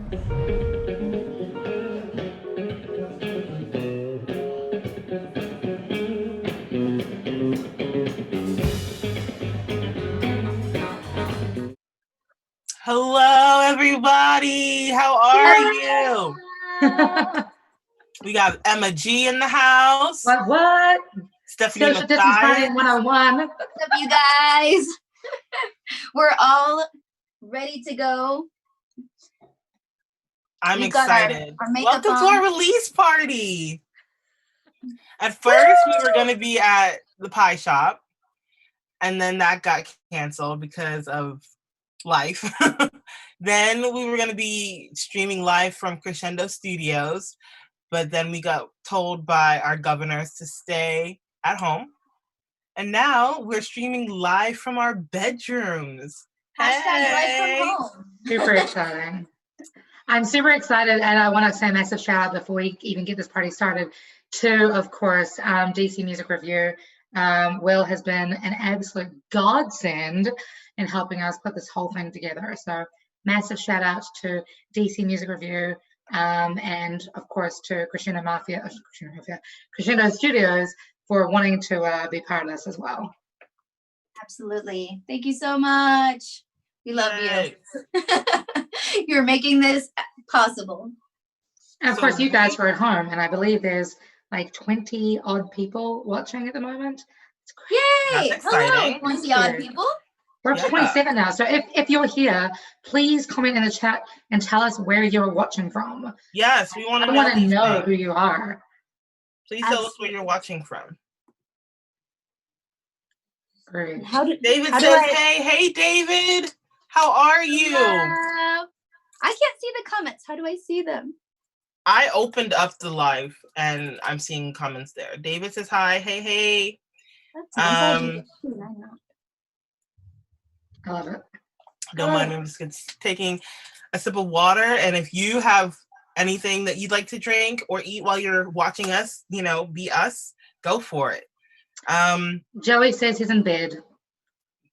Hello, everybody. How are you? We got Emma G in the house. What? Stephanie Social distance party Mathias. 101. What's up, you guys? We're all ready to go. I'm We've got excited. our makeup Welcome to on. our release party. At first, we were going to be at the pie shop, and then that got canceled because of life. Then we were going to be streaming live from Crescendo Studios, but then we got told by our governors to stay at home. And now we're streaming live from our bedrooms. Hashtag live from home. Super exciting. I'm super excited, and I want to say a massive shout out before we even get this party started to, of course, DC Music Review. Will has been an absolute godsend in helping us put this whole thing together. So massive shout out to DC Music Review, and of course to Crescendo Studios for wanting to be part of this as well. Absolutely. Thank you so much. We love Yay. you. You're making this possible. And of course, you guys were at home, and I believe there's like 20 odd people watching at the moment. It's Yay! That's Hello, exciting. 20 odd people. We're up to 27 now. So if you're here, please comment in the chat and tell us where you're watching from. Yes, we want I to want to know things. who you are. Please tell us where you're watching from. Great. David says, hey, David. How are you? Hello. I can't see the comments. How do I see them? I opened up the live and I'm seeing comments there. David says hi. Hey. I love it. Don't mind me. I'm just taking a sip of water. And if you have anything that you'd like to drink or eat while you're watching us, be us, go for it. Joey says he's in bed.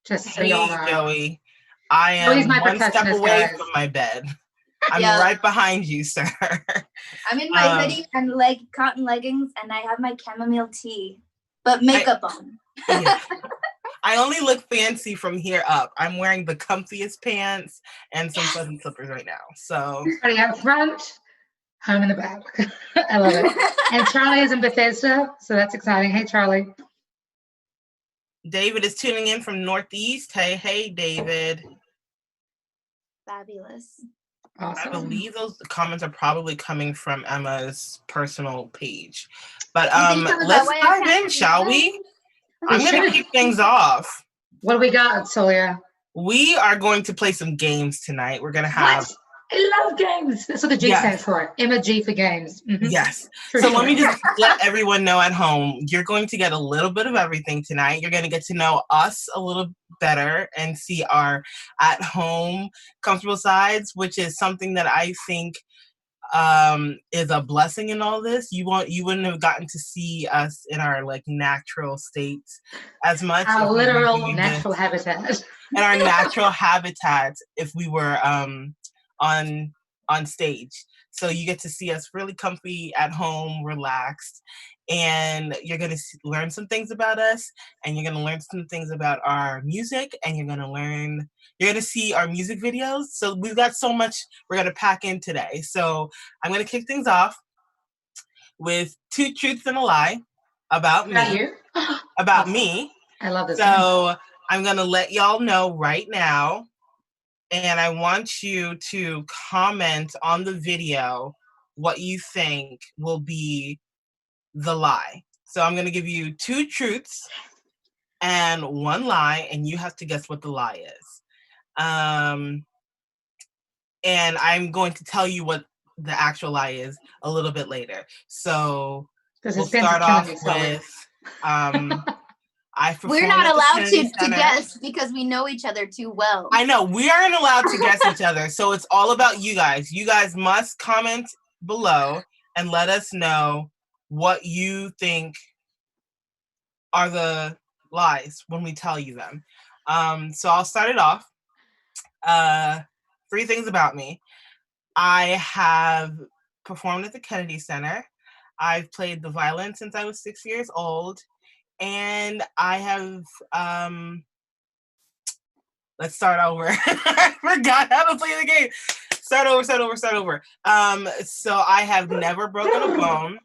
Just so y'all know. Joey. I am one step away from my bed. I'm right behind you, sir. I'm in my hoodie and cotton leggings, and I have my chamomile tea, but makeup on. Yeah. I only look fancy from here up. I'm wearing the comfiest pants and some fuzzy slippers right now. So party out front, home in the back. I love it. And Charlie is in Bethesda, so that's exciting. Hey, Charlie. David is tuning in from Northeast. Hey, David. Fabulous. Awesome. I believe those comments are probably coming from Emma's personal page. But let's dive in, shall we? I'm going to kick things off. What do we got, Solia? We are going to play some games tonight. We're going to have... What? I love games. That's what the G stands for. Emma G for games. Mm-hmm. Yes. Let me just let everyone know at home, you're going to get a little bit of everything tonight. You're going to get to know us a little better and see our at-home comfortable sides, which is something that I think is a blessing in all this. You wouldn't have gotten to see us in our natural states as much. Our literal natural habitat. And our natural habitat if we were on stage. So you get to see us really comfy at home, relaxed, and you're going to learn some things about us, and you're going to learn some things about our music, and you're going to see our music videos. So we've got so much we're going to pack in today. So I'm going to kick things off with 2 truths and a lie about me. About awesome. Me. I love this. So I'm going to let y'all know right now. And I want you to comment on the video what you think will be the lie. So I'm going to give you 2 truths and 1 lie, and you have to guess what the lie is. And I'm going to tell you what the actual lie is a little bit later. So we'll start off with... We're not allowed to guess because we know each other too well. I know. We aren't allowed to guess each other. So it's all about you guys. You guys must comment below and let us know what you think are the lies when we tell you them. So I'll start it off. 3 things about me. I have performed at the Kennedy Center. I've played the violin since I was 6 years old. And I have, let's start over. I forgot how to play the game. Start over. So I have never broken a bone.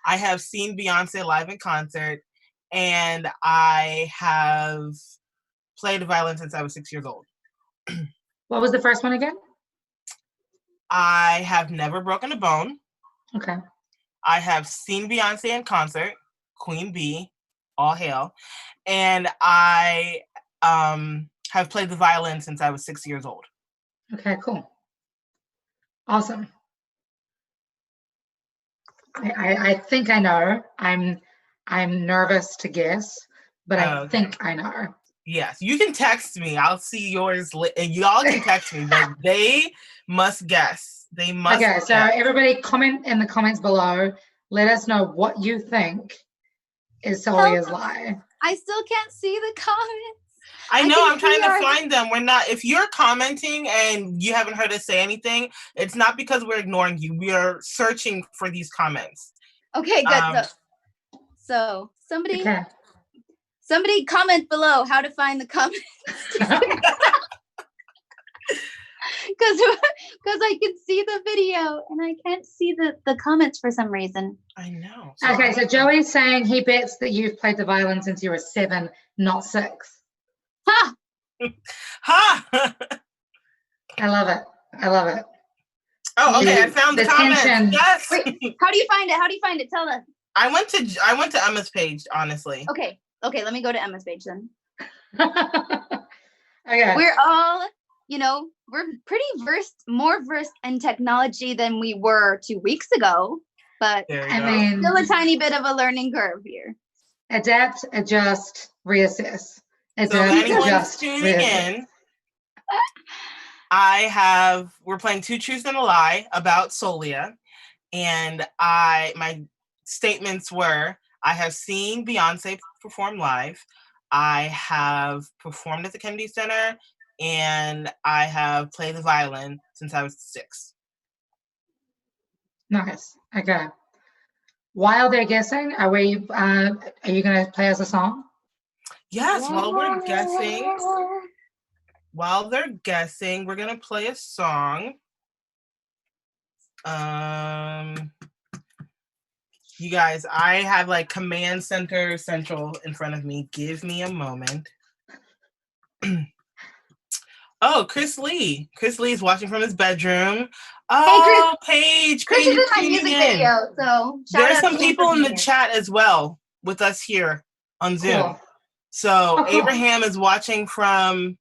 I have seen Beyonce live in concert, and I have played the violin since I was 6 years old. What was the first one again? I have never broken a bone. Okay. I have seen Beyonce in concert, Queen Bee, all hail. And I have played the violin since I was 6 years old. Okay, cool. Awesome. I think I know. I'm nervous to guess, but I think I know. Yes, you can text me. I'll see yours, and y'all can text me, but they must guess. They must. Okay, so everybody comment in the comments below. Let us know what you think is Solia's lie. I still can't see the comments. I know, I'm trying to find them. We're not, if you're commenting and you haven't heard us say anything, it's not because we're ignoring you. We are searching for these comments. Okay, good. So somebody comment below how to find the comments. Because I can see the video and I can't see the comments for some reason. I know. Okay, so Joey's saying he bets that you've played the violin since you were 7, not 6. Ha! Ha! I love it. Oh, okay. I found the comments. Tension. Yes. Wait, how do you find it? Tell us. I went to Emma's page, honestly. Okay. Let me go to Emma's page then. Okay. We're all, we're pretty more versed in technology than we were 2 weeks ago, but I mean, still a tiny bit of a learning curve here. Adapt, adjust, reassess. So anyone's tuning in, we're playing Two Truths and a Lie about Solia, and my statements were, I have seen Beyonce perform live, I have performed at the Kennedy Center, and I have played the violin since I was 6. Nice. Okay. While they're guessing, are you going to play us a song? Yes, while they're guessing, we're going to play a song. You guys, I have like Command Center Central in front of me. Give me a moment. Oh, Chris Lee. Chris Lee is watching from his bedroom. Oh, hey, Paige. Chris is in my music video, so there's some people in the chat as well with us here on Zoom. Cool. So Abraham is watching from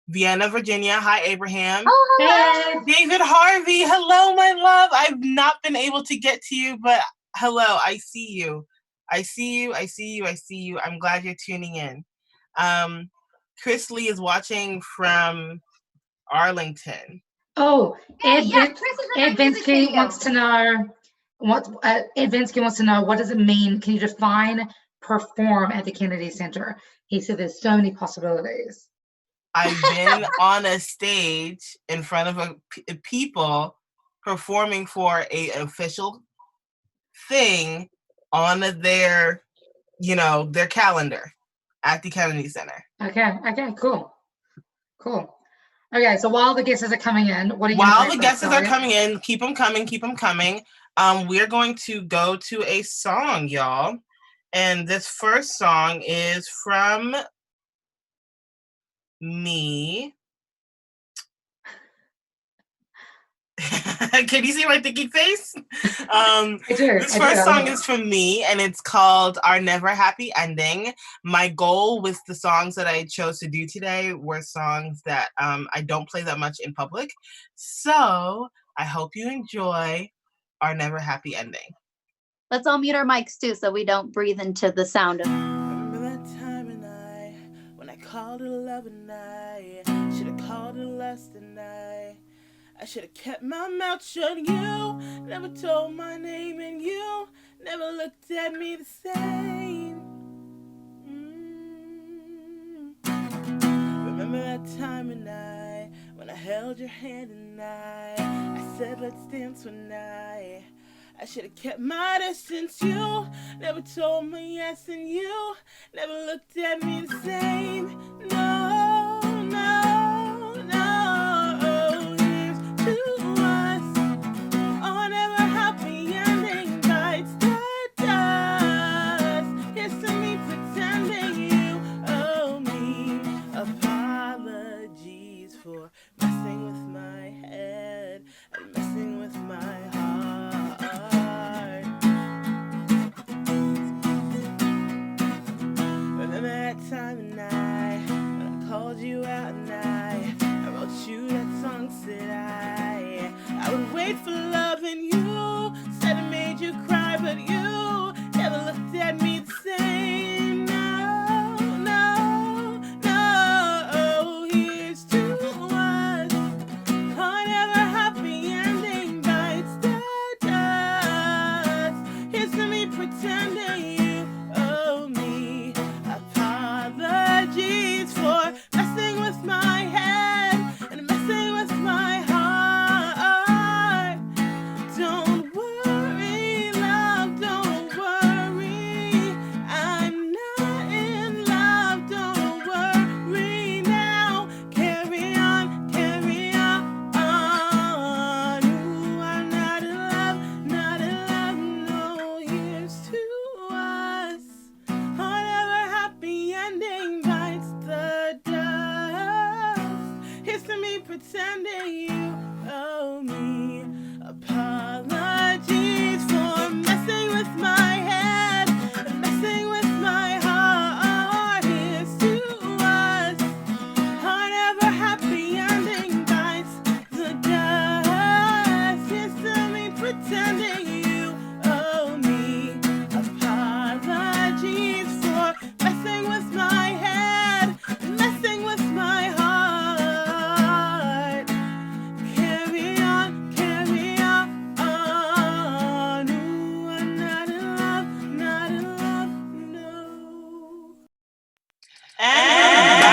Vienna, Virginia. Hi, Abraham. Oh, hello. Hey. David Harvey. Hello, my love. I've not been able to get to you, but hello. I see you. I'm glad you're tuning in. Chris Lee is watching from Arlington. Oh, Ed Vinsky wants to know what does it mean? Can you define perform at the Kennedy Center? He said there's so many possibilities. I've been on a stage in front of people performing for a official thing on their calendar at the Kennedy Center. Okay, cool. Okay, so while the guesses are coming in, keep them coming. We're going to go to a song, y'all. And this first song is from me. Can you see my thinking face? This first song is from me, and it's called Our Never Happy Ending. My goal with the songs that I chose to do today were songs that I don't play that much in public. So I hope you enjoy Our Never Happy Ending. Let's all mute our mics too so we don't breathe into the sound of. Remember that time and when I called it love and I should have called it lust and I should have kept my mouth shut. You never told my name and you never looked at me the same. Remember that time and when I held your hand and I said let's dance one night. I should have kept my distance. You never told me yes, and you never looked at me the same. No, no, no. Here's to us. On ever happy ending bites the dust. Here's to me pretending you owe me apologies for messing with my head and messing with my heart. Remember that time of night when I called you out and I wrote you that song, said I would wait for love, and you said it made you cry, but you never looked at me the same. No, no, no. Here's to us. On ever happy ending bites the dust. Here's to me pretending you owe me apologies for messing with my head and messing with my heart. Don't worry, love, don't worry. I'm not in love, don't worry now. Carry on, carry on. Ooh, I'm not in love, not in love. No, here's to us. On ever happy ending bites the dust. Here's to me pretending you owe me apologies for messing with my head and messing with my heart. Here's to us. On ever happy ending bites the dust. Here's to me pretending you owe me apologies for messing with my head, messing with my heart. Carry on, carry on. Ooh, I'm not in love, not in love, no. And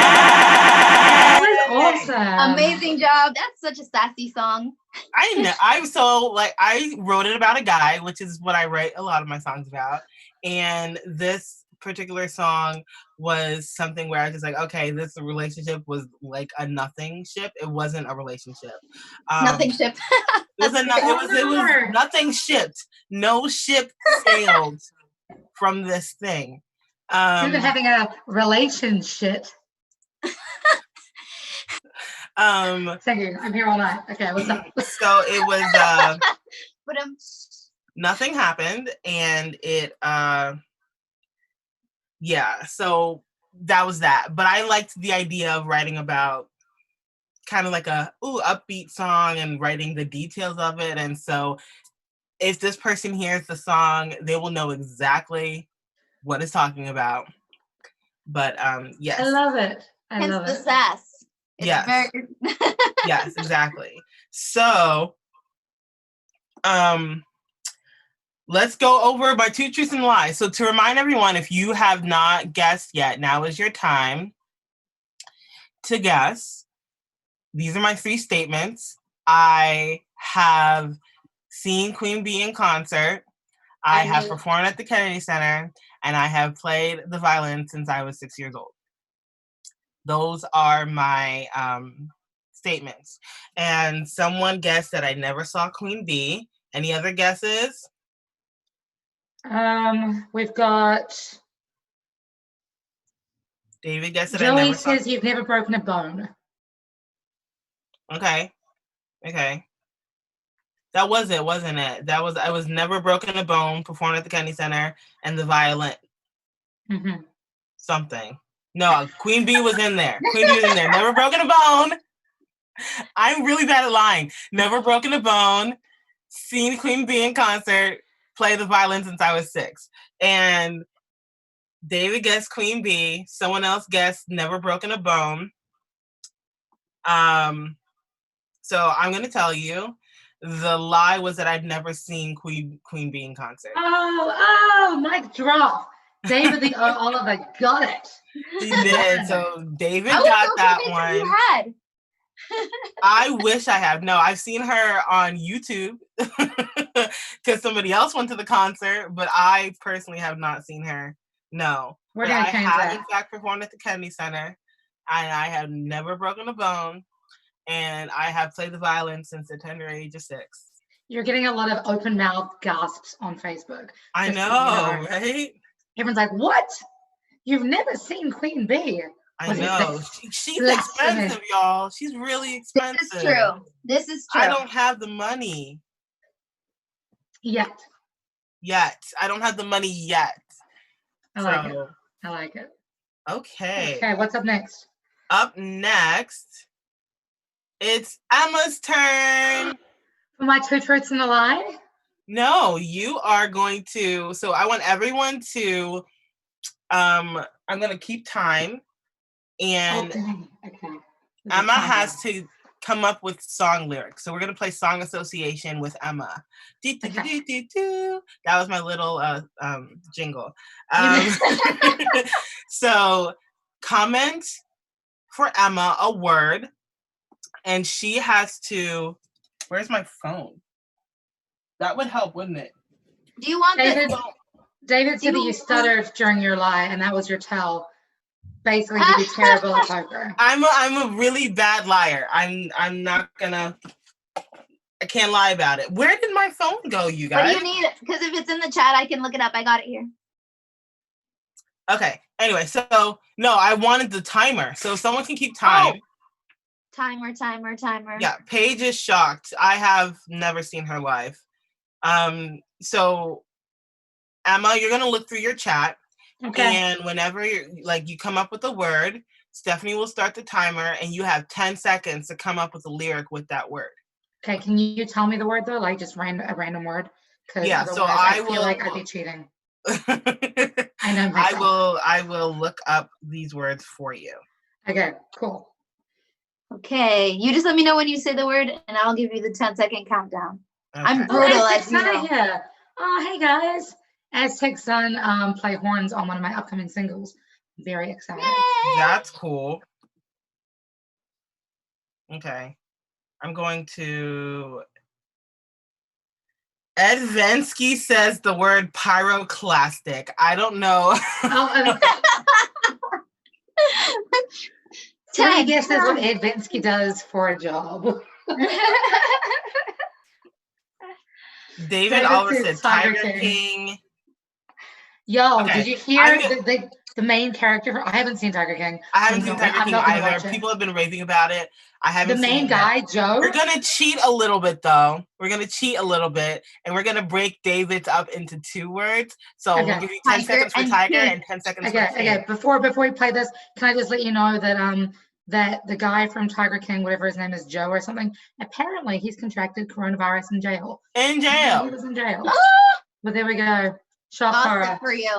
That was awesome. Amazing job. That's such a sassy song. I know. I'm so like I wrote it about a guy, which is what I write a lot of my songs about. And this particular song was something where I was just like, okay, this relationship was like a nothing ship. It wasn't a relationship. Nothing ship. It was nothing shipped. No ship sailed from this thing. You've been having a relationship. Thank you. I'm here all night. Okay, what's up? So it was But nothing happened, and it yeah, so that was that. But I liked the idea of writing about kind of like a upbeat song and writing the details of it. And so if this person hears the song, they will know exactly what it's talking about. But yes. I love it. I hence love the it. sass. It's Yes. very Yes, exactly. So let's go over my 2 truths and lies. So to remind everyone, if you have not guessed yet, now is your time to guess. These are my 3 statements. I have seen Queen Bee in concert. I have performed at the Kennedy Center, and I have played the violin since I was 6 years old. Those are my statements. And someone guessed that I never saw Queen Bee. Any other guesses? We've got David guessed that I Joey never saw. says you've never broken a bone. Okay. That was it, wasn't it? I was never broken a bone, performed at the Kennedy Center, and the violin. Mm-hmm. Something. No, Queen Bee was in there. Queen Bee was in there. Never broken a bone. I'm really bad at lying. Never broken a bone. Seen Queen Bee in concert. Play the violin since I was 6. And David guessed Queen Bee. Someone else guessed never broken a bone. So I'm going to tell you, the lie was that I'd never seen Queen Bee in concert. Oh, mic drop. David the Oliver got it. He did. So David got that one. You had. I wish I have. No, I've seen her on YouTube because somebody else went to the concert, but I personally have not seen her. No. We're But gonna I change have, that. in fact, performed at the Kennedy Center, and I have never broken a bone, and I have played the violin since the tender age of 6. You're getting a lot of open mouth gasps on Facebook. I just so know, you know. right? Everyone's like, what? You've never seen Queen Bee? I Was it know. She's blasphemy? expensive, y'all. She's really expensive. This is true. This is true. I don't have the money Yet. I don't have the money yet. I like it. I like it. Okay. Okay, what's up next? Up next, it's Emma's turn. For my 2 truths and a lie? No, you are going to. So I want everyone to. I'm going to keep time, and Okay. Emma has to come up with song lyrics. So we're going to play song association with Emma. That was my little jingle. So comment for Emma a word, and she has to. Where's my phone? That would help, wouldn't it? Do you want David said that you stuttered during your lie, and that was your tell. Basically, you'd be terrible at poker. I'm a really bad liar. I'm not gonna. I can't lie about it. Where did my phone go, you guys? What do you need? Because if it's in the chat, I can look it up. I got it here. Okay. Anyway, so no, I wanted the timer, so someone can keep time. Oh. Timer. Yeah, Paige is shocked. I have never seen her live. So Emma, you're gonna look through your chat, and whenever you come up with a word, Stephanie will start the timer, and you have 10 seconds to come up with a lyric with that word. Okay, can you tell me the word though, like just a random word? Because yeah, so I feel like I'd be cheating. I know myself. I will look up these words for you. Okay, cool. Okay, you just let me know when you say the word, and I'll give you the 10-second countdown. Okay. I'm brutal, as you know. Here. Oh, hey guys. Aztec's son play horns on one of my upcoming singles. Very excited. Yay! That's cool. Okay. I'm going to... Ed Vensky says the word pyroclastic. I don't know. I guess that's what Ed Vensky does for a job. David Oliver said Tiger King. Yo, okay. Did you hear the main character? I haven't seen Tiger King. I haven't seen Tiger King either. People have been raving about it. I haven't seen the main guy, Joe. We're going to cheat a little bit, though. We're going to cheat a little bit, and we're going to break David's up into 2 words. So we'll give you 10 seconds for Tiger and 10 seconds for King. Okay, before we play this, can I just let you know that that the guy from Tiger King, whatever his name is, Joe or something, apparently he's contracted coronavirus in jail. In jail. He was in jail. But there we go. Shock horror. For you.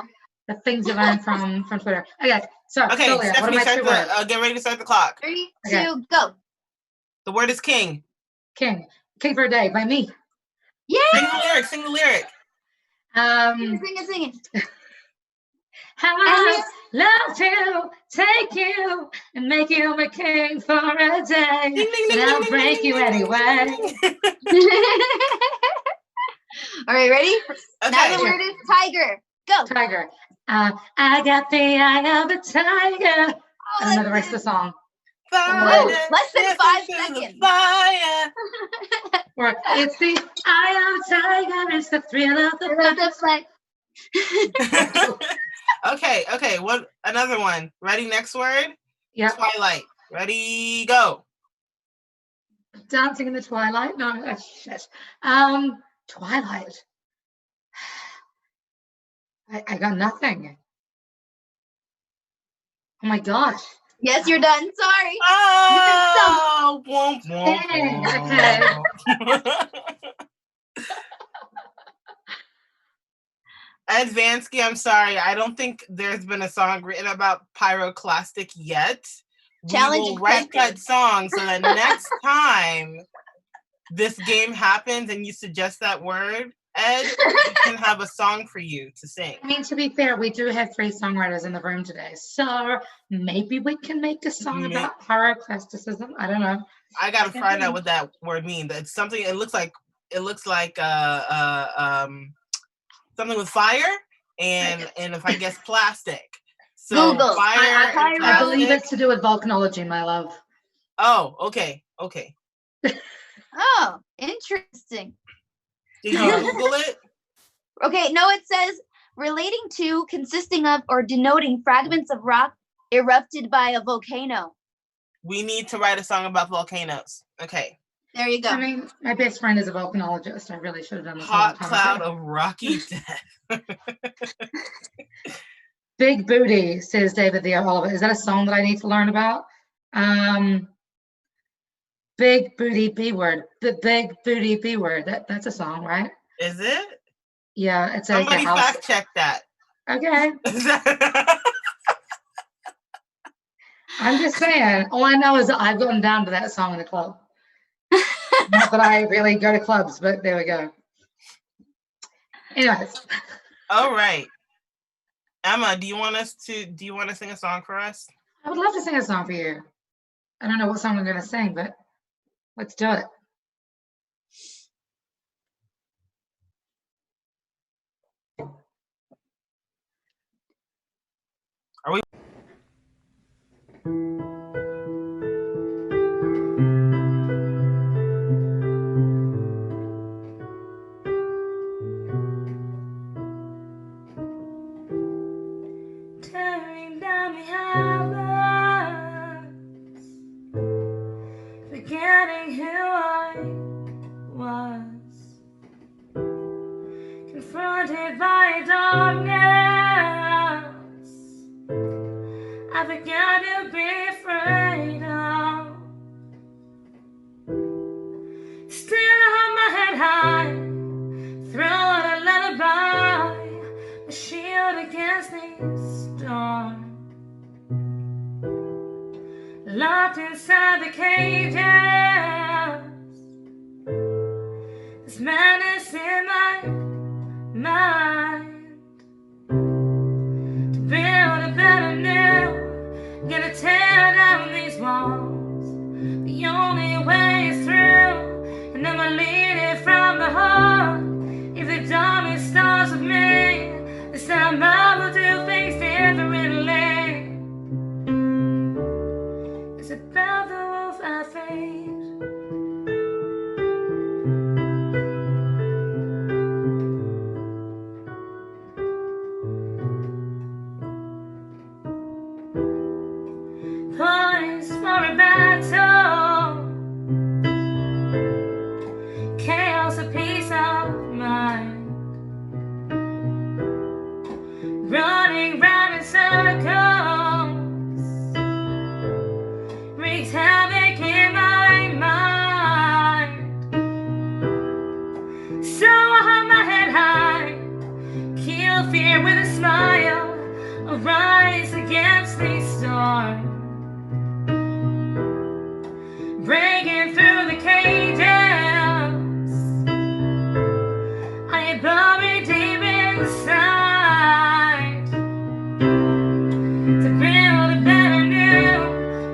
The things you learn from Twitter. Okay, so Solia, Stephanie, get ready to start the clock. 3, 2, go. The word is king. King for a day by me. Yeah. Sing the lyric. Sing it. I love to take you and make you my king for a day. And I'll break you anyway. All right, ready? Okay. Now the word is tiger. Go. Tiger. I got the eye of a tiger. I don't know the rest of the song. Less than 5 seconds. Or it's the eye of a tiger. It's the thrill of the fight. Okay. What? Another one. Ready? Next word. Yeah. Twilight. Ready? Go. Dancing in the twilight. No, that's shit. Twilight. I got nothing. Oh my gosh. Yes, you're done. Sorry. Oh, okay. Ed Vansky, I'm sorry. I don't think there's been a song written about pyroclastic yet. Challenge we will write that song so that next time this game happens and you suggest that word, Ed, we can have a song for you to sing. I mean, to be fair, we do have 3 songwriters in the room today, so maybe we can make a song about pyroclasticism. I don't know. I gotta find out what that word means. It's something. It looks like something with fire and if I guess plastic. So Google. fire. I believe it's to do with volcanology, my love. Oh, okay. Oh, interesting. Did you Google it? Okay, no, it says relating to, consisting of, or denoting fragments of rock erupted by a volcano. We need to write a song about volcanoes. Okay. There you go. I mean, my best friend is a volcanologist. I really should have done this. Hot cloud of rocky death. Big Booty, says David the Oliver. Is that a song that I need to learn about? Big Booty B word. The Big Booty B word. That's a song, right? Is it? Yeah, it's somebody fact check that. Okay. I'm just saying. All I know is that I've gotten down to that song in the club. Not that I really go to clubs, but there we go. Anyways. All right. Emma, do you want to sing a song for us? I would love to sing a song for you. I don't know what song I'm going to sing, but let's do it. Are we? Tearing down the heavens, forgetting who I was, confronted by darkness, I began to be afraid of. Still hold my head high, throw out a lullaby, a shield against the storm. Locked inside the cages, there's madness in my mind. To build a better new, gonna tear down these walls. The only way is through, and I'ma lead it from the heart. If the darkness starts with me, this time I will do things differently. It's about the wolf I feed. Poised for a battle, chaos, a peace of mind. Running round in circles, wreaks havoc in my mind. So I hold my head high, kill fear with a smile, arise against the storm. Breaking through the cages, I am buried deep inside. To build a better new,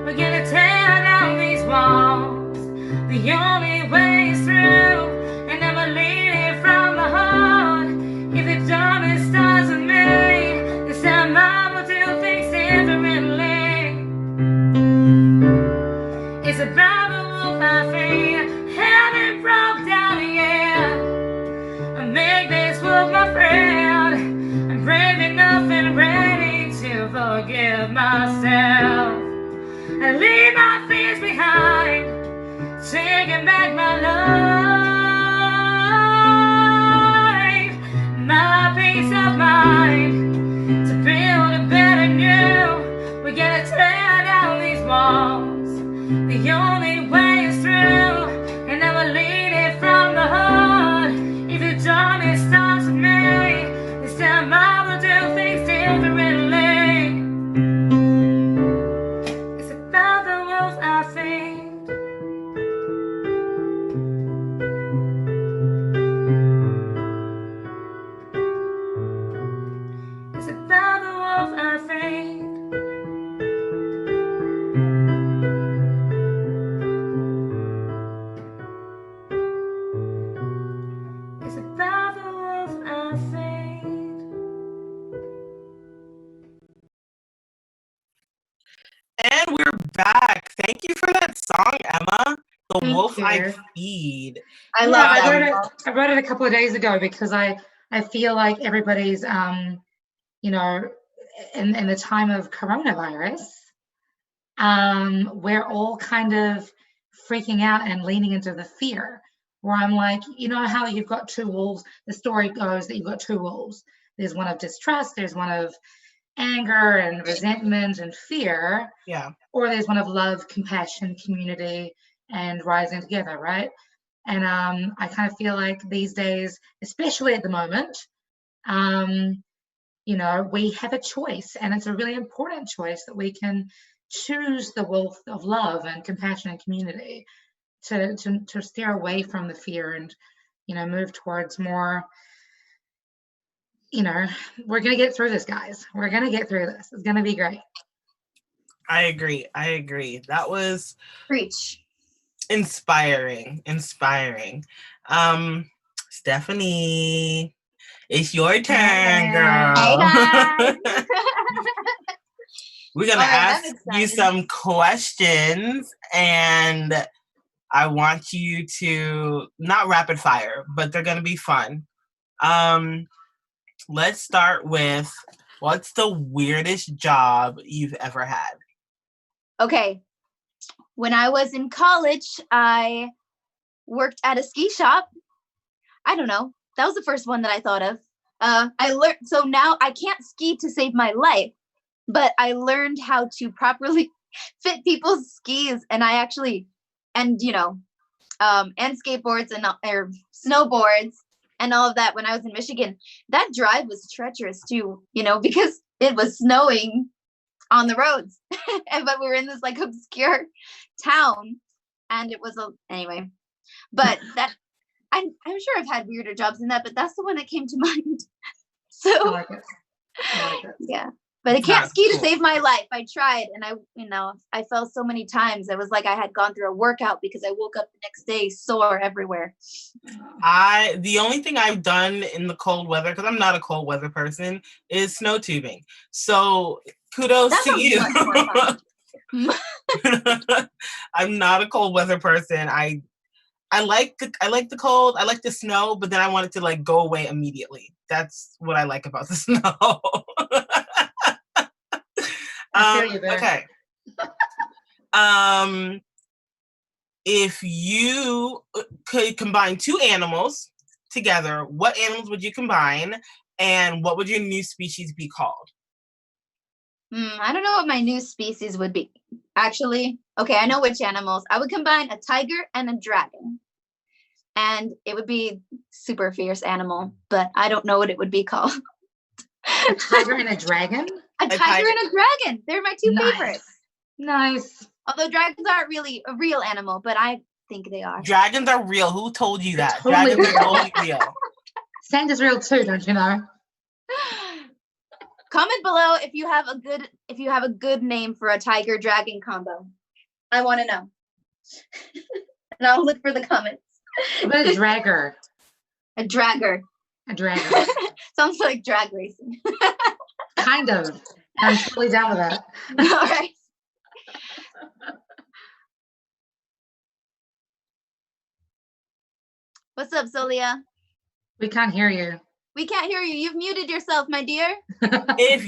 we're gonna tear down these walls. The only way is through, and I'ma lead it from the heart. If the darkness starts with me, this time I will do things differently. It's about the wolf I feed, heaven broke down again. I make this wolf my friend. I'm brave enough and ready to forgive myself. I leave my fears behind, taking back my life, my peace of mind. To build a better new, we gotta tear down these walls. The only way is through, and I will lead it from the heart. If the darkness starts with me, this time I will do things differently. It's about the wolf I feed. back. Thank you for that song, Emma. The Thank Wolf you. I Feed. I Yeah, love I that. wrote it. I wrote it a couple of days ago because I feel like everybody's you know, in the time of coronavirus, we're all kind of freaking out and leaning into the fear. Where I'm like, you know how you've got two wolves. The story goes that you've got two wolves. There's one of distrust. There's one of anger and resentment and fear. Yeah. Or there's one of love, compassion, community, and rising together, right? And I kind of feel like these days, especially at the moment, you know, we have a choice, and it's a really important choice that we can choose the wolf of love and compassion and community to steer away from the fear and, you know, move towards more, you know, we're going to get through this, guys. We're going to get through this. It's going to be great. I agree. That was Preach. inspiring. Stephanie, it's your turn, girl. Hey, guys. We're gonna All right, I'm ask you excited. some questions, and I want you to not rapid fire, but they're gonna be fun. Let's start with, what's the weirdest job you've ever had? Okay. When I was in college, I worked at a ski shop. I don't know. That was the first one that I thought of. I learned, so now I can't ski to save my life, but I learned how to properly fit people's skis, and I actually, and you know, and skateboards and or snowboards and all of that when I was in Michigan. That drive was treacherous too, you know, because it was snowing on the roads, but we were in this like obscure town, and it was anyway. But that I'm sure I've had weirder jobs than that, but that's the one that came to mind. So I like it. yeah, but I can't ski to save my life. I tried, and I fell so many times. I was like I had gone through a workout because I woke up the next day sore everywhere. The only thing I've done in the cold weather, because I'm not a cold weather person, is snow tubing. So kudos to you. I'm not a cold weather person. I like the cold. I like the snow, but then I want it to like go away immediately. That's what I like about the snow. Okay. If you could combine two animals together, what animals would you combine, and what would your new species be called? I don't know what my new species would be. Actually, okay, I know which animals. I would combine a tiger and a dragon. And it would be super fierce animal, but I don't know what it would be called. A tiger and a dragon? A tiger and a dragon. They're my two favorites. Nice. Although dragons aren't really a real animal, but I think they are. Dragons are real. Who told you that? Totally Dragons are totally real. Santa's real too, don't you know? Comment below if you have a good name for a tiger dragon combo. I want to know. And I'll look for the comments. What is a dragger? A dragger. A dragger. Sounds like drag racing. Kind of. I'm totally down with that. All right. What's up, Solia? We can't hear you. We can't hear you. You've muted yourself, my dear. If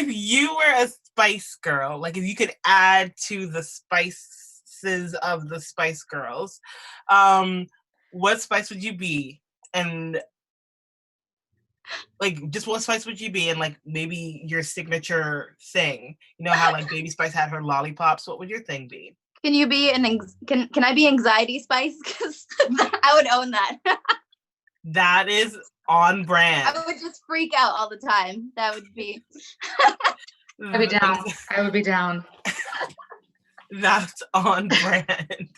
you were a Spice Girl, like if you could add to the spices of the Spice Girls, what spice would you be? And like, just what spice would you be? And like, maybe your signature thing. You know how like Baby Spice had her lollipops. What would your thing be? Can you be can I be Anxiety Spice? Because I would own that. That is on brand. I would just freak out all the time. That would be. I'd be down. I would be down. That's on brand.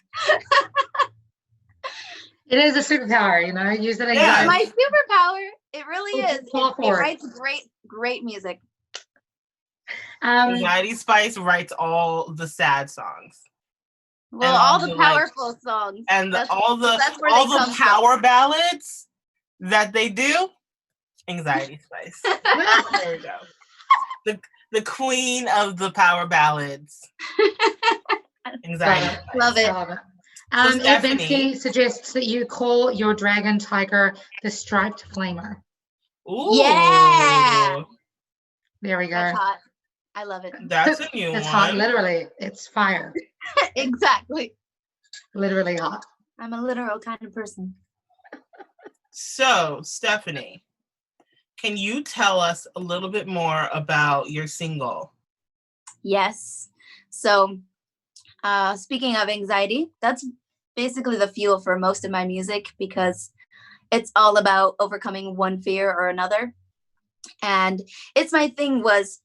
It is a superpower, you know. Use it. Yeah. My superpower. It really is. It writes great music. Anxiety Spice writes all the sad songs. Well, all the powerful songs. And all the power ballads that they do, Anxiety Spice. There we go. The queen of the power ballads. Anxiety. Love it. I love it. So Evinsky suggests that you call your dragon tiger the striped flamer. Ooh. Yeah. There we go. That's hot. I love it. That's a new It's one. hot, literally. It's fire. Exactly. Literally hot. I'm a literal kind of person. So, Stephanie, can you tell us a little bit more about your single? Yes. So, speaking of anxiety, that's basically the fuel for most of my music because it's all about overcoming one fear or another. And it's my thing was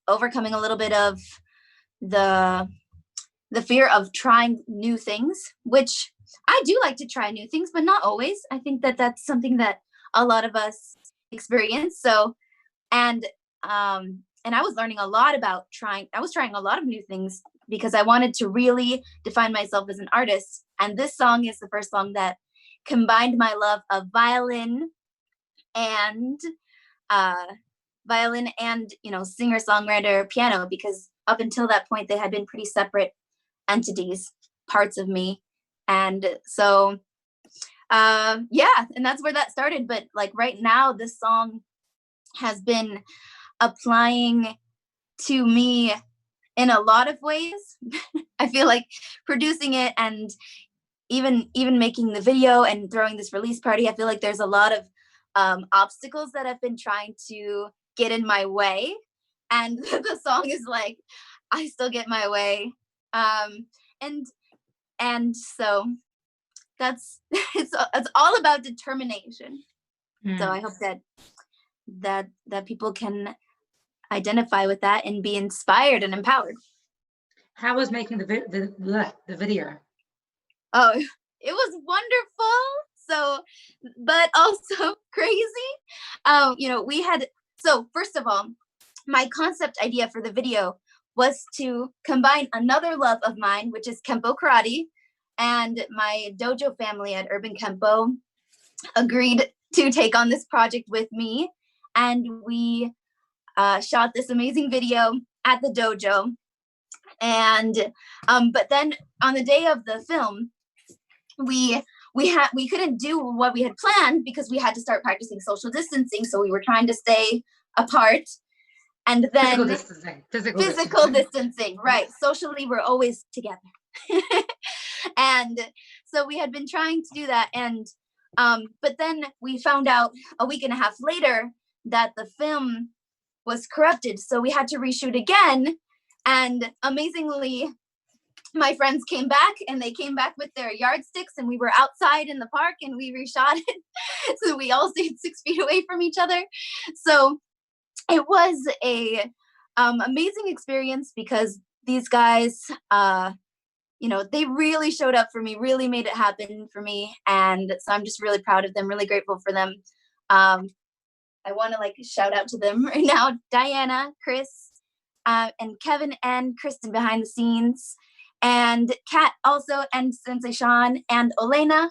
overcoming a little bit of the fear of trying new things, which I do like to try new things, but not always. I think that that's something that a lot of us experience. So, and I was learning a lot about trying a lot of new things because I wanted to really define myself as an artist. And this song is the first song that combined my love of violin and singer-songwriter, piano, because up until that point they had been pretty separate entities, parts of me. And so and that's where that started. But like right now this song has been applying to me in a lot of ways. I feel like producing it and even making the video and throwing this release party, I feel like there's a lot of obstacles that have been trying to get in my way, and the song is like, I still get my way, and so that's it's all about determination. So I hope that people can identify with that and be inspired and empowered. How was making the video? Oh, it was wonderful. So, but also crazy. We had, so first of all, my concept idea for the video was to combine another love of mine, which is Kempo karate, and my dojo family at Urban Kempo agreed to take on this project with me. And we shot this amazing video at the dojo. And, but then on the day of the film, we couldn't do what we had planned because we had to start practicing social distancing. So we were trying to stay apart. And then physical distancing, right? Socially, we're always together. And so we had been trying to do that. And but then we found out a week and a half later that the film was corrupted. So we had to reshoot again. And amazingly, my friends came back, and they came back with their yardsticks, and we were outside in the park and we reshot it. So we all stayed 6 feet away from each other. So it was a amazing experience because these guys, they really showed up for me, really made it happen for me. And so I'm just really proud of them, really grateful for them. I want to shout out to them right now, Diana, Chris, and Kevin and Kristen behind the scenes, and Kat also, and Sensei Sean, and Olena.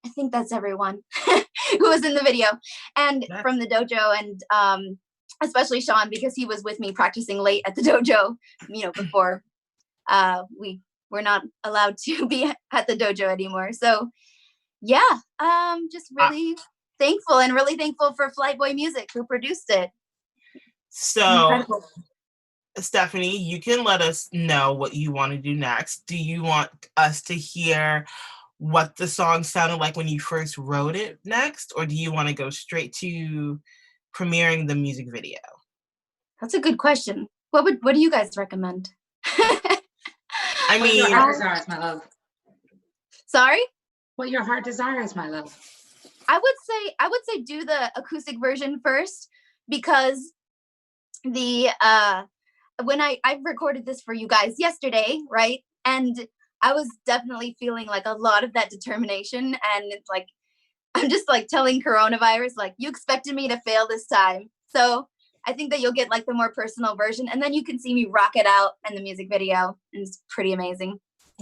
I think that's everyone who was in the video, and from the dojo, and especially Sean, because he was with me practicing late at the dojo, before we're not allowed to be at the dojo anymore. So yeah, just really thankful, and really thankful for Flightboy Music who produced it. So Incredible. Stephanie, you can let us know what you want to do next. Do you want us to hear what the song sounded like when you first wrote it next, or do you want to go straight to premiering the music video? That's a good question. What do you guys recommend? I mean, what your heart desires, my love. Sorry? What your heart desires, my love. I would say do the acoustic version first, because the when I recorded this for you guys yesterday, right? And I was definitely feeling a lot of that determination, and it's I'm just telling coronavirus, you expected me to fail this time. So I think that you'll get the more personal version, and then you can see me rock it out in the music video, and it's pretty amazing.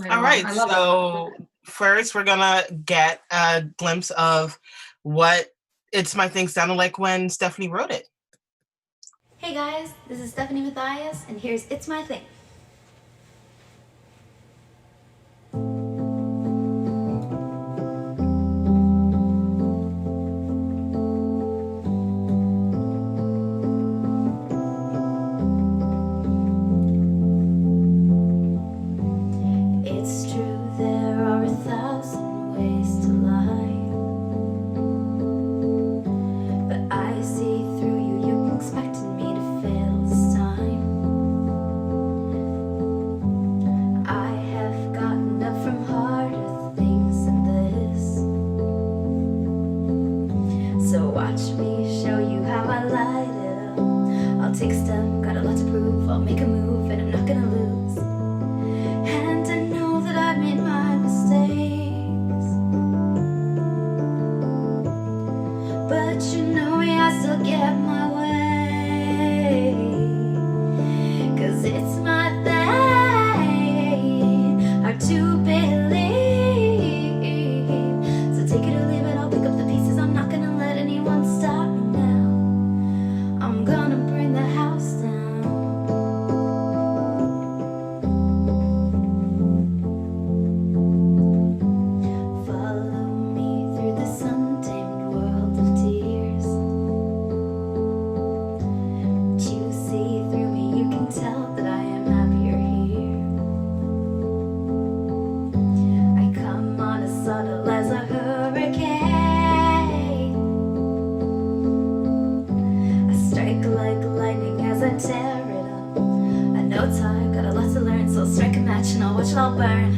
All right, so first we're gonna get a glimpse of what It's My Thing sounded like when Stephanie wrote it. Hey guys, this is Stephanie Mathias, and here's It's My Thing. It's true, there are 1,000 ways to lie, but I see through you. You expected me to fail this time. I have gotten up from harder things than this, so watch me show you how I light it up. I'll take a step, got a lot to prove. I'll make a move, and I'm not gonna lose. And I know that I've made my mistakes, but you know me, I still get my way. 'Cause it's my thing, hard to believe. So take it or leave it, I'll pick up the pieces. I'm not gonna let anyone stop me now. I'm gonna bring the house down. Follow me through the sun-tamed world of tears. But you see through me, you can tell that I am happier here. I come on as subtle as a hurricane. I strike like lightning as I tear it up. I know time, got a lot to learn, so I'll strike a match and I'll watch it all burn.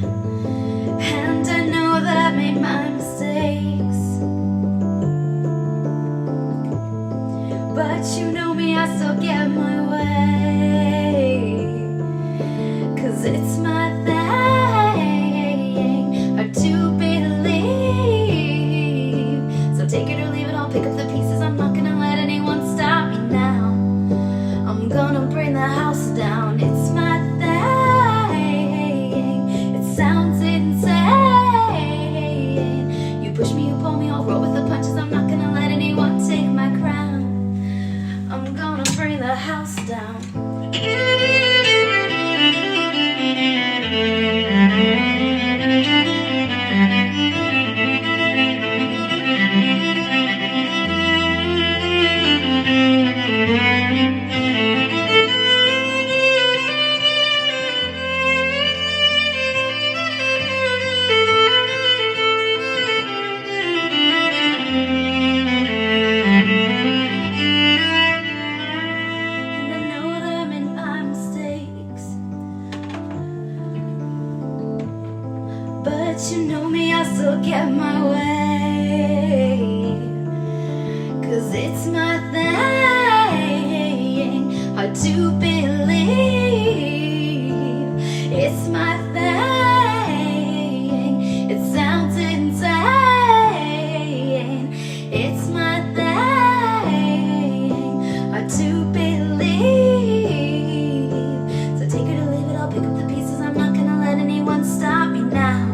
And I know that I've made my mistakes, but you know me, I still get my way. 'Cause it's my thing, hard to believe. So take it or leave it, I'll pick up the pieces. I'm not gonna let anyone stop me now. I'm gonna bring the house down. It's my thing. It sounds insane. You push me, you pull me, I'll roll with the punches. I'm not gonna let anyone take my crown. I'm gonna bring the house down. And I know that I made my mistakes, but you know me, I still get my way. 'Cause it's my thing, hard to believe. It's my thing, it sounds insane. It's my thing, hard to believe. So take it or leave it, I'll pick up the pieces. I'm not gonna let anyone stop me now.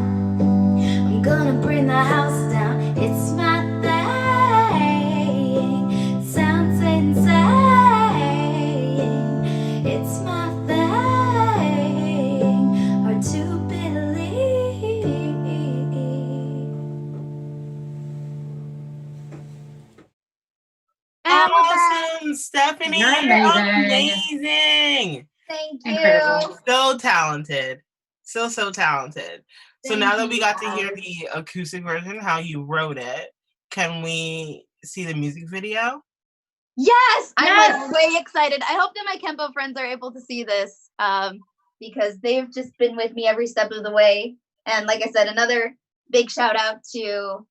I'm gonna bring the house down. It's my thing, it sounds insane. It's my thing, hard to believe. Awesome, Stephanie. You're amazing. Amazing. Thank you. Incredible. So talented. So talented. So Thank now that we you, got to hear guys. the acoustic version, how you wrote it, can we see the music video? Yes, I'm Yes. like way excited. I hope that my Kempo friends are able to see this, because they've just been with me every step of the way. And like I said, another big shout out to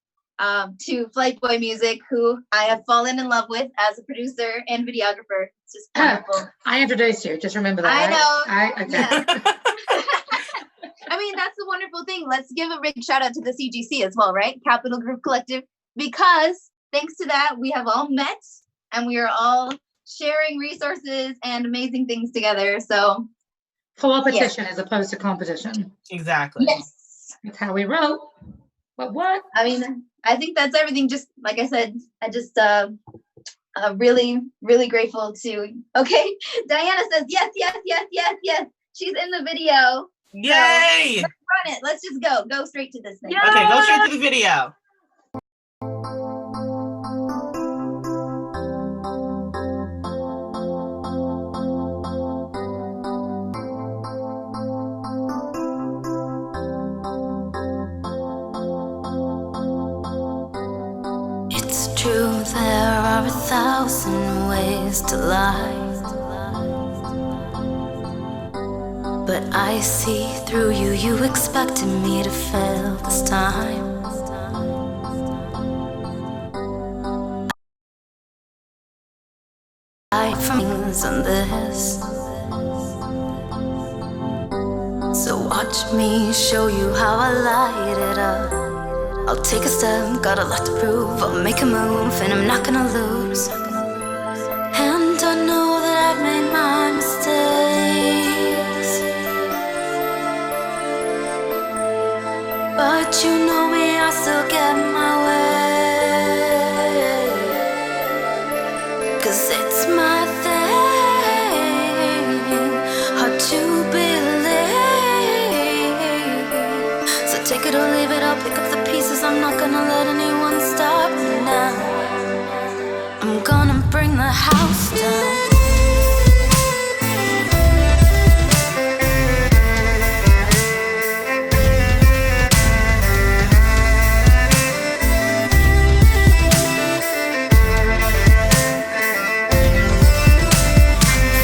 Flight Boy Music, who I have fallen in love with as a producer and videographer. It's just wonderful. I introduced you. Just remember that. I right? know. Okay. Yeah. I mean, that's the wonderful thing. Let's give a big shout out to the CGC as well, right? Capital Group Collective, because thanks to that, we have all met and we are all sharing resources and amazing things together. So Co-opetition as opposed to competition. Exactly. yes, That's how we wrote. But what? I mean, I think that's everything. Just like I said, I just really, really grateful to. Okay, Diana says yes, yes, yes, yes, yes. She's in the video. Yay! So let's run it. Let's just go straight to this thing. Yeah. Okay, go straight to the video. It's true, there are 1,000 ways to lie, but I see through you. You expected me to fail this time. I from things on this, so watch me show you how I light it up. I'll take a step, got a lot to prove. I'll make a move and I'm not gonna lose. And I know that I've made my mistakes, but you know me, I still get my way. 'Cause it's my thing, hard to believe. So take it or leave it, I'll pick up the pieces. I'm not gonna let anyone stop me now. I'm gonna bring the house down.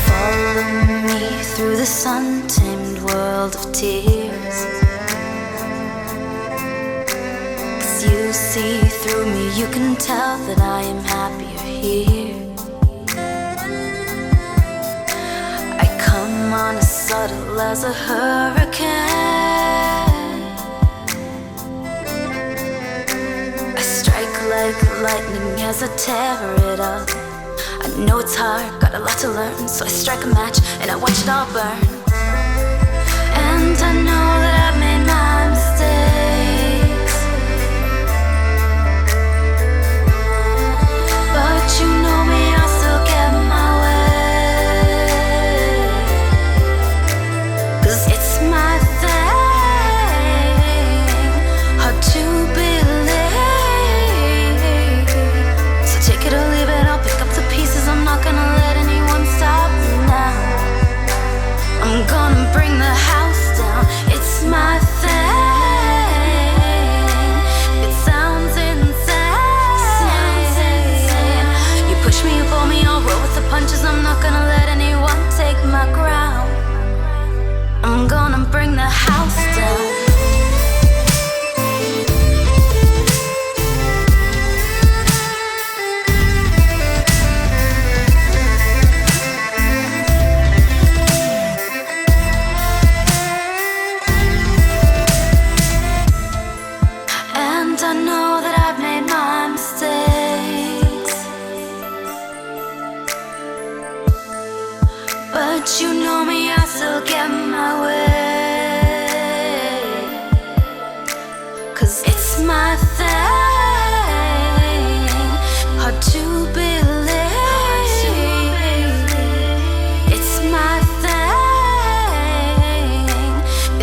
Follow me through this untamed world of tears. You see through me, you can tell that I am happier here. I come on as subtle as a hurricane. I strike like lightning as I tear it up. I know it's hard, got a lot to learn, so I strike a match and I watch it all burn. And I know that I've made my mistakes, but you know me, I still get my way. 'Cause it's my thing, hard to believe. So take it or leave it, I'll pick up the pieces. I'm not gonna let anyone stop me now. I'm gonna bring the house down. It's my thing. It sounds insane. You push me, you pull me, I'll roll with the punches. I'm not gonna let anyone take my ground. I'm gonna bring the house down. And I know that I've made my mistakes, but you know me, I still get my way. 'Cause it's my thing, hard to believe. It's my thing.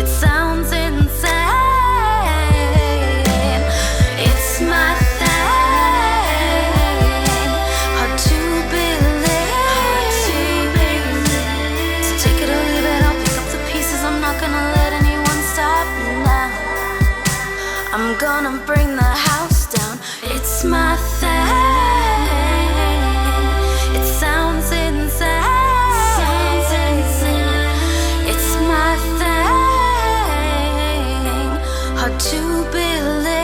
It sounds insane. It's my thing, hard to believe. So take it or leave it, I'll pick up the pieces. I'm not gonna let anyone stop me now. I'm gonna bring the house down. It's my thing. It sounds insane. It's my thing, hard to believe.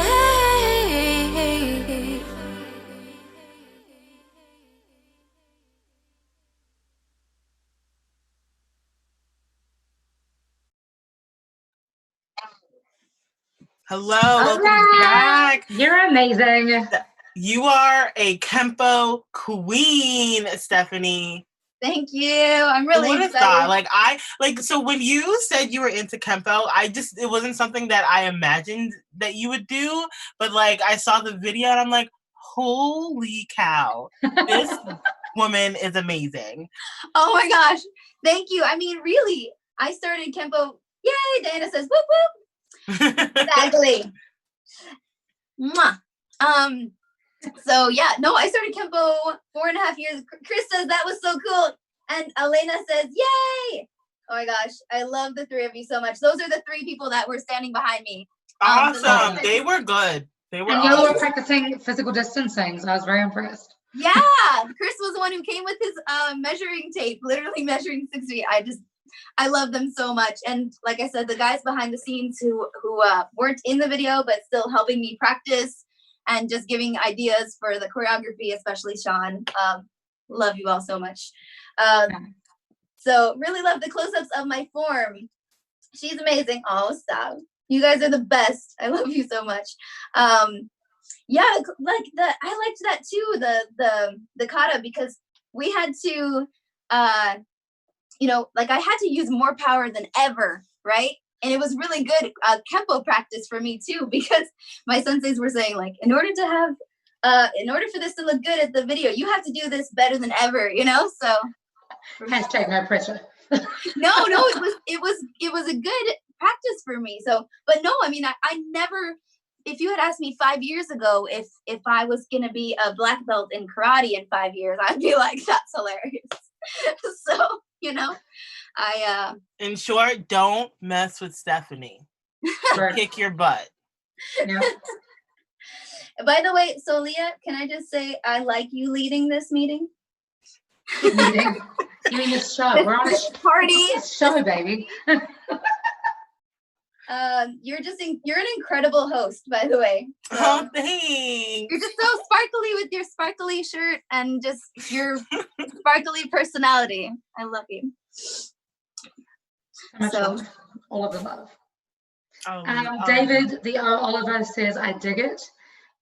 Hello, welcome back. You're amazing. You are a Kempo queen, Stephanie. Thank you. I'm really What have excited. thought? So when you said you were into Kempo, it wasn't something that I imagined that you would do, but like I saw the video and I'm like, holy cow, this woman is amazing. Oh my gosh. Thank you. I mean, really, I started Kempo. Yay, Diana says, whoop, whoop. Exactly. Mwah. So yeah, no, I started Kempo 4.5 years. Chris says that was so cool. And Elena says, yay. Oh my gosh, I love the three of you so much. Those are the three people that were standing behind me. Awesome. They were good. They were And awesome. you were practicing physical distancing, so I was very impressed. Yeah, Chris was the one who came with his measuring tape, literally measuring 6 feet. I love them so much. And like I said, the guys behind the scenes who weren't in the video, but still helping me practice and just giving ideas for the choreography, especially Sean. Love you all so much. So really love the close-ups of my form. She's amazing. Oh, stop. You guys are the best. I love you so much. Yeah, like I liked that too, the kata, because we had to you know, like I had to use more power than ever, right? And it was really good Kempo practice for me too, because my senseis were saying, like, in order for this to look good at the video, you have to do this better than ever, you know? So Hashtag no pressure. no, it was a good practice for me. So, but no, I mean, I never, if you had asked me 5 years ago if I was gonna be a black belt in karate in 5 years, I'd be like, that's hilarious. So, you know, in short, don't mess with Stephanie. She'll kick your butt. Yeah. By the way, Solia, can I just say I like you leading this meeting? Doing this show. We're on a party. Show, baby. You're an incredible host, by the way. So, oh, thanks. You're just so sparkly with your sparkly shirt and just your sparkly personality. I love you. So all of the love. Oh, David, the Oliver says, I dig it.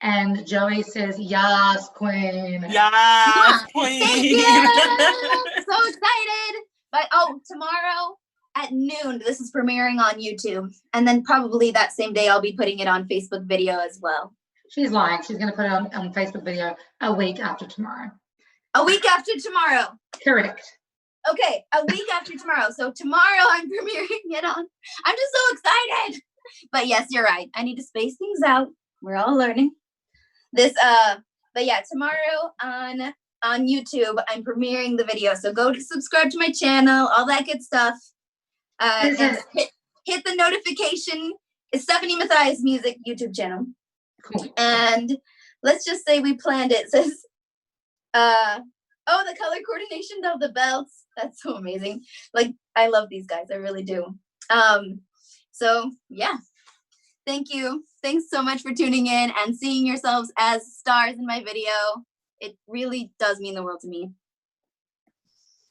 And Joey says, yes, queen. Yes, queen. Thank you. So excited. But tomorrow at noon, this is premiering on YouTube. And then probably that same day, I'll be putting it on Facebook video as well. She's lying. She's going to put it on Facebook video a week after tomorrow. A week after tomorrow. Correct. Okay, a week after tomorrow. So tomorrow I'm premiering it on. I'm just so excited. But yes, you're right. I need to space things out. We're all learning. But yeah, tomorrow on YouTube, I'm premiering the video. So go to subscribe to my channel, all that good stuff. And hit the notification. It's Stephanie Mathias Music YouTube channel. Cool. And let's just say we planned it. It says, the color coordination of the belts. That's so amazing. Like, I love these guys. I really do. So yeah. Thank you. Thanks so much for tuning in and seeing yourselves as stars in my video. It really does mean the world to me.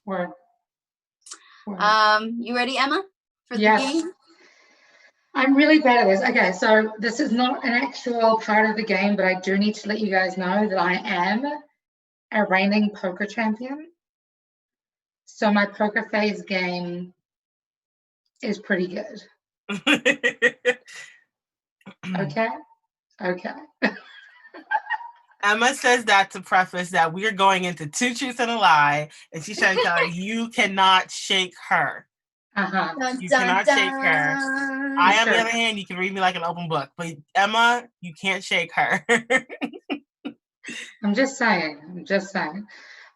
Word. You ready, Emma, for the game? I'm really bad at this. Okay, so this is not an actual part of the game, but I do need to let you guys know that I am a reigning poker champion. So my poker face game is pretty good. Okay. Emma says that to preface that we're going into two truths and a lie, and she's trying to tell her you cannot shake her. You cannot shake her. I, on the other hand, you can read me like an open book, but Emma, you can't shake her. I'm just saying.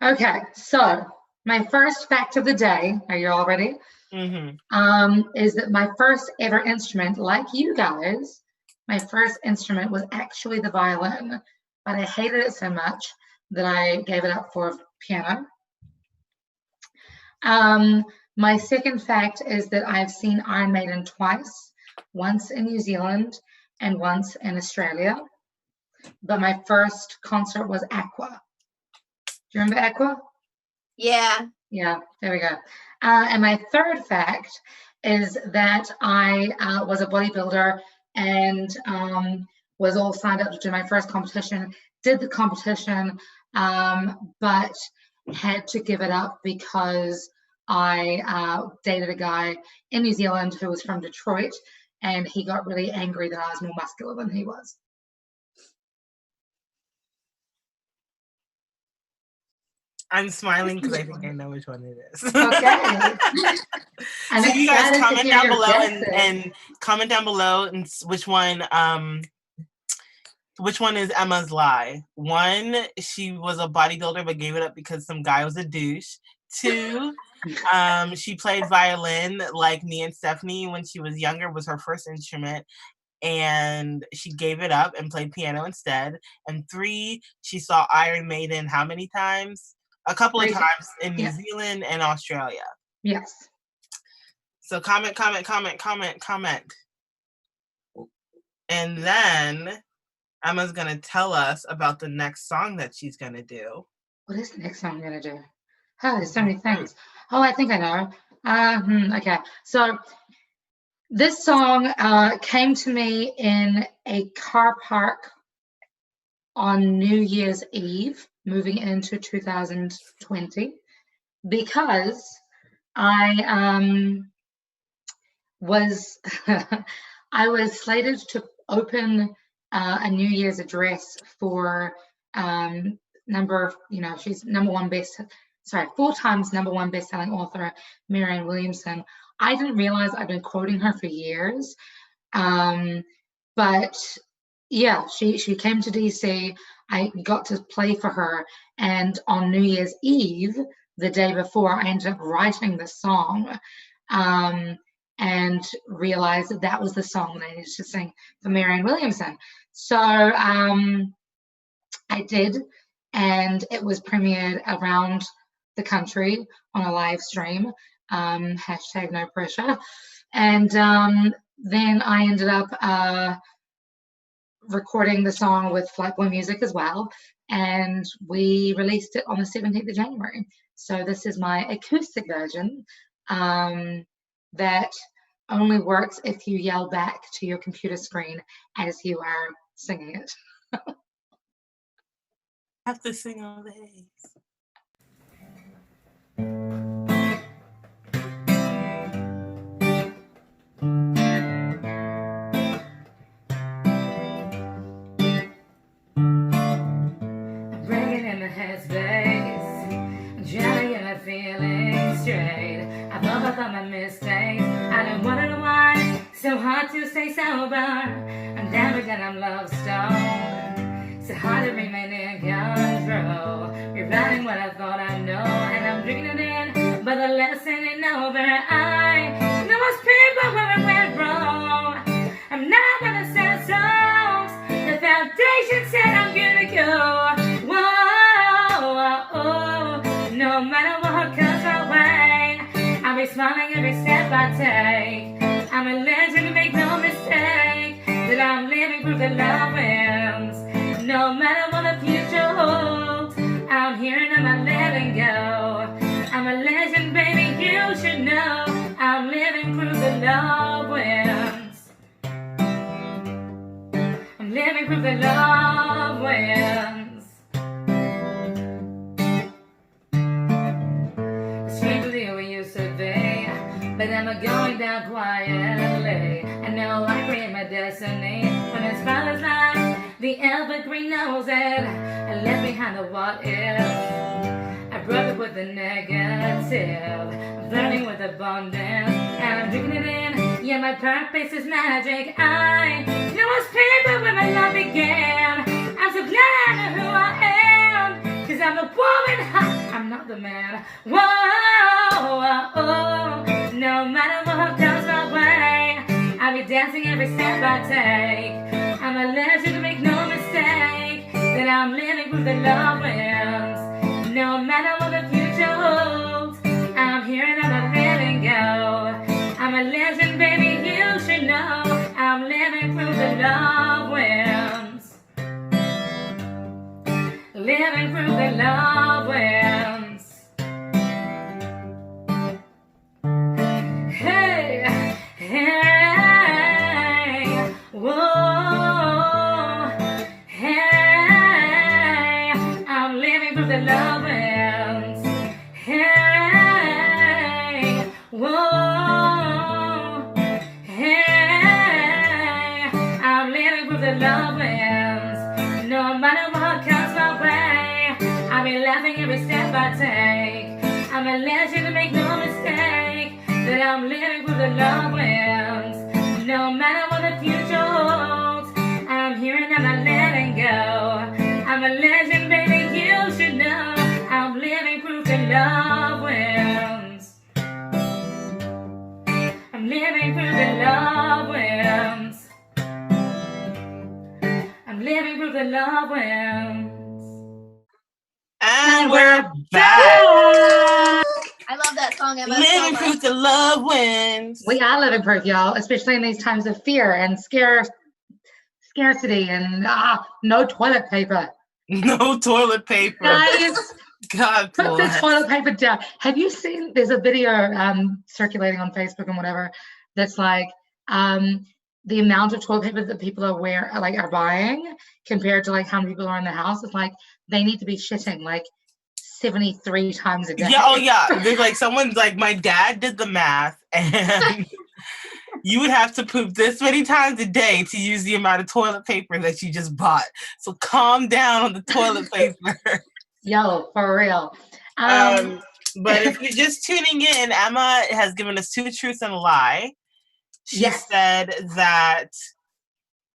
Okay, so my first fact of the day, are you all ready? Is that my first ever instrument, like you guys, my first instrument was actually the violin, but I hated it so much that I gave it up for piano. My second fact is that I've seen Iron Maiden twice, once in New Zealand and once in Australia. But my first concert was Aqua. Do you remember Aqua? Yeah. Yeah, there we go. And my third fact is that I was a bodybuilder and was all signed up to do my first competition, did the competition, but had to give it up because I dated a guy in New Zealand who was from Detroit, and he got really angry that I was more muscular than he was. I'm smiling because I think I know which one it is. Okay. So you guys comment down below and comment down below and which one is Emma's lie. 1, she was a bodybuilder but gave it up because some guy was a douche. 2, she played violin like me and Stephanie when she was younger, was her first instrument, and she gave it up and played piano instead. And 3, she saw Iron Maiden how many times? A couple of times in New Zealand and Australia. Yes. So comment. And then Emma's going to tell us about the next song that she's going to do. What is the next song I'm going to do? Oh, there's so many things. Oh, I think I know. Okay. So this song came to me in a car park on New Year's Eve, moving into 2020, because I was I was slated to open a New Year's address for she's four times number one best-selling author Marianne Williamson. I didn't realize I've been quoting her for years, but yeah, she came to DC. I got to play for her, and on New Year's Eve, the day before, I ended up writing the song and realized that was the song that I needed to sing for Marianne Williamson. So I did, and it was premiered around the country on a live stream, hashtag no pressure. And then I ended up recording the song with Flightboy Music as well, and we released it on the 17th of January. So this is my acoustic version that only works if you yell back to your computer screen as you are singing it. I have to sing all days. My mistakes, I don't wonder why so hard to stay sober. I'm damaged and I'm love stoned, so hard to remain in control. Rewriting what I thought I know, and I'm drinking it in, but the lesson ain't over. I know most people where it went wrong. I'm not gonna sell songs. The foundation said I'm gonna go. Whoa, no matter what comes my way, I'll be smiling every step I take. I'm a legend, make no mistake, that I'm living proof that love wins. No matter what the future holds, I'm here and I'm not letting go. I'm a legend, baby, you should know. I'm living proof that love wins. I'm living proof that love wins. But I'm going down quietly, and now I create my destiny. When it's father's life, the evergreen knows it. I left behind the what if. I broke up with the negative. I'm learning with abundance, and I'm drinking it in. Yeah, my purpose is magic. I know most people where my love began. I'm so glad I know who I am, 'cause I'm the woman, I'm not the man. Whoa. No matter what comes my way, I'll be dancing every step I take. I'm a legend, make no mistake, that I'm living proof that love wins. No matter what the future holds, I'm here and I'm not letting go. I'm a legend, baby, you should know. I'm living proof that love wins. Living proof that love wins. Love wins. No matter what comes my way, I'll be laughing every step I take. I'm a legend, make no mistake, that I'm living through the love winds. No matter what the future holds, I'm here and I'm not letting go. I'm a legend, baby, you should know. I'm living proof that love wins. I'm living proof that love wins. I'm living proof that love wins. And we're back. I love that song, Emma. Living proof that love wins. We are living proof, y'all, especially in these times of fear and scarcity and no toilet paper. No toilet paper. Guys, God put the bless. toilet paper down. Have you seen, there's a video circulating on Facebook and whatever that's like the amount of toilet paper that people are buying compared to like how many people are in the house. It's like they need to be shitting like 73 times a day. Yeah, oh yeah. There's like someone's like, my dad did the math and you would have to poop this many times a day to use the amount of toilet paper that you just bought. So calm down on the toilet paper. Yo, for real. But if you're just tuning in, Emma has given us 2 truths and a lie. She said that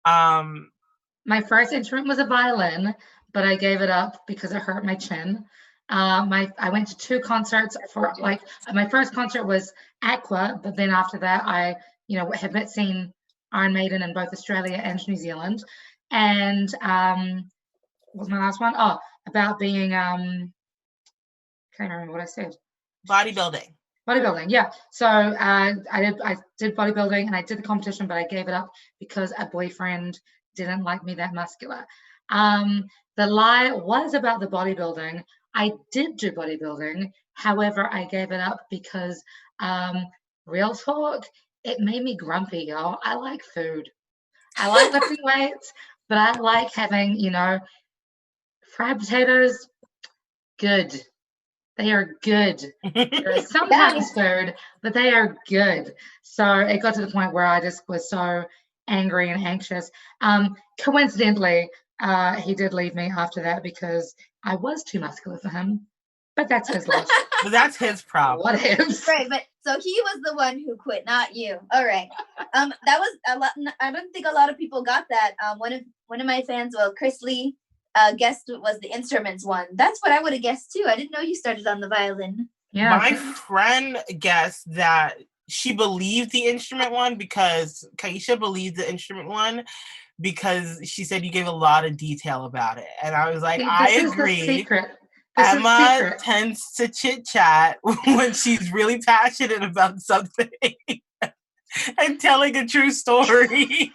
my first instrument was a violin, but I gave it up because it hurt my chin. I went to 2 concerts for like my first concert was Aqua, but then after that I have seen Iron Maiden in both Australia and New Zealand. And what was my last one? Oh, about being can't remember what I said. Bodybuilding, yeah. So I did bodybuilding and I did the competition, but I gave it up because a boyfriend didn't like me that muscular. The lie was about the bodybuilding. I did do bodybuilding. However, I gave it up because real talk, it made me grumpy, y'all. I like food. I like lifting weights, but I like having, fried potatoes, good. They are good. They're sometimes food, but they are good. So it got to the point where I just was so angry and anxious. Coincidentally, he did leave me after that because I was too muscular for him. But that's his loss. But that's his problem. What ifs? Right, but so he was the one who quit, not you. All right. That was a lot. I don't think a lot of people got that. One of my fans, Chris Lee, guessed was the instruments one. That's what I would have guessed too. I didn't know you started on the violin. Yeah. My friend guessed that she believed the instrument one because Kaisha believed the instrument one because she said you gave a lot of detail about it. And I was like, I agree. Emma tends to chit chat when she's really passionate about something and telling a true story.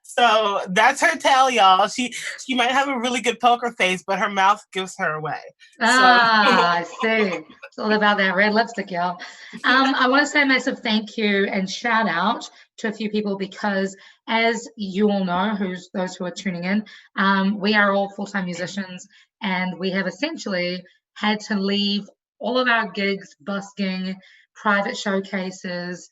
So that's her tell, y'all. She might have a really good poker face, but her mouth gives her away. I see. It's all about that red lipstick, y'all. I want to say a massive thank you and shout out to a few people because, as you all know, those who are tuning in, we are all full-time musicians, and we have essentially had to leave all of our gigs, busking, private showcases,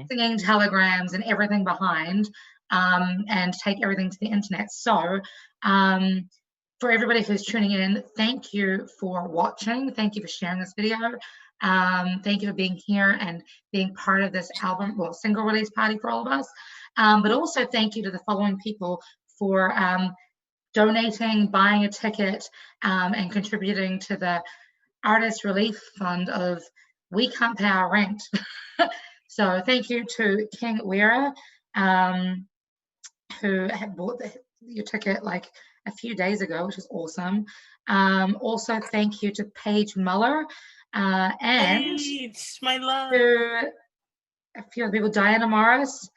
singing telegrams, and everything behind. And take everything to the internet. So for everybody who's tuning in, thank you for watching. Thank you for sharing this video. Thank you for being here and being part of this single release party for all of us. But also thank you to the following people for donating, buying a ticket, and contributing to the Artist Relief Fund of We Can't Pay Our Rent. So thank you to King Wera, who had bought your ticket like a few days ago, which is awesome. Also, thank you to Paige Muller and Paige, my love. to a few other people, Diana Morris,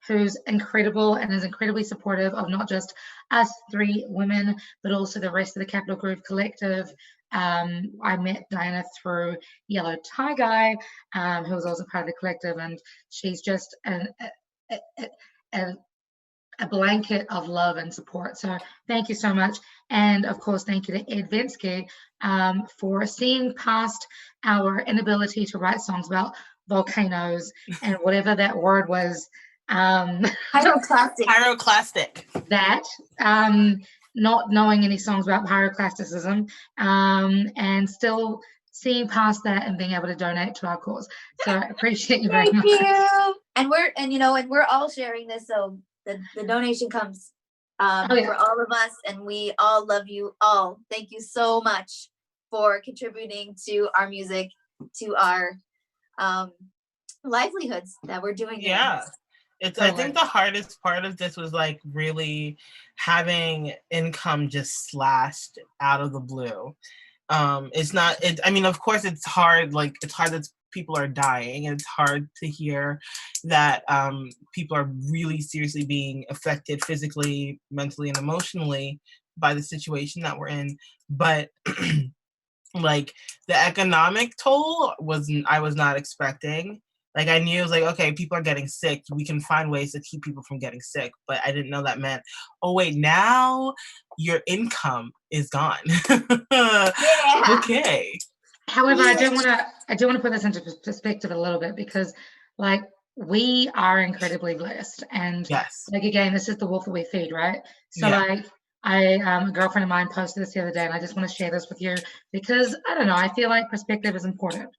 who's incredible and is incredibly supportive of not just us 3 women, but also the rest of the Capital Groove Collective. I met Diana through Yellow Tie Guy, who was also part of the collective, and she's just a blanket of love and support. So thank you so much. And of course, thank you to Ed Vensky for seeing past our inability to write songs about volcanoes and whatever that word was. Pyroclastic. Pyroclastic. That not knowing any songs about pyroclasticism, and still seeing past that and being able to donate to our cause. So I appreciate you very Thank much. you. And we're all sharing this, so the donation comes for all of us, and we all love you all. Thank you so much for contributing to our music, to our livelihoods that we're doing. Yeah. I think the hardest part of this was like really having income just slashed out of the blue. I mean, of course it's hard, like it's hard that people are dying, and it's hard to hear that people are really seriously being affected physically, mentally, and emotionally by the situation that we're in. But like the economic toll I was not expecting. Like I knew it was like, okay, people are getting sick. We can find ways to keep people from getting sick. But I didn't know that meant, oh wait, now your income is gone. Yeah. Okay. However, I do want to put this into perspective a little bit, because like we are incredibly blessed, and yes, like again, this is the wolf that we feed, right? So like a girlfriend of mine posted this the other day, and I just want to share this with you because I don't know, I feel like perspective is important.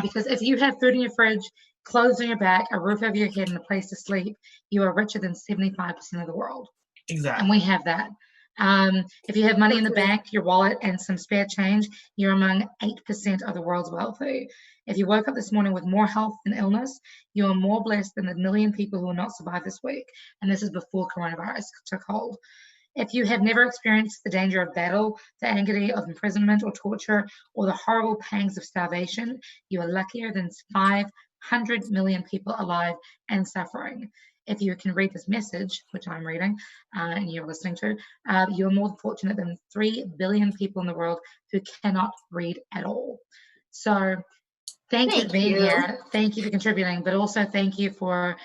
Because if you have food in your fridge, clothes on your back, a roof over your head, and a place to sleep, you are richer than 75% of the world. Exactly. And we have that. If you have money in the bank, your wallet, and some spare change, you're among 8% of the world's wealthy. If you woke up this morning with more health than illness, you are more blessed than the 1 million people who will not survive this week. And this is before coronavirus took hold. If you have never experienced the danger of battle, the agony of imprisonment or torture, or the horrible pangs of starvation, you are luckier than 500 million people alive and suffering. If you can read this message, which I'm reading and you're listening to, you are more fortunate than 3 billion people in the world who cannot read at all. So thank you for being here. Thank you for contributing, but also thank you for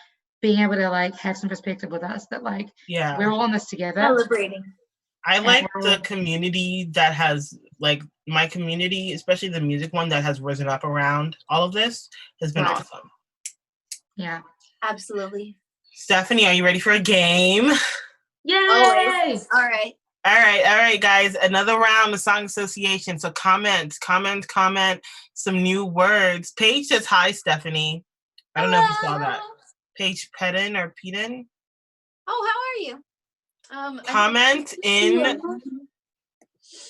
being able to like have some perspective with us that like we're all in this together. Celebrating. I like the community that has like my community, especially the music one that has risen up around all of this has been awesome. Yeah. Absolutely. Stephanie, are you ready for a game? Yay! Always. All right. All right, guys. Another round of song association. So comment some new words. Paige says hi, Stephanie. I don't know if you saw that. Paige Pedin or Pedin. Oh, how are you?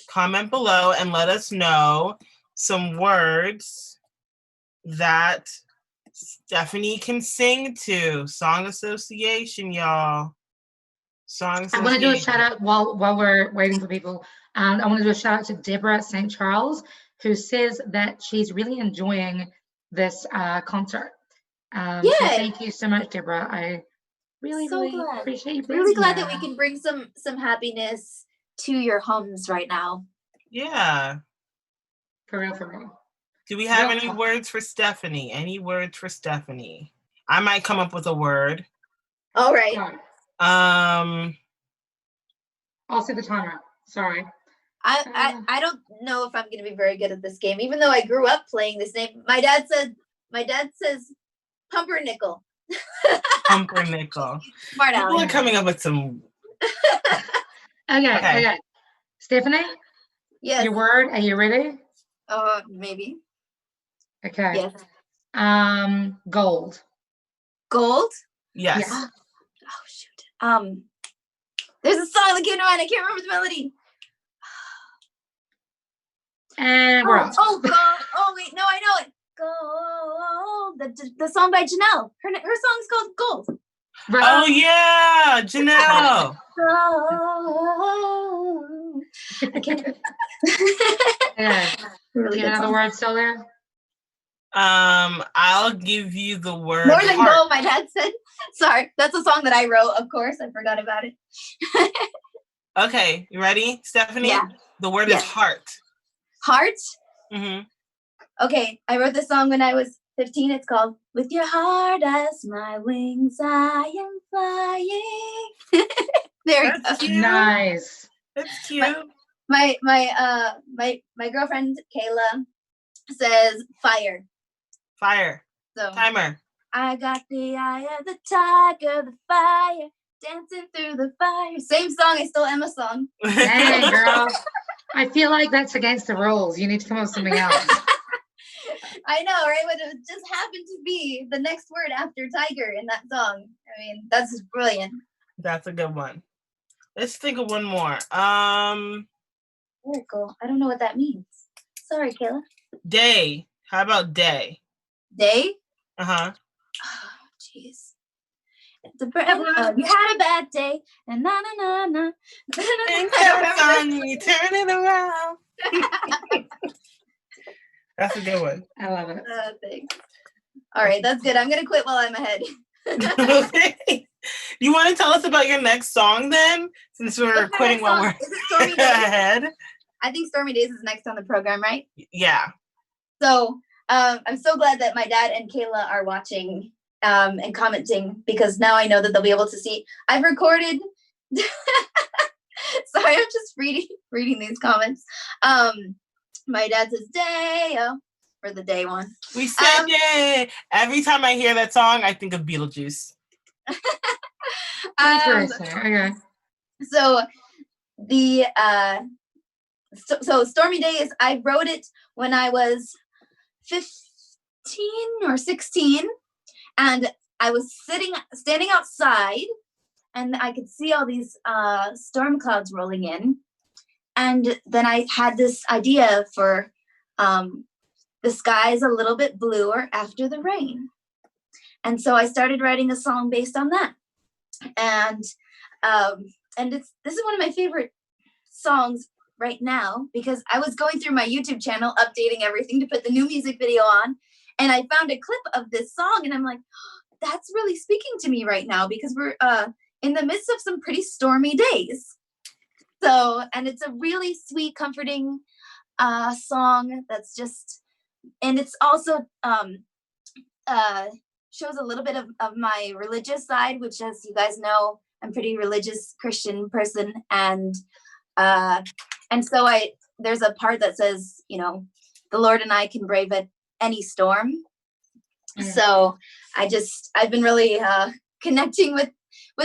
Comment below and let us know some words that Stephanie can sing to. Song association, y'all. Song association. I want to do a shout out while we're waiting for people. I want to do a shout out to Deborah St. Charles, who says that she's really enjoying this concert. So thank you so much, Deborah. I really appreciate you being really glad that we can bring some happiness to your homes right now. Yeah. For real. Do we have any words for Stephanie? Any words for Stephanie? I might come up with a word. All right. I'll see the timer. Sorry. I don't know if I'm going to be very good at this game, even though I grew up playing this name. My dad says pumpernickel. Pumpernickel. Smart Alex. People are coming up with some. Okay. Stephanie? Yes. Your word, are you ready? Maybe. Okay. Yes. Gold. Gold? Yes. Yeah. Oh shoot. There's a song that came to mind. I can't remember the melody. And we're off. Oh, gold. Oh wait, no, I know it. Gold. The song by Janelle. Her song is called Gold. Right. Oh yeah, Janelle. Gold. I can't. Really good another word, Solia? I'll give you the word. More than gold, my dad said. Sorry, that's a song that I wrote. Of course, I forgot about it. Okay, you ready, Stephanie? Yeah. The word is heart. Heart? Mm-hmm. Okay, I wrote this song when I was 15. It's called "With Your Heart as My Wings, I Am Flying." There we go. Cute. Nice. That's cute. My girlfriend Kayla says fire. Fire. So timer. I got the eye of the tiger, the fire Dancing through the fire. Same song. I stole Emma's song. Dang, girl. I feel like that's against the rules. You need to come up with something else. I know, right? But it just happened to be the next word after tiger in that song. I mean, that's just brilliant. That's a good one. Let's think of one more. Miracle. I don't know what that means. Sorry, Kayla. Day. How about day? Day? Uh-huh. Oh, jeez. You had a bad day, and na na na na. And that's on you, turn it around. That's a good one. I love it. Thanks. All right, that's good. I'm gonna quit while I'm ahead. Okay. You want to tell us about your next song then? Since we're quitting while we're Is it Stormy Days? ahead. I think Stormy Days is next on the program, right? Yeah. So I'm so glad that my dad and Kayla are watching and commenting, because now I know that they'll be able to see. I've recorded. Sorry, I'm just reading these comments. My dad says day for the day one. We said day. Every time I hear that song, I think of Beetlejuice. Interesting. Okay. So the so Stormy Days, I wrote it when I was 15 or 16, and I was standing outside, and I could see all these storm clouds rolling in, and then I had this idea for the sky is a little bit bluer after the rain, and so I started writing a song based on that, and this is one of my favorite songs right now, because I was going through my YouTube channel, updating everything to put the new music video on, and I found a clip of this song, and I'm like, oh, that's really speaking to me right now, because we're in the midst of some pretty stormy days. So, and it's a really sweet, comforting song that's just, and it's also shows a little bit of my religious side, which, as you guys know, I'm a pretty religious Christian person, and so there's a part that says, you know, the Lord and I can brave any storm. So I've been really connecting with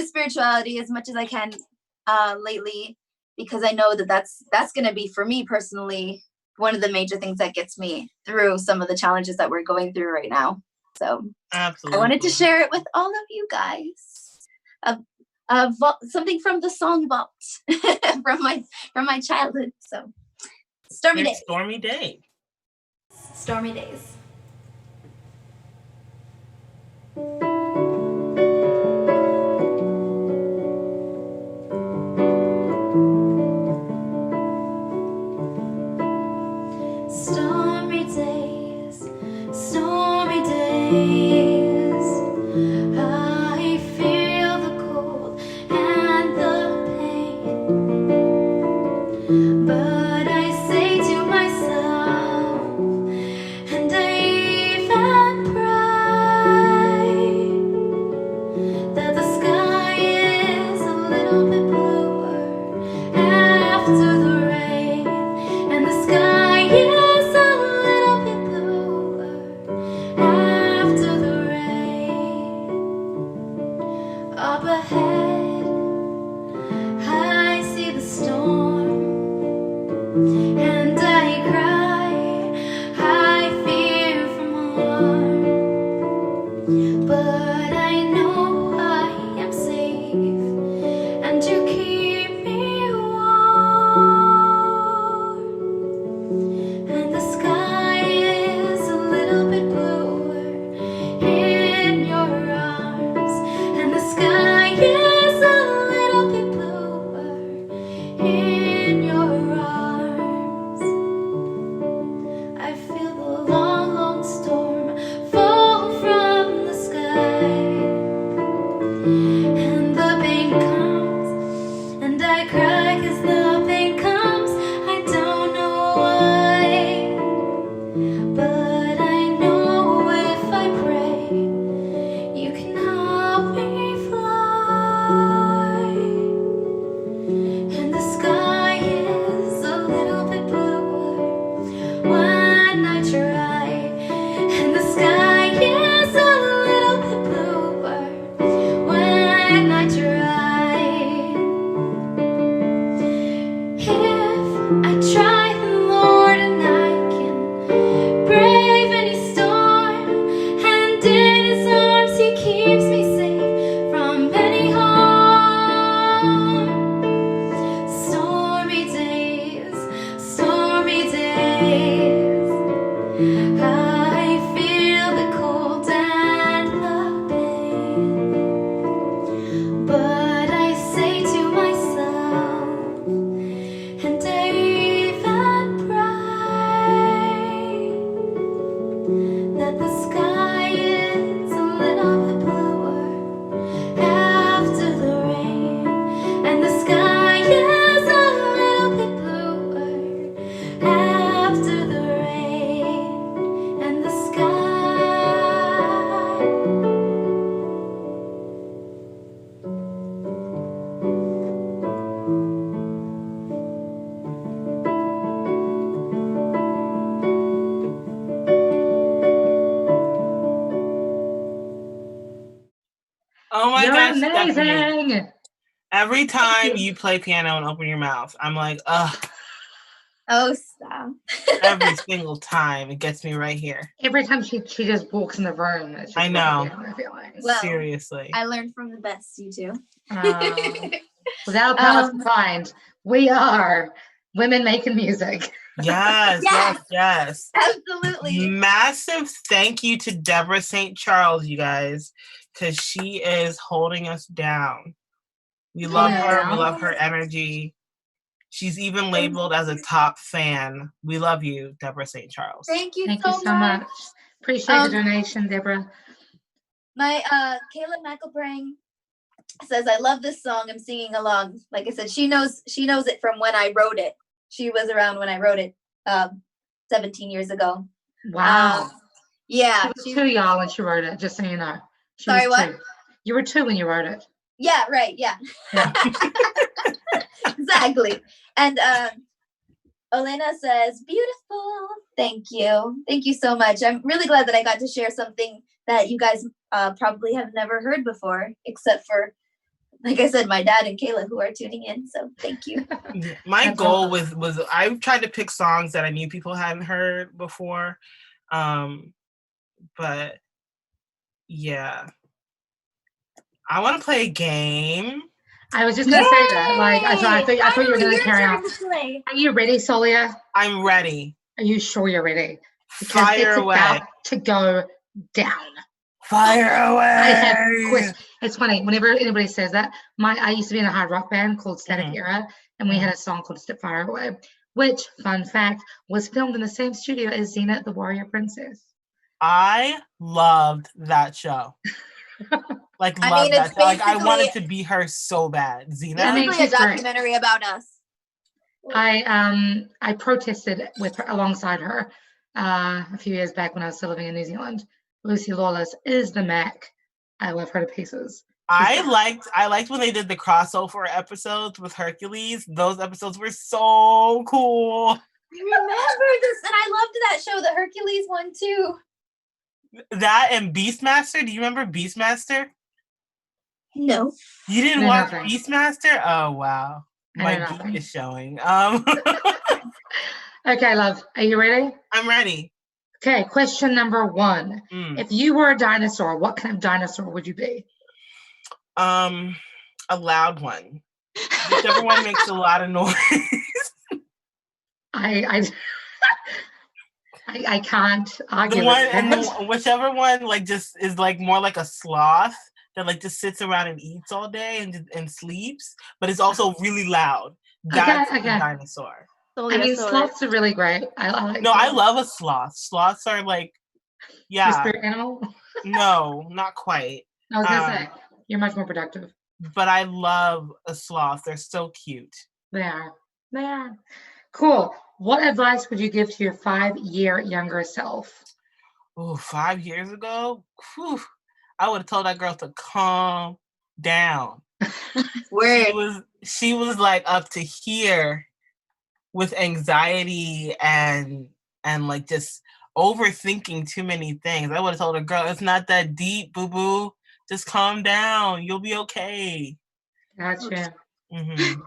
spirituality as much as I can lately, because I know that that's going to be, for me personally, one of the major things that gets me through some of the challenges that we're going through right now. So Absolutely. I wanted to share it with all of you guys. Something from the song vault from my childhood. So Stormy Days. Stormy Day. Stormy Days. Stormy days, stormy days. I feel the cold and the pain, but I say to myself, and I even pray, that the sky is a little bit bluer after the rain, and the sky is a little bit bluer after the rain. Up ahead, I see the storm, and I cry, I fear from harm, but I know I am safe, and you keep me warm, and the sky is a little bit bluer in your arms, and the sky is a little bit bluer in your arms. I feel the long, long storm fall from the sky, Oh my You're gosh, Stephanie. amazing. Every time you play piano and open your mouth, I'm like, ugh. Oh, stop. Every single time. It gets me right here. Every time she just walks in the room, it's just I know. my feelings. Well, Seriously. I learned from the best, you two. Without power combined, we are women making music. Yes. Absolutely. Massive thank you to Deborah St. Charles, you guys, because she is holding us down. We love her. We love her energy. She's even labeled as a top fan. We love you, Deborah St. Charles. Thank you so much. Appreciate the donation, Deborah. My Kayla McElbrang says, I love this song. I'm singing along. Like I said, she knows it from when I wrote it. She was around when I wrote it 17 years ago. Wow. Yeah. She was 2, y'all, when she wrote it, just so you know. Sorry, what? 2. You were 2 when you wrote it. Yeah, right. Yeah. Exactly. And Elena says, beautiful. Thank you. Thank you so much. I'm really glad that I got to share something that you guys probably have never heard before, except for, like I said, my dad and Kayla who are tuning in. So thank you. My goal was I tried to pick songs that I knew people hadn't heard before. But yeah. I want to play a game. I was just going to say that. Like, I thought you were going to carry on. Are you ready, Solia? I'm ready. Are you sure you're ready? Because Fire away. About to go down. Fire away. I have questions. It's funny. Whenever anybody says that, I used to be in a hard rock band called Static Era, and we had a song called Step Fire Away, which, fun fact, was filmed in the same studio as Xena the Warrior Princess. I loved that show. Like, loved that show. Like, I wanted to be her so bad. Xena. Basically a documentary about us. I protested with her alongside her a few years back when I was still living in New Zealand. Lucy Lawless is the Mac. I love her to pieces. I liked when they did the crossover episodes with Hercules. Those episodes were so cool. I remember this, and I loved that show, the Hercules one too. That and Beastmaster. Do you remember Beastmaster? No. You didn't watch Beastmaster? Oh wow. My geek is showing. Okay, love. Are you ready? I'm ready. Okay, question number 1. If you were a dinosaur, what kind of dinosaur would you be? A loud one. Whichever one makes a lot of noise. I can't argue. Whichever one like just is like more like a sloth that like just sits around and eats all day and sleeps, but it's also really loud. That's a dinosaur. I mean, sloths are really great. I like. No, I love a sloth. Sloths are like, yeah. Your spirit animal? No, not quite. I was gonna say you're much more productive. But I love a sloth. They're so cute. They are. They are. Cool. What advice would you give to your 5-year younger self? Oh, 5 years ago? Whew, I would have told that girl to calm down. She was like up to here with anxiety and like just overthinking too many things. I would have told her, girl, it's not that deep, boo-boo. Just calm down. You'll be okay. Gotcha. Mm-hmm.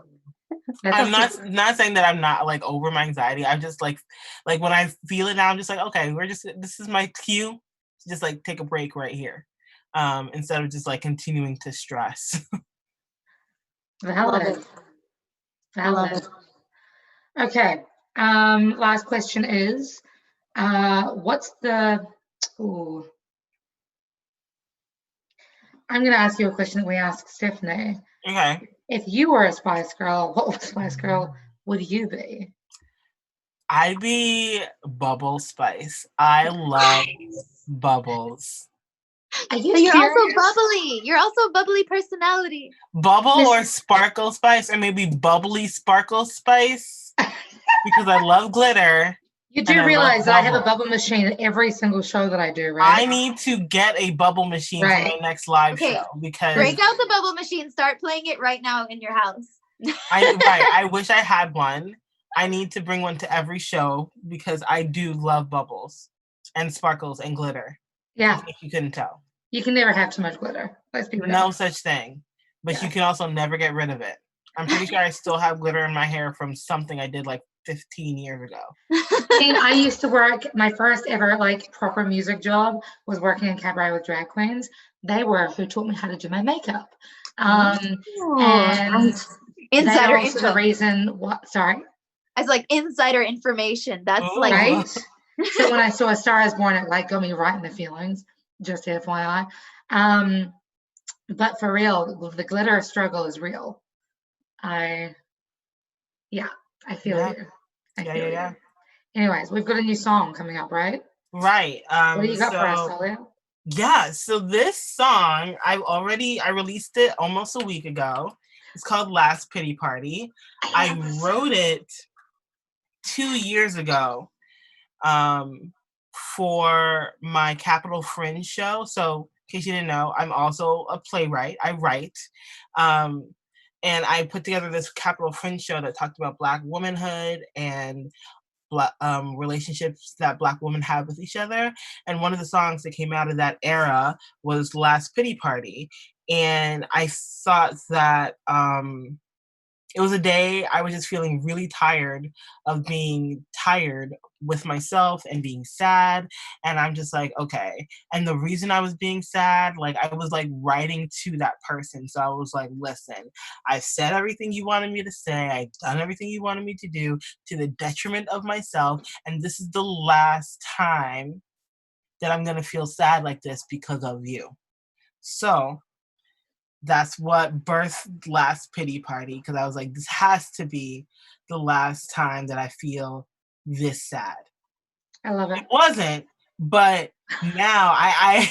I'm not saying that I'm not like over my anxiety. I'm just like when I feel it now, I'm just like, okay, this is my cue to just like take a break right here. Instead of just like continuing to stress. Valid. Okay. Last question is, what's the? Ooh. I'm going to ask you a question that we asked Stephanie. Okay. If you were a Spice Girl, what Spice Girl would you be? I'd be Bubble Spice. I love bubbles. Are you serious? Also bubbly. You're also a bubbly personality. Bubble or Sparkle Spice, or maybe Bubbly Sparkle Spice, because I love glitter. You do realize that I have a bubble machine at every single show that I do, right? I need to get a bubble machine for my next live show because break out the bubble machine, start playing it right now in your house. I wish I had one. I need to bring one to every show because I do love bubbles and sparkles and glitter. Yeah. If you couldn't tell. You can never have too much glitter. Let's be real. No such thing. But you can also never get rid of it. I'm pretty sure I still have glitter in my hair from something I did like 15 years ago. I used to work, my first ever like proper music job was working in cabaret with drag queens. They were who taught me how to do my makeup. And insider also info. the reason what, sorry? It's like insider information. That's like right. So when I saw A Star Is Born, it like got me right in the feelings. Just FYI. But for real, the glitter struggle is real. I feel you. I feel you. Anyways, we've got a new song coming up, right? Right. What do you got for us, Solia? Yeah, so this song, I released it almost a week ago. It's called Last Pity Party. I wrote it 2 years ago for my Capitol Fringe show. So in case you didn't know, I'm also a playwright. I write. And I put together this Capitol Fringe show that talked about Black womanhood and relationships that Black women have with each other. And one of the songs that came out of that era was Last Pity Party. And I thought that it was a day I was just feeling really tired of being tired with myself and being sad. And I'm just like, okay. And the reason I was being sad, like I was like writing to that person. So I was like, listen, I've said everything you wanted me to say. I've done everything you wanted me to do to the detriment of myself. And this is the last time that I'm going to feel sad like this because of you. So that's what birthed Last Pity Party, because I was like, this has to be the last time that I feel this sad. I love it. It wasn't, but now I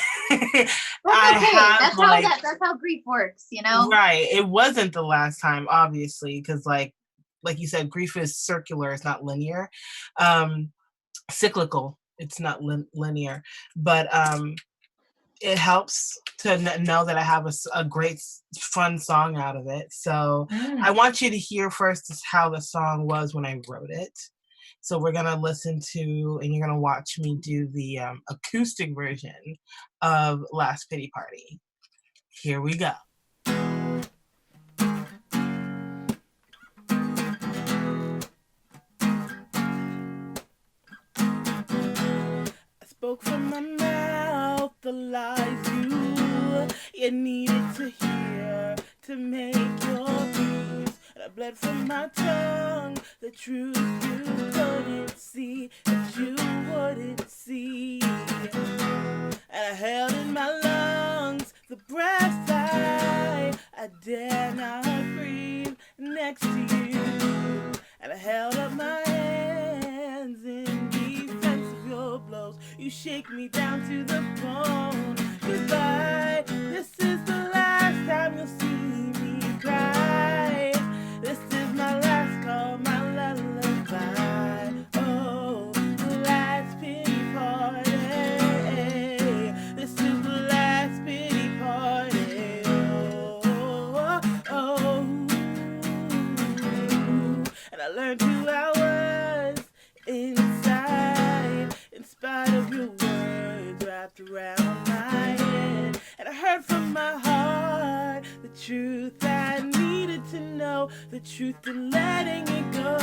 that's how grief works, you know? Right. It wasn't the last time, obviously, because like you said, grief is circular, it's not linear. Cyclical, it's not linear. But it helps to know that I have a great, fun song out of it. So I want you to hear first how the song was when I wrote it. So we're going to listen to, and you're going to watch me do the acoustic version of Last Pity Party. Here we go. I spoke from my mouth the lies you needed to hear to make your peace. And I bled from my tongue the truth you couldn't see, that you wouldn't see. And I held in my lungs the breath I dare not breathe next to you. And I held up my hands in defense of your blows. You shake me down to the bone. Goodbye, this is the last time you'll see me cry. This is my last call, my lullaby. Oh, the last pity party. This is the last pity party. Oh, oh. And I learned who I was inside, in spite of your words wrapped around my head. And I heard from my heart the truth I needed to know, the truth and letting it go.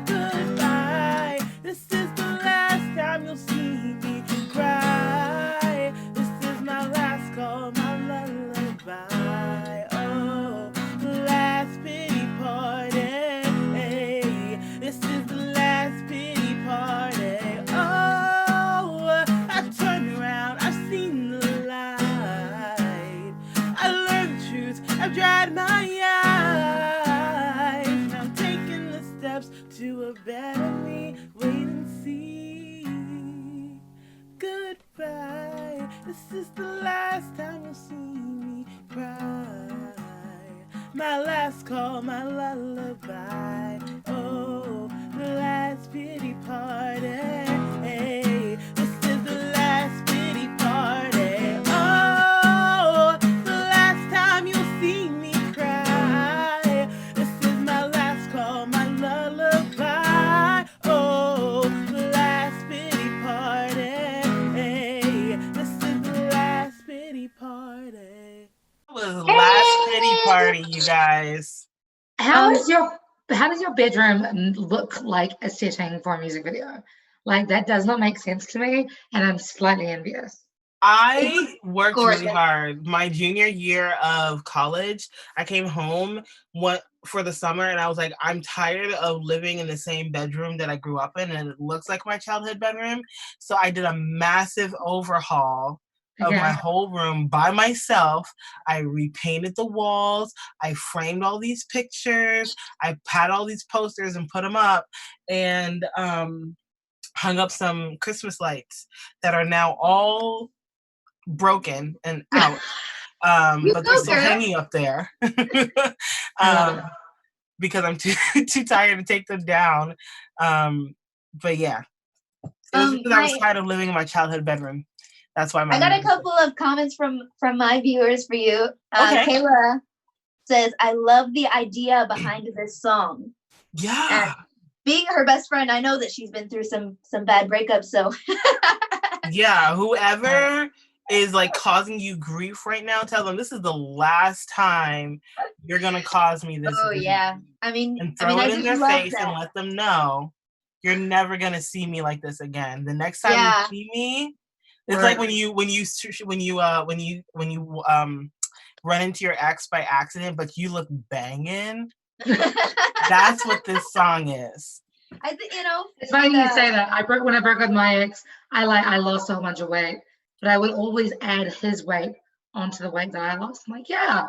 Goodbye, this is the last time you'll see me cry. This is my last call, my lullaby. Oh, the last pity party. This is the last pity party. Oh, I turned around, I've seen the light. I learned the truth, I've dried my eyes. Now I'm taking the steps to a better me. Wait and see. Goodbye. This is the last time you'll see me cry. My last call, my lullaby. Oh, the last pity party. This is the last pity party. Oh, the last time you'll see me cry. This is my last call, my lullaby. Oh, the last pity party. This is the last pity party. was last pity party, you guys. How does your bedroom look like a setting for a music video? Like that does not make sense to me, and I'm slightly envious. I worked really gorgeous. hard. My junior year of college, I came home for the summer and I was like, I'm tired of living in the same bedroom that I grew up in and it looks like my childhood bedroom. So I did a massive overhaul of my whole room by myself. I repainted the walls. I framed all these pictures. I had all these posters and put them up and hung up some Christmas lights that are now all broken and out, but they're still hanging up there because I'm too tired to take them down. But yeah, it was because I was tired of living in my childhood bedroom. That's why I got a couple of comments from my viewers for you. Kayla says, "I love the idea behind this song." Yeah. And being her best friend, I know that she's been through some bad breakups. So yeah, whoever is like causing you grief right now, tell them this is the last time you're gonna cause me this. Oh yeah, I mean, and throw it in their face and let them know you're never gonna see me like this again. The next time you see me, it's like when you run into your ex by accident, but you look banging. That's what this song is. I think it's funny you say that. When I broke up with my ex, I lost a whole bunch of weight, but I would always add his weight onto the weight that I lost. I'm like, yeah,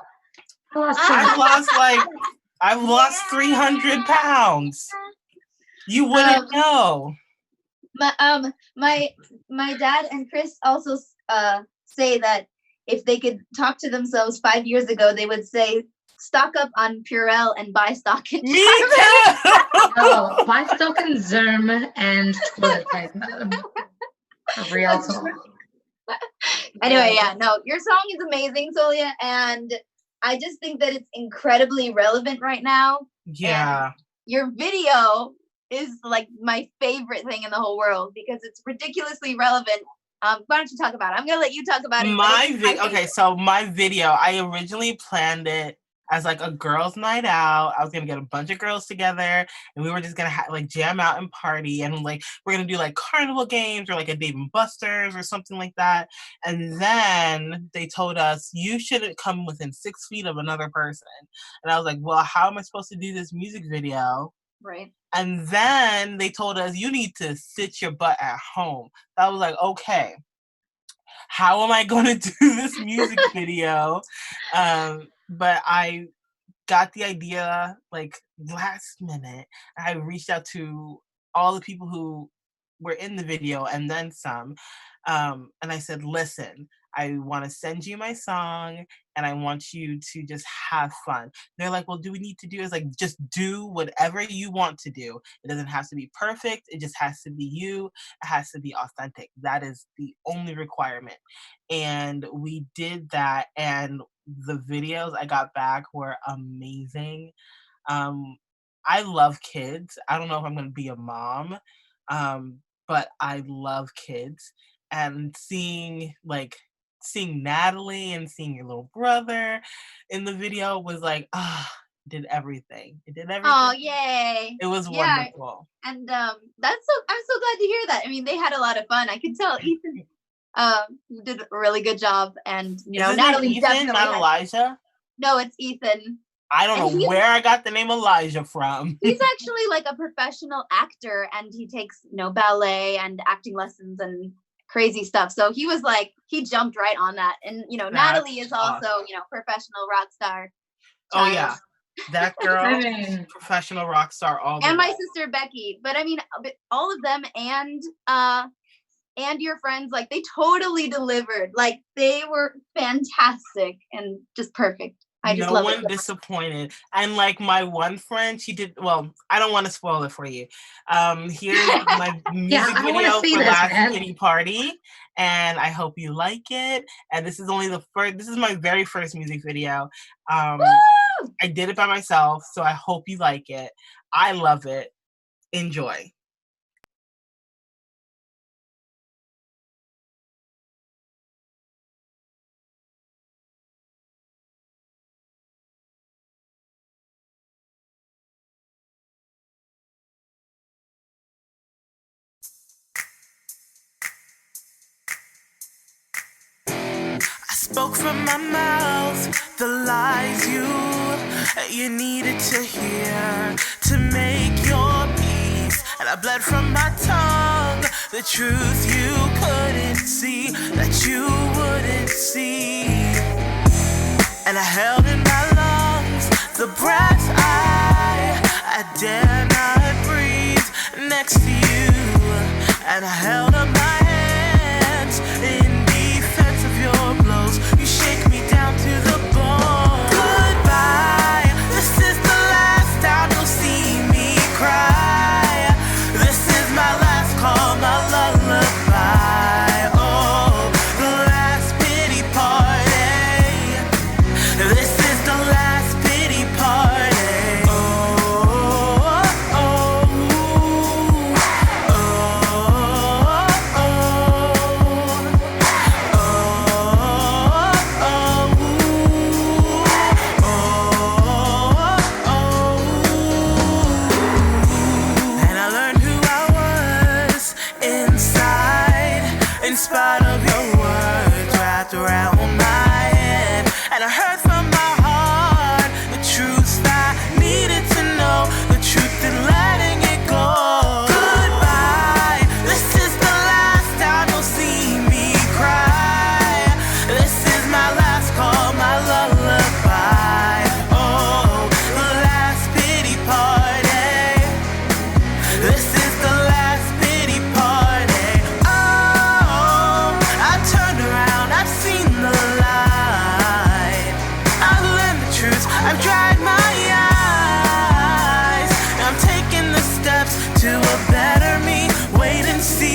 I've lost 300 pounds. You wouldn't know. My dad and Chris also say that if they could talk to themselves 5 years ago, they would say, stock up on Purell and buy stock in no, buy stock in Zoom and toilet paper. Real talk. Anyway, no, your song is amazing, Solia, and I just think that it's incredibly relevant right now. Yeah. And your video is like my favorite thing in the whole world because it's ridiculously relevant. Why don't you talk about it? I'm gonna let you talk about it. Okay, so my video, I originally planned it as like a girls' night out. I was gonna get a bunch of girls together, and we were just gonna like jam out and party, and like we're gonna do like carnival games or like a Dave and Buster's or something like that. And then they told us you shouldn't come within 6 feet of another person. And I was like, well, how am I supposed to do this music video? Right. And then they told us you need to sit your butt at home. So I was like, okay, how am I going to do this music video? But I got the idea like last minute. I reached out to all the people who were in the video and then some. And I said, listen, I want to send you my song and I want you to just have fun. They're like, well, do we need to do is like, just do whatever you want to do. It doesn't have to be perfect. It just has to be you. It has to be authentic. That is the only requirement. And we did that. And the videos I got back were amazing. I love kids. I don't know if I'm going to be a mom, but I love kids. And seeing Natalie and seeing your little brother in the video was like, did everything. It did everything. Oh, yay. It was wonderful. And I'm so glad to hear that. I mean, they had a lot of fun. I could tell Ethan did a really good job. And Natalie Ethan, definitely not Elijah? No, it's Ethan. I don't know where I got the name Elijah from. He's actually like a professional actor and he takes, ballet and acting lessons and crazy stuff. So he was like, he jumped right on that. And, Natalie is also, professional rock star. Oh, yeah. That girl, professional rock star all the way. And my sister Becky. But I mean, all of them and your friends, like they totally delivered. Like they were fantastic and just perfect. I just love it. No one disappointed. And like my one friend, she did well. I don't want to spoil it for you. Here's my music video for Last Kitty Party, and I hope you like it. And this is only this is my very first music video. I did it by myself, so I hope you like it. I love it. Enjoy. spoke from my mouth the lies you needed to hear to make your peace. And I bled from my tongue the truth you couldn't see, that you wouldn't see. And I held in my lungs the breath I dare not breathe next to you. And I held up my hands in defense of your blows. You shake me down to the bone. Goodbye, this is the last time you'll see me cry. This is my last call, my lullaby. Oh, the last pity party. This is the last pity party. Oh, oh, oh, oh, and I learned who I was inside, in spite of your words wrapped around my head. And I heard from my heart the truths I needed to know, the truth in letting it go. Goodbye, this is the last time you'll see me cry. This is my last call, my lullaby. Oh, the last pity party. This is the last pity party. Oh, I turned around, I've seen the light. I've learned the truth, I've dried my eyes. Now I'm taking the steps to a better me. Wait and see.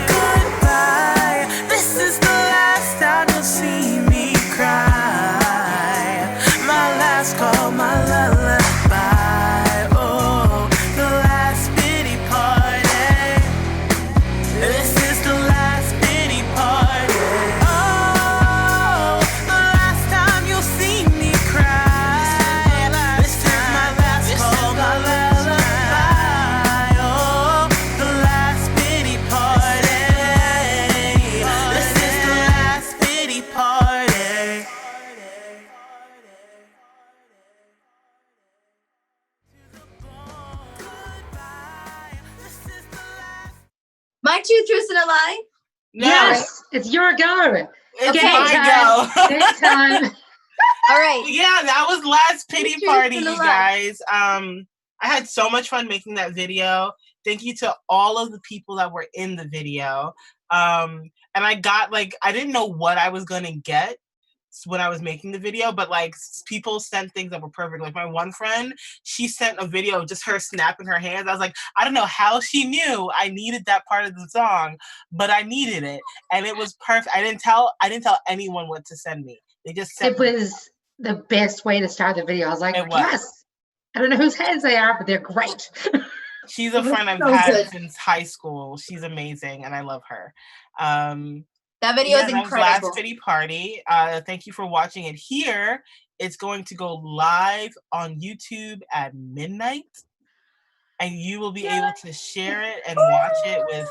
Goodbye, this is the last time you'll see me cry. My last call, my lullaby. Oh, the last pity party. This is the last pity party. Oh, the last time you'll see me cry. This is my last call, my lullaby. Oh, the last pity party. This is the last pity party. Goodbye, this is the last. My two truths and a lie. No, Yes, it's your go. it's Okay, my go. Next time. All right. Yeah, that was last pity Truth party, and a you lie. guys. I had so much fun making that video. Thank you to all of the people that were in the video. And I got I didn't know what I was gonna get when I was making the video, but people sent things that were perfect. Like my one friend, she sent a video of just her snapping her hands. I was like, I don't know how she knew I needed that part of the song, but I needed it, and it was perfect. I didn't tell anyone what to send me. They just sent It me. was the best way to start the video. I was like, It was. yes. I don't know whose hands they are, but they're great. She's a It was friend I've so had good. since high school. She's amazing, and I love her. That video is That was incredible. Last Pity Party. Thank you for watching it here. It's going to go live on YouTube at midnight, and you will be able to share it and watch it with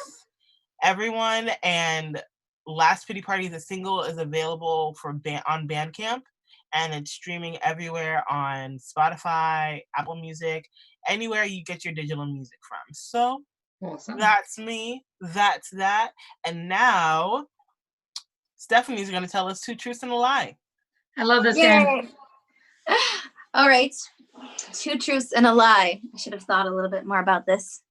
everyone. And Last Pity Party, the single, is available for on Bandcamp, and it's streaming everywhere on Spotify, Apple Music, anywhere you get your digital music from. So Awesome. that's me. That's that. And now Stephanie's going to tell us two truths and a lie. I love this game. Yay. All right. Two truths and a lie. I should have thought a little bit more about this.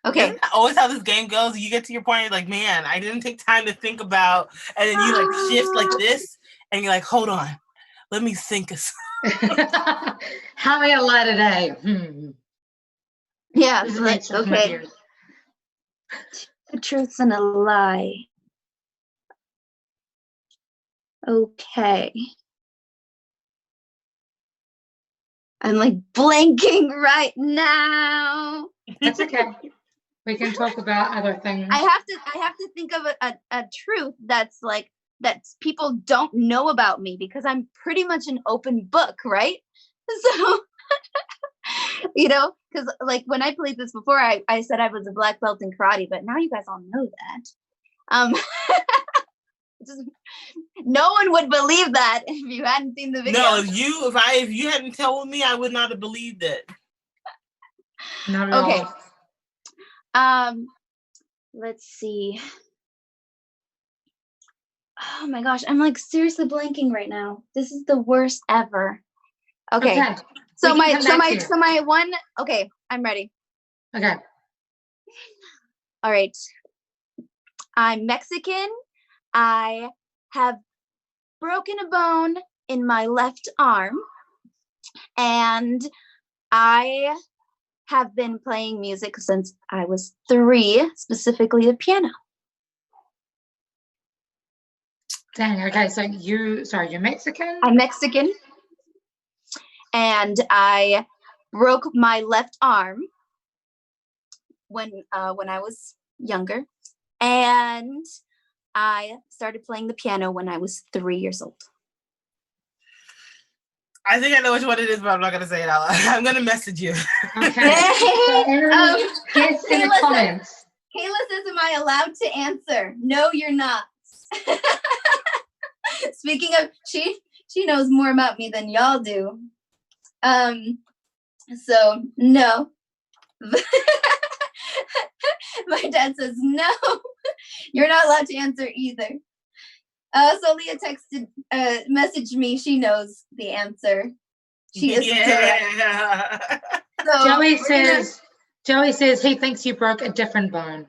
Okay. Isn't that always how this game goes? You get to your point, you're like, man, I didn't take time to think about, and then you shift like this, and you're like, hold on, let me think of something. How may I lie today? Yeah. This is Let's, nature from my okay. ears. Two truths and a lie. Okay. I'm blanking right now. That's okay. We can talk about other things. I have to think of a truth that's that people don't know about me, because I'm pretty much an open book, right? So because when I played this before, I said I was a black belt in karate, but now you guys all know that. No one would believe that if you hadn't seen the video. No, if you hadn't told me, I would not have believed it. Not at Okay. all. Let's see. Oh my gosh, I'm like seriously blanking right now. This is the worst ever. Okay. So my one. Okay, I'm ready. Okay. All right. I'm Mexican. I have broken a bone in my left arm, and I have been playing music since I was 3, specifically the piano. Dang. Okay. So you're Mexican? I'm Mexican, and I broke my left arm when I was younger, and I started playing the piano when I was 3 years old. I think I know which one it is, but I'm not gonna say it out loud. I'm gonna message you. Okay. Yes, in the comments. Kayla says, "Am I allowed to answer?" No, you're not. Speaking of, she knows more about me than y'all do. So no. My dad says no. You're not allowed to answer either. So Leah messaged me. She knows the answer. She is correct. So Joey says he thinks you broke a different bone.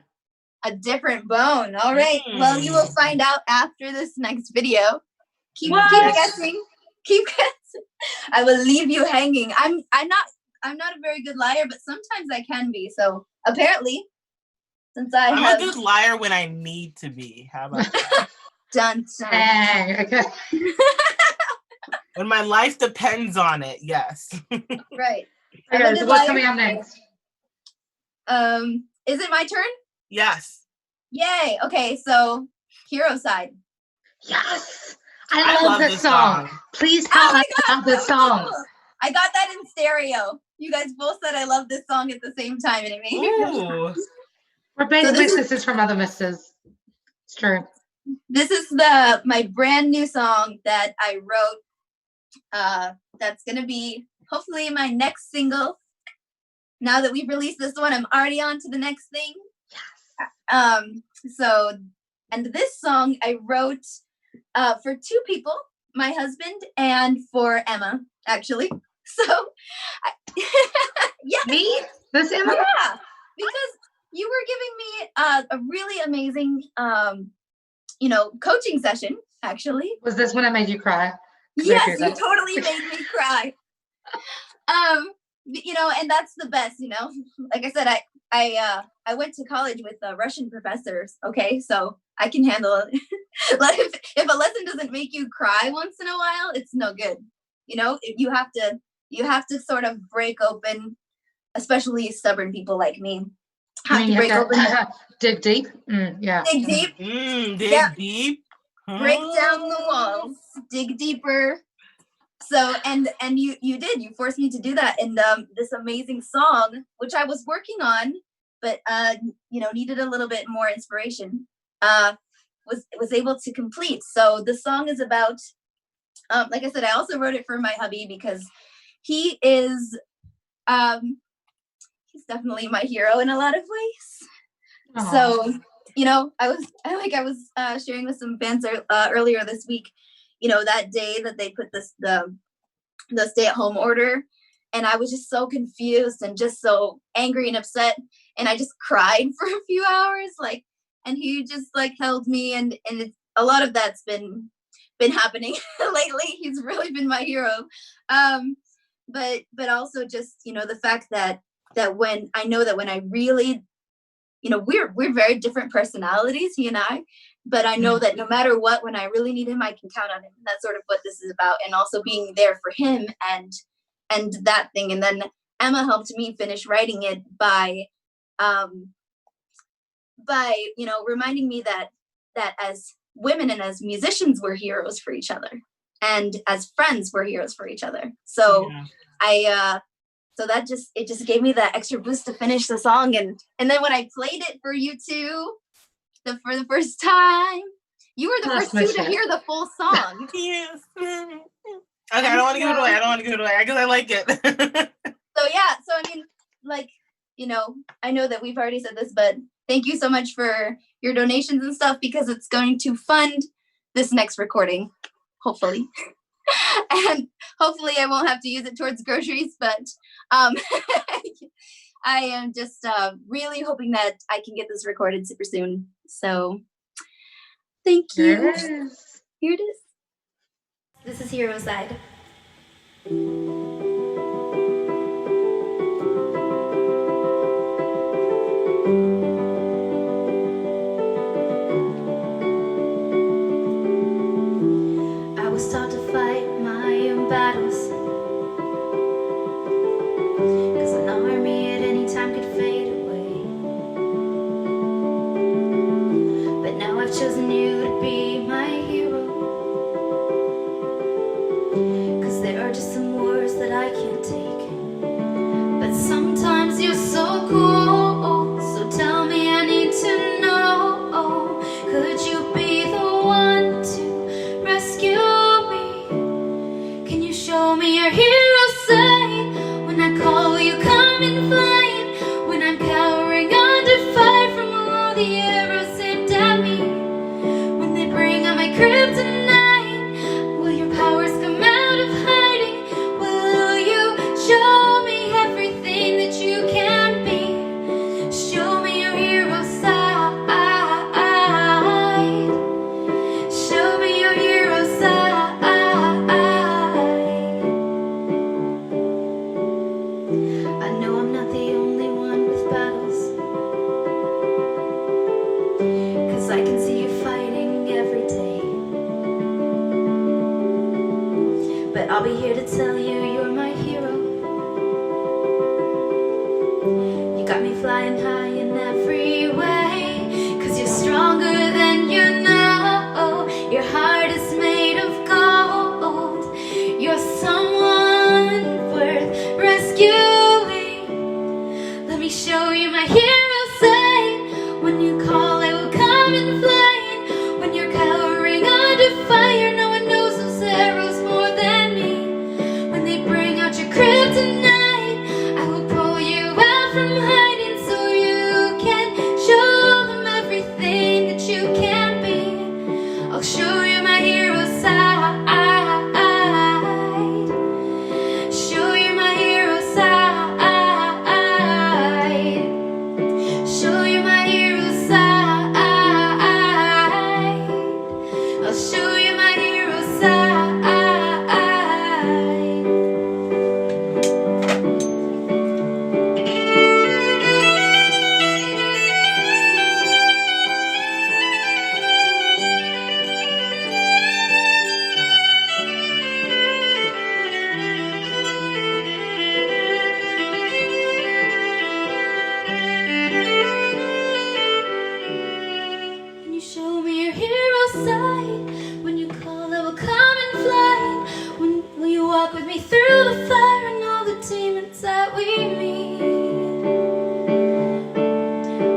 A different bone. All right. Well, you will find out after this next video. Keep guessing. Keep guessing. I will leave you hanging. I'm not a very good liar, but sometimes I can be. So apparently, since I'm a good liar when I need to be. How about that? Dun. Okay. When my life depends on it, yes. Right. Okay, so what's coming up next? Is it my turn? Yes. Yay. Okay, so Hero Side. Yes. I love this song. Please tell us about this song. I got that in stereo. You guys both said I love this song at the same time, and it made me. We're basically sisters from other misters. It's true. This is my brand new song that I wrote. That's gonna be hopefully my next single. Now that we've released this one, I'm already on to the next thing. Yes. And this song I wrote for 2 people, my husband and for Emma, actually. So, yeah. Me? This Emma? Yeah, because you were giving me a really amazing, coaching session, actually. Was this when I made you cry? Yes, you totally made me cry. And that's the best, Like I said, I went to college with Russian professors, okay? So I can handle it. Like if a lesson doesn't make you cry once in a while, it's no good. You have to sort of break open, especially stubborn people like me. Dig deep. Yeah. Dig deep. Dig deep. Break down the walls. Dig deeper. So and you did. You forced me to do that. And this amazing song, which I was working on, but needed a little bit more inspiration, was able to complete. So the song is about, like I said, I also wrote it for my hubby because he is he's definitely my hero in a lot of ways. Aww. So I was sharing with some fans earlier this week, that day that they put the stay-at-home order, and I was just so confused and just so angry and upset, and I just cried for a few hours, and he just held me, and a lot of that's been happening lately. He's really been my hero, but also just the fact that when I really, we're very different personalities, he and I, but I know that no matter what, when I really need him, I can count on him. And that's sort of what this is about, and also being there for him and that thing. And then Emma helped me finish writing it by reminding me that as women and as musicians, we're heroes for each other, and as friends, we're heroes for each other. So yeah. So that just gave me that extra boost to finish the song, and then when I played it for you two for the first time, You were the That's first two my to shit. hear the full song. Yes. Okay, I don't want to give it away. I don't want to give it away because I like it. So yeah, so I mean, like, you know, I know that we've already said this, but thank you so much for your donations and stuff because it's going to fund this next recording, hopefully. And hopefully I won't have to use it towards groceries, but I am just really hoping that I can get this recorded super soon. So thank you. Yes. Here it is. This is Hero Side. I was taught to fight my own battles, 'cause an army at any time could fade away. But now I've chosen you to be my hero, 'cause there are just some wars that I can't take. But sometimes you're so cool, so tell me, I need to know, could you be the one to rescue me? Can you show me your hero side? When I call, will you come in flight? When I'm cowering under fire from all the arrows aimed at me, when they bring on my kryptonite, will your powers come out of hiding? Will you show me everything that you can be? Show me your hero side. Show me your hero side. I know I'm not the only one with battles, 'cause I can see you fighting every day. But I'll be here to tell you you're my hero. You got me flying high in every way, 'cause you're stronger than you know. Your heart is made of gold. You're someone worth rescuing. Let me show you my hero side. When you call, I will come in flight. When you're cowering under fire, no one knows those arrows more than me. When they bring out your kryptonite, I will pull you out from hiding so you can show them everything that you can be. I'll show you my hero side. Show you my hero side. Show you my hero side. I'll show you my hero side. Can you show me your hero side? When you call, I will come and fly. When will you walk with me through the fire and all the demons that we meet?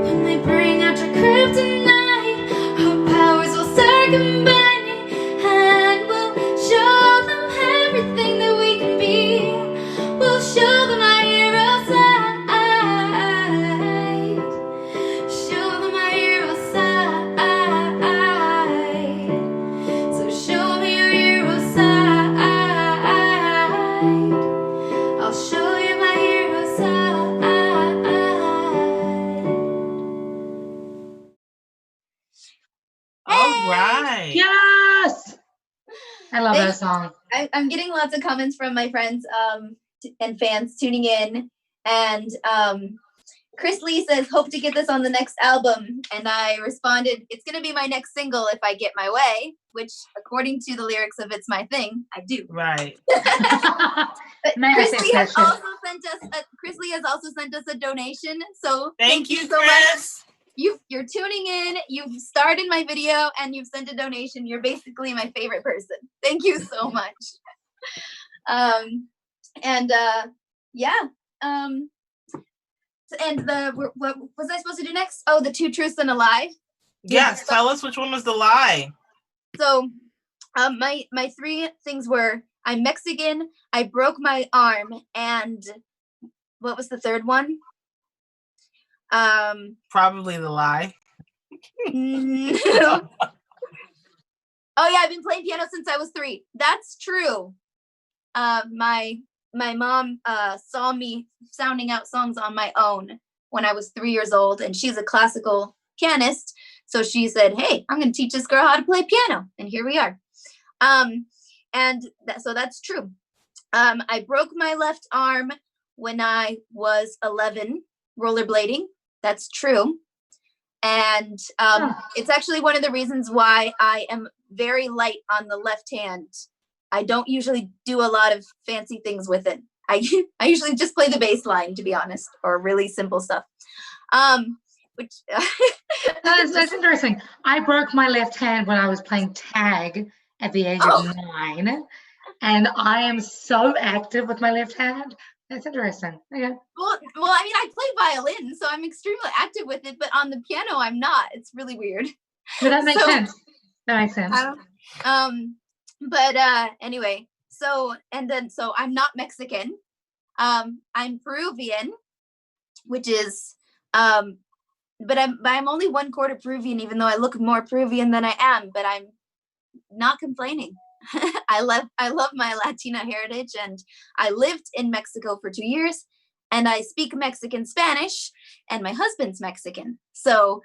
When they bring out your kryptonite, our powers will start combining, and we'll show them everything that we can be. We'll show them our hero side. Show them our hero side. So show me your hero side. I'll show you my hero side. All right. Yes. I love that Thanks. song. I'm getting lots of comments from my friends and fans tuning in. And Chris Lee says, hope to get this on the next album. And I responded, it's going to be my next single if I get my way, which according to the lyrics of It's My Thing, I do. Right. But Man, I Chris think Lee that has shit. also sent us Chris Lee has also sent us a donation. So Thank you, so much. Chris. You're tuning in, you've starred in my video, and you've sent a donation. You're basically my favorite person. Thank you so much. And what was I supposed to do next? Oh, the 2 truths and a lie. Yes, tell us which one was the lie. So my three things were I'm Mexican, I broke my arm, and what was the third one? Probably the lie. No. Oh yeah, I've been playing piano since I was 3. That's true. My mom saw me sounding out songs on my own when I was 3 years old, and she's a classical pianist. So she said, "Hey, I'm going to teach this girl how to play piano," and here we are. So that's true. I broke my left arm when I was 11 rollerblading. That's true. And it's actually one of the reasons why I am very light on the left hand. I don't usually do a lot of fancy things with it. I usually just play the bass line, to be honest, or really simple stuff. Which that's interesting. I broke my left hand when I was playing tag at the age of 9, and I am so active with my left hand. That's interesting. Okay. Well, I mean, I play violin, so I'm extremely active with it, but on the piano, I'm not. It's really weird. But that makes sense. That makes sense. Anyway, so I'm not Mexican. I'm Peruvian, which is, but I'm only 1/4 Peruvian, even though I look more Peruvian than I am, but I'm not complaining. I love my Latina heritage, and I lived in Mexico for 2 years, and I speak Mexican Spanish, and my husband's Mexican. So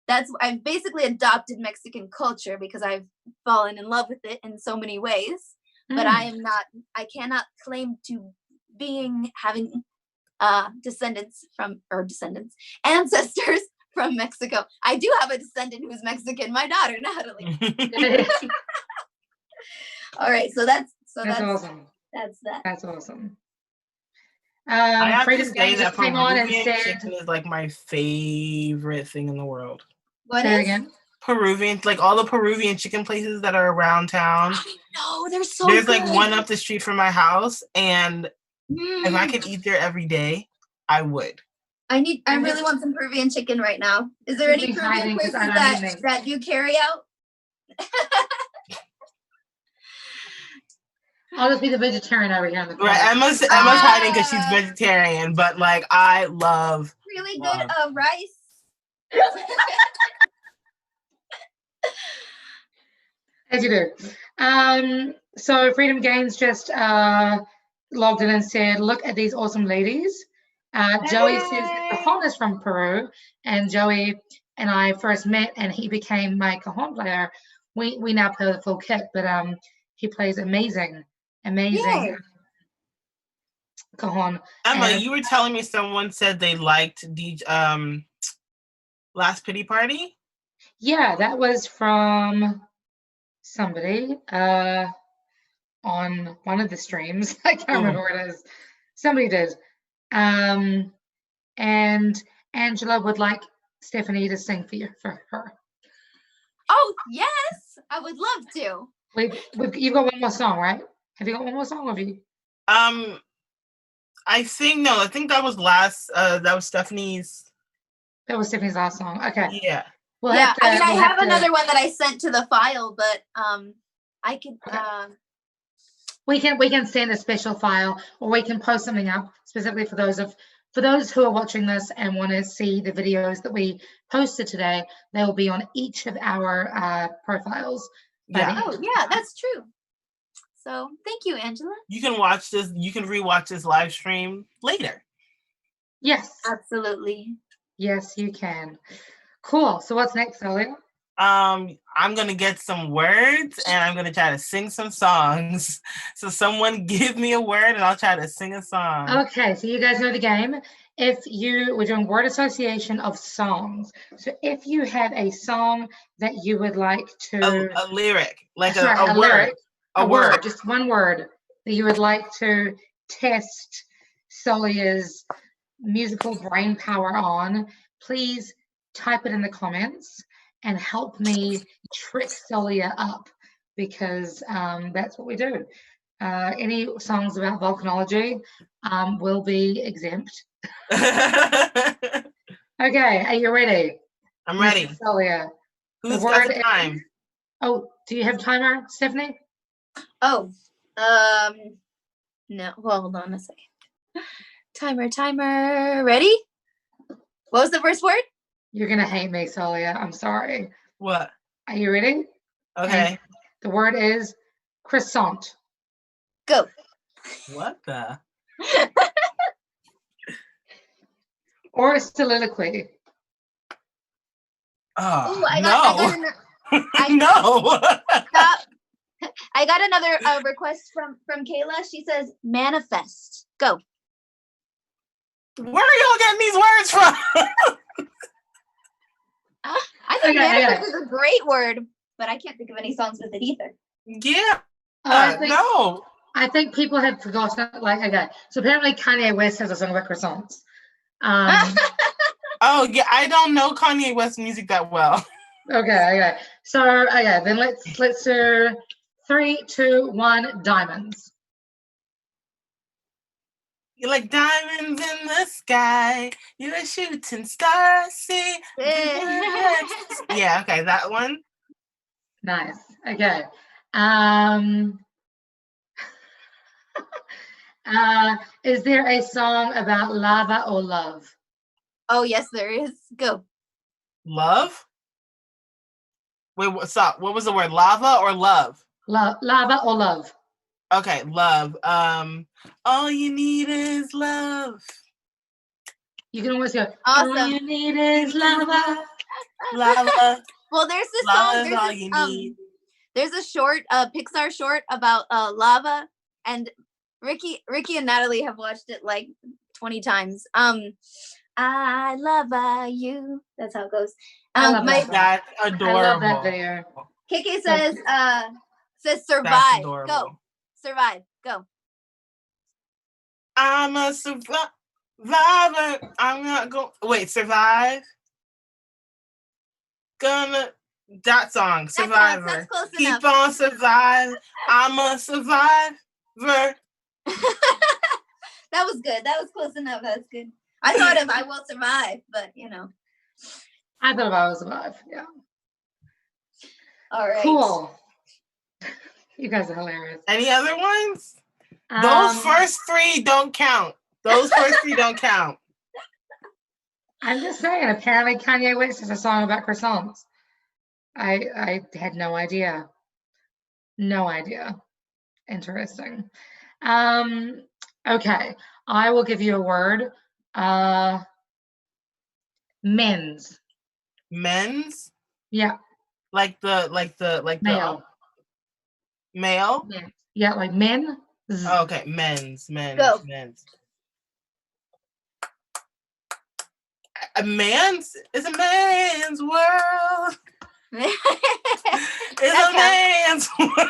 I've basically adopted Mexican culture because I've fallen in love with it in so many ways. But I cannot claim to having ancestors from Mexico. I do have a descendant who's Mexican, my daughter, Natalie. All right, so that's awesome. That's that. That's awesome. I have to Freedom say Games that just came on and Peruvian said, chicken is like my favorite thing in the world. What say is? it again? Peruvian, like all the Peruvian chicken places that are around town. No, they're so There's good. like one up the street from my house, and if I could eat there every day, I would. I really want some Peruvian chicken right now. Is there any Peruvian places that do carry out? I'll just be the vegetarian over here in the corner. Right, Emma's hiding because she's vegetarian, but like I love really good rice. As you do. So Freedom Games just logged in and said, "Look at these awesome ladies." Joey says that Cajon is from Peru, and Joey and I first met, and he became my Cajon player. We now play the full kit, but he plays amazing Cajon. Emma, you were telling me someone said they liked the Last Pity Party? Yeah, that was from somebody on one of the streams. I can't remember what it is. Somebody did. And Angela would like Stephanie to sing for her. Oh, yes. I would love to. You've got one more song, right? Have you got one more song, or have you? I think that was that was Stephanie's. That was Stephanie's last song. Okay. Yeah. I have another one that I sent to the file, but I could. We can send a special file, or we can post something up specifically for those who are watching this and want to see the videos that we posted today. They will be on each of our profiles. Yeah. Oh, yeah, that's true. So thank you, Angela. You can watch this. You can rewatch this live stream later. Yes. Absolutely. Yes, you can. Cool. So what's next, Solia? I'm gonna get some words and I'm gonna try to sing some songs. So someone give me a word and I'll try to sing a song. Okay, so you guys know the game. We're doing word association of songs. So if you have a song that you would like to a lyric, like a word. Lyric, a word, just one word that you would like to test Solia's musical brain power on, please type it in the comments and help me trick Solia up, because that's what we do. Any songs about volcanology will be exempt. Okay, are you ready? I'm ready. Solia. Who's got the time? Oh, Do you have timer, Stephanie? Oh, no. Well, hold on a second. Timer. Ready? What was the first word? You're gonna hate me, Solia. I'm sorry. What? Are you ready? Okay. And the word is croissant. Go. What the? Or soliloquy. Oh, Ooh, I got no. Stop. I got another request from Kayla. She says manifest. Go. Where are y'all getting these words from? I think manifest is a great word, but I can't think of any songs with it either. Yeah. No. I think people had forgotten. Like, okay, so apparently Kanye West has a song about croissants. Oh yeah, I don't know Kanye West music that well. Okay. So then let's do 3, 2, 1, diamonds. You're like diamonds in the sky. You're a shooting star. See. Yeah. Okay, that one. Nice. Okay. Is there a song about lava or love? Oh yes, there is. Go. Love? Wait, stop. What was the word? Lava or love? Lava or love? Okay, love. All you need is love. You can always go. Awesome. All you need is lava. Lava. Well, there's this Lava song. is all you need. There's a short, Pixar short about lava, and Ricky and Natalie have watched it like 20 times. I love you. That's how it goes. That's adorable. I love that video. KK says survive. Go. Survive. Go. I'm a survivor. I'm not going. Wait, survive. That song, Survivor. That's close Keep enough. on surviving. I'm a survivor. That was good. That was close enough. That was good. I thought of I Will Survive, but I thought of I Will Survive. Yeah. All right. Cool. You guys are hilarious. Any other ones? Those first three don't count. I'm just saying, apparently Kanye West has a song about croissants. I had no idea. No idea. Interesting. Okay. I will give you a word. Men's. Men's? Yeah. Like the Male. Male? Yeah, like men. Oh, okay, men's. Go. Men's. A man's is a man's world. It's a man's world.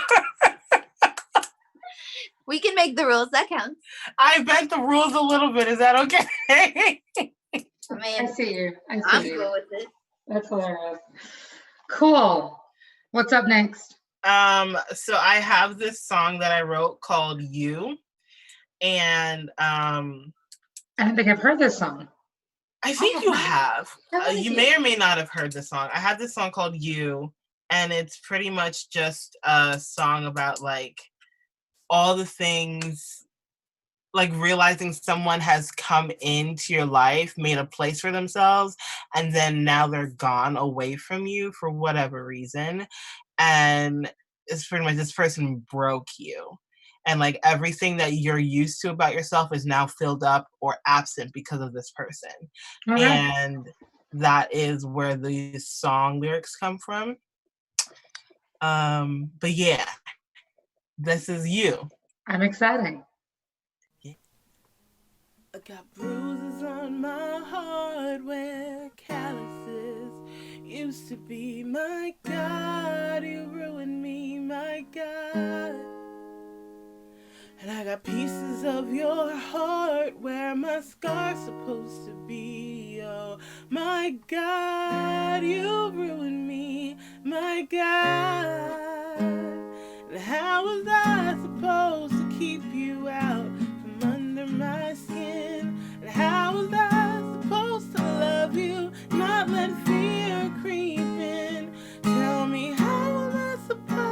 We can make the rules. That counts. I bent the rules a little bit. Is that okay? I see you. I'm cool with it. That's hilarious. Cool. What's up next? So I have this song that I wrote called You. And I don't think I've heard this song. I think you have. You may or may not have heard this song. I have this song called You, and it's pretty much just a song about like all the things, like realizing someone has come into your life, made a place for themselves, and then now they're gone away from you for whatever reason. And it's pretty much this person broke you. And like everything that you're used to about yourself is now filled up or absent because of this person. Okay. And that is where the song lyrics come from. But yeah, this is You. I'm excited. I got bruises on my heart where calluses used to be. My God, you ruined me, my God. And I got pieces of your heart where my scar's supposed to be. Oh, my God, you ruined me, my God. And how was I supposed to keep you out from under my skin? And how was I supposed to love you, not let fear creep in? Tell me, how am I supposed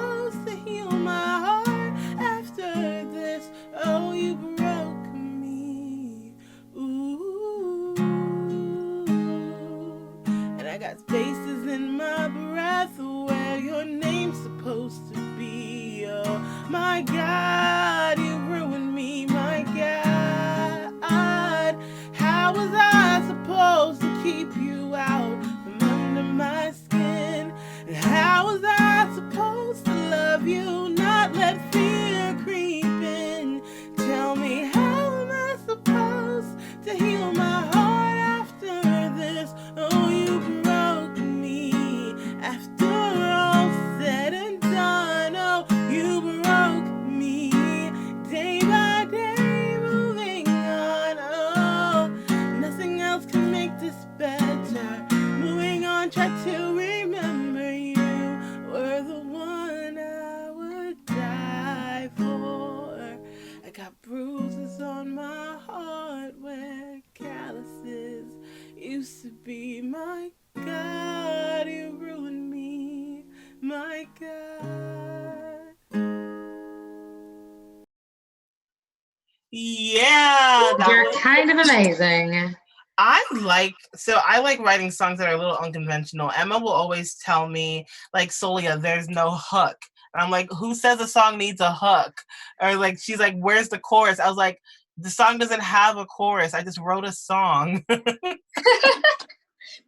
Yeah, You're kind of amazing. I like writing songs that are a little unconventional. Emma will always tell me, like, Solia, there's no hook. And I'm like, who says a song needs a hook? Or like, she's like, where's the chorus? I was like, the song doesn't have a chorus. I just wrote a song.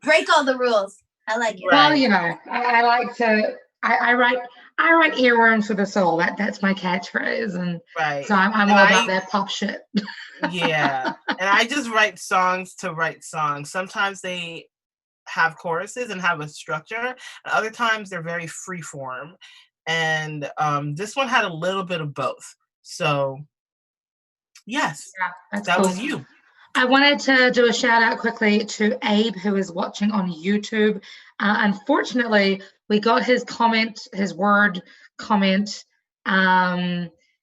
Break all the rules. I like it. Well, you know, I like to. I write earworms with a soul. That's my catchphrase, and Right. so I'm all about that pop shit. Yeah, and I just write songs to write songs. Sometimes they have choruses and have a structure, and other times they're very free form. And this one had a little bit of both. So, yes, That's that cool. was you. I wanted to do a shout out quickly to Abe, who is watching on YouTube. Unfortunately, we got his comment, his word comment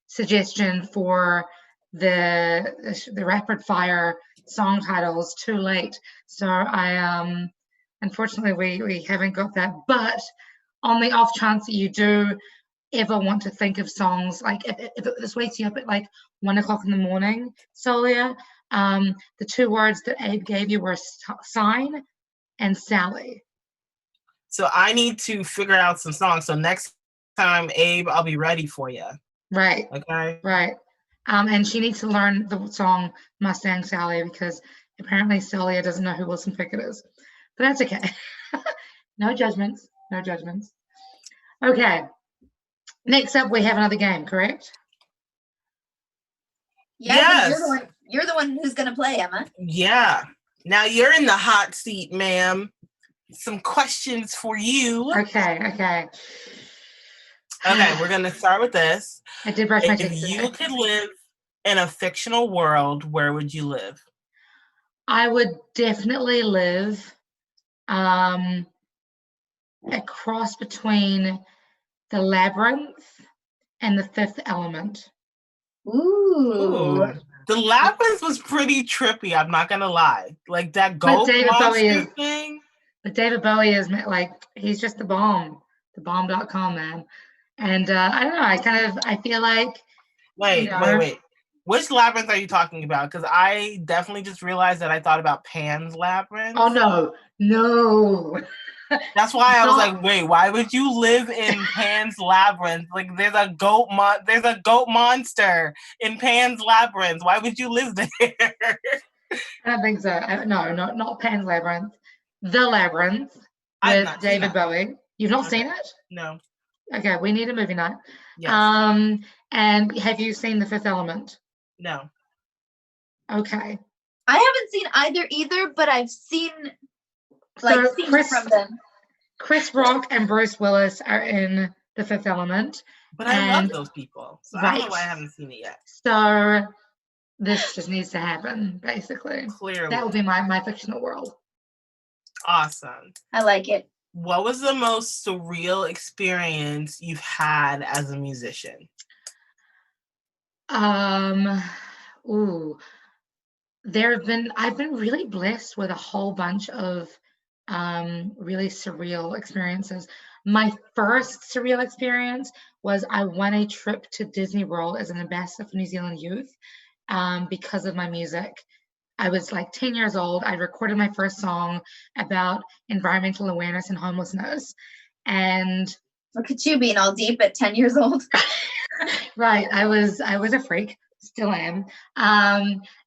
suggestion for the rapid fire song titles too late. So I unfortunately we haven't got that. But on the off chance that you do ever want to think of songs, like if this wakes you up at like 1 o'clock in the morning, Solia, the two words that Abe gave you were sign and Sally. So I need to figure out some songs. So next time, Abe, I'll be ready for you. Right. Okay. Right. And she needs to learn the song Mustang Sally because apparently Solia doesn't know who Wilson Pickett is. But that's okay. No judgments. No judgments. Okay. Next up, we have another game, correct? Yeah, Yes. You're the one who's gonna play, Emma. Yeah. Now you're in the hot seat, ma'am. Some questions for you. Okay. Okay, we're gonna start with this. I did brush my teeth. If you could live in a fictional world, where would you live? I would definitely live a cross between the Labyrinth and the Fifth Element. Ooh. The Labyrinth was pretty trippy, I'm not gonna lie. Like that goat monster thing. But David Bowie is like, he's just the bomb.com man. And I don't know, I feel like Wait. Which labyrinth are you talking about? Because I definitely just realized that I thought about Pan's Labyrinth. Oh no. That's why I was like, wait, why would you live in Pan's Labyrinth? Like there's a goat monster in Pan's Labyrinth. Why would you live there? I don't think so. No, not Pan's Labyrinth. The Labyrinth with David Bowie. You've not seen it? No. Okay, we need a movie night. Yes. And have you seen The Fifth Element? No. Okay. I haven't seen either, but I've seen scenes from them. Chris Rock and Bruce Willis are in The Fifth Element. But I love those people. So I don't know why I haven't seen it yet. So this just needs to happen, basically. Clearly. That will be my fictional world. Awesome. I like it. What was the most surreal experience you've had as a musician? I've been really blessed with a whole bunch of really surreal experiences. My first surreal experience was I won a trip to Disney World as an ambassador for New Zealand Youth because of my music. I was like 10 years old. I recorded my first song about environmental awareness and homelessness. And look at you being all deep at 10 years old. Right. I was a freak, still am.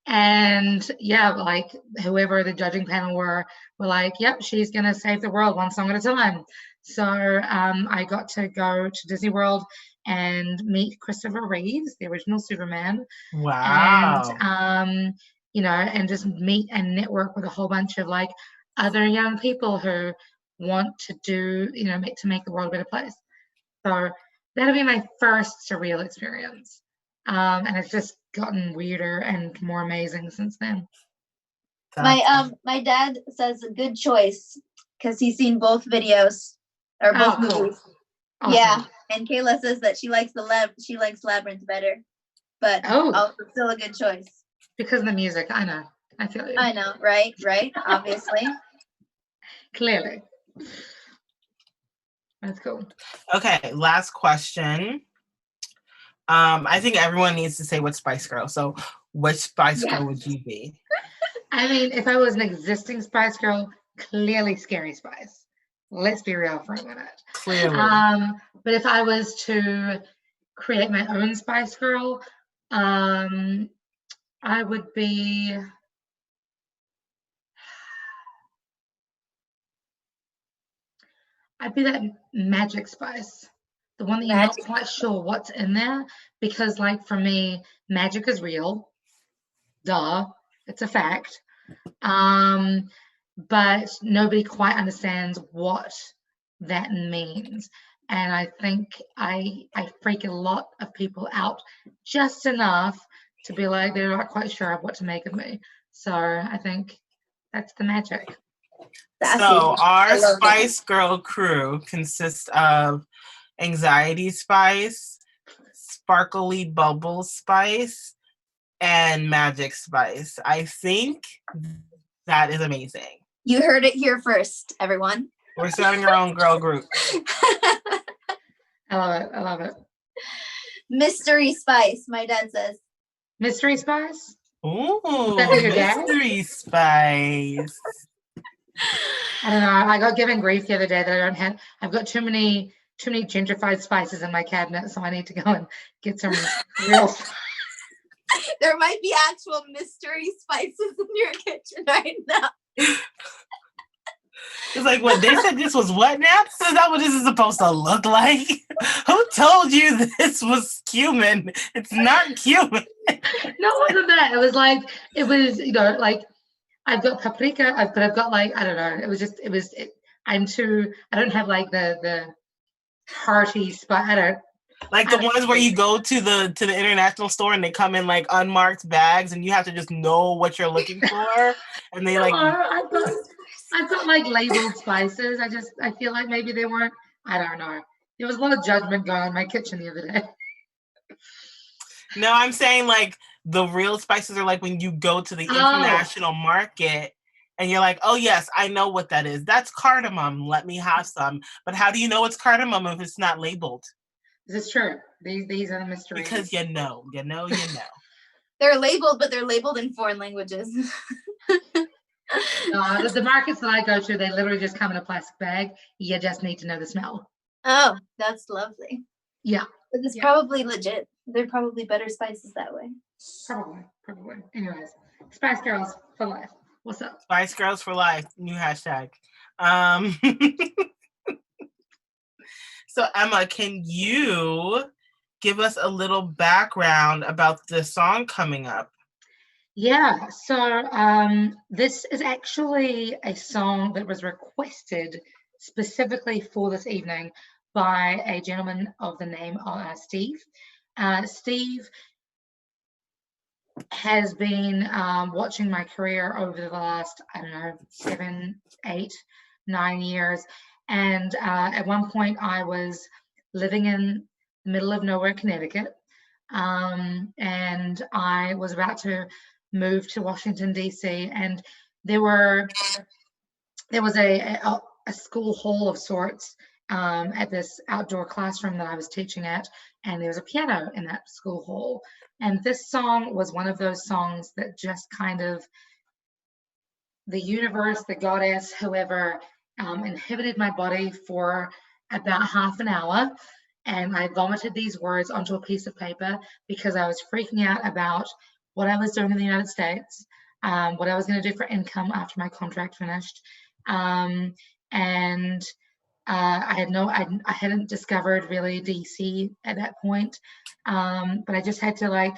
And yeah, like whoever the judging panel were like, yep, she's gonna save the world one song at a time. So I got to go to Disney World and meet Christopher Reeves, the original Superman. Wow. And and just meet and network with a whole bunch of like other young people who want to do, to make the world a better place. So that'll be my first surreal experience. And it's just gotten weirder and more amazing since then. My dad says a good choice because he's seen both videos or both movies. Awesome. Yeah, and Kayla says that she likes Labyrinth better, but also still a good choice. Because of the music, I know. I feel you. I know, right? Obviously. Clearly. That's cool. Okay, last question. I think everyone needs to say what Spice Girl. So which Spice Girl would you be? I mean, if I was an existing Spice Girl, clearly Scary Spice. Let's be real for a minute. Clearly. But if I was to create my own Spice Girl, I would be. I'd be that magic spice, the one that you're not quite sure what's in there, because like for me, magic is real. Duh, it's a fact. But nobody quite understands what that means. And I think I freak a lot of people out just enough to be like they're not quite sure of what to make of me. So I think that's the magic. So our Spice Girl crew consists of Anxiety Spice, Sparkly Bubble Spice, and Magic Spice. I think that is amazing. You heard it here first, everyone. We're starting our own girl group. I love it. I love it. Mystery Spice, my dad says. Mystery Spice? Ooh, your dad? Mystery Spice. I don't know. I got given grief the other day that I don't have. I've got too many gentrified spices in my cabinet, so I need to go and get some real. There might be actual mystery spices in your kitchen right now. It's like, what, they said this was what now? Is that what this is supposed to look like? Who told you this was cumin? It's not cumin. No, it wasn't that. It was like, like, I've got paprika, but I've got like, I don't know. I don't have like the hearty spice. I don't. Like the ones where you go to the international store and they come in like unmarked bags and you have to just know what you're looking for. And they like. I've got like labeled spices. I feel like maybe they weren't. I don't know. There was a lot of judgment going on in my kitchen the other day. No, I'm saying like the real spices are like when you go to the international market and you're like, oh yes, I know what that is. That's cardamom. Let me have some. But how do you know it's cardamom if it's not labeled? This is true. These are the mysteries. Because you know. They're labeled, but they're labeled in foreign languages. The markets that I go to, they literally just come in a plastic bag. You just need to know the smell. Oh, that's lovely. Yeah. But it's probably legit. They're probably better spices that way. Probably. Anyways, Spice Girls for life. What's up? Spice Girls for life. New hashtag. So Emma, can you give us a little background about the song coming up? Yeah, so this is actually a song that was requested specifically for this evening by a gentleman of the name of Steve. Steve has been watching my career over the last, 7, 8, 9 years. And at one point I was living in the middle of nowhere, Connecticut. And I was about to move to Washington, D.C. and there was a school hall of sorts at this outdoor classroom that I was teaching at, and there was a piano in that school hall. And this song was one of those songs that just kind of the universe, the goddess, whoever, inhibited my body for about half an hour. And I vomited these words onto a piece of paper because I was freaking out about what I was doing in the United States, what I was going to do for income after my contract finished. And I hadn't discovered really DC at that point. But I just had to like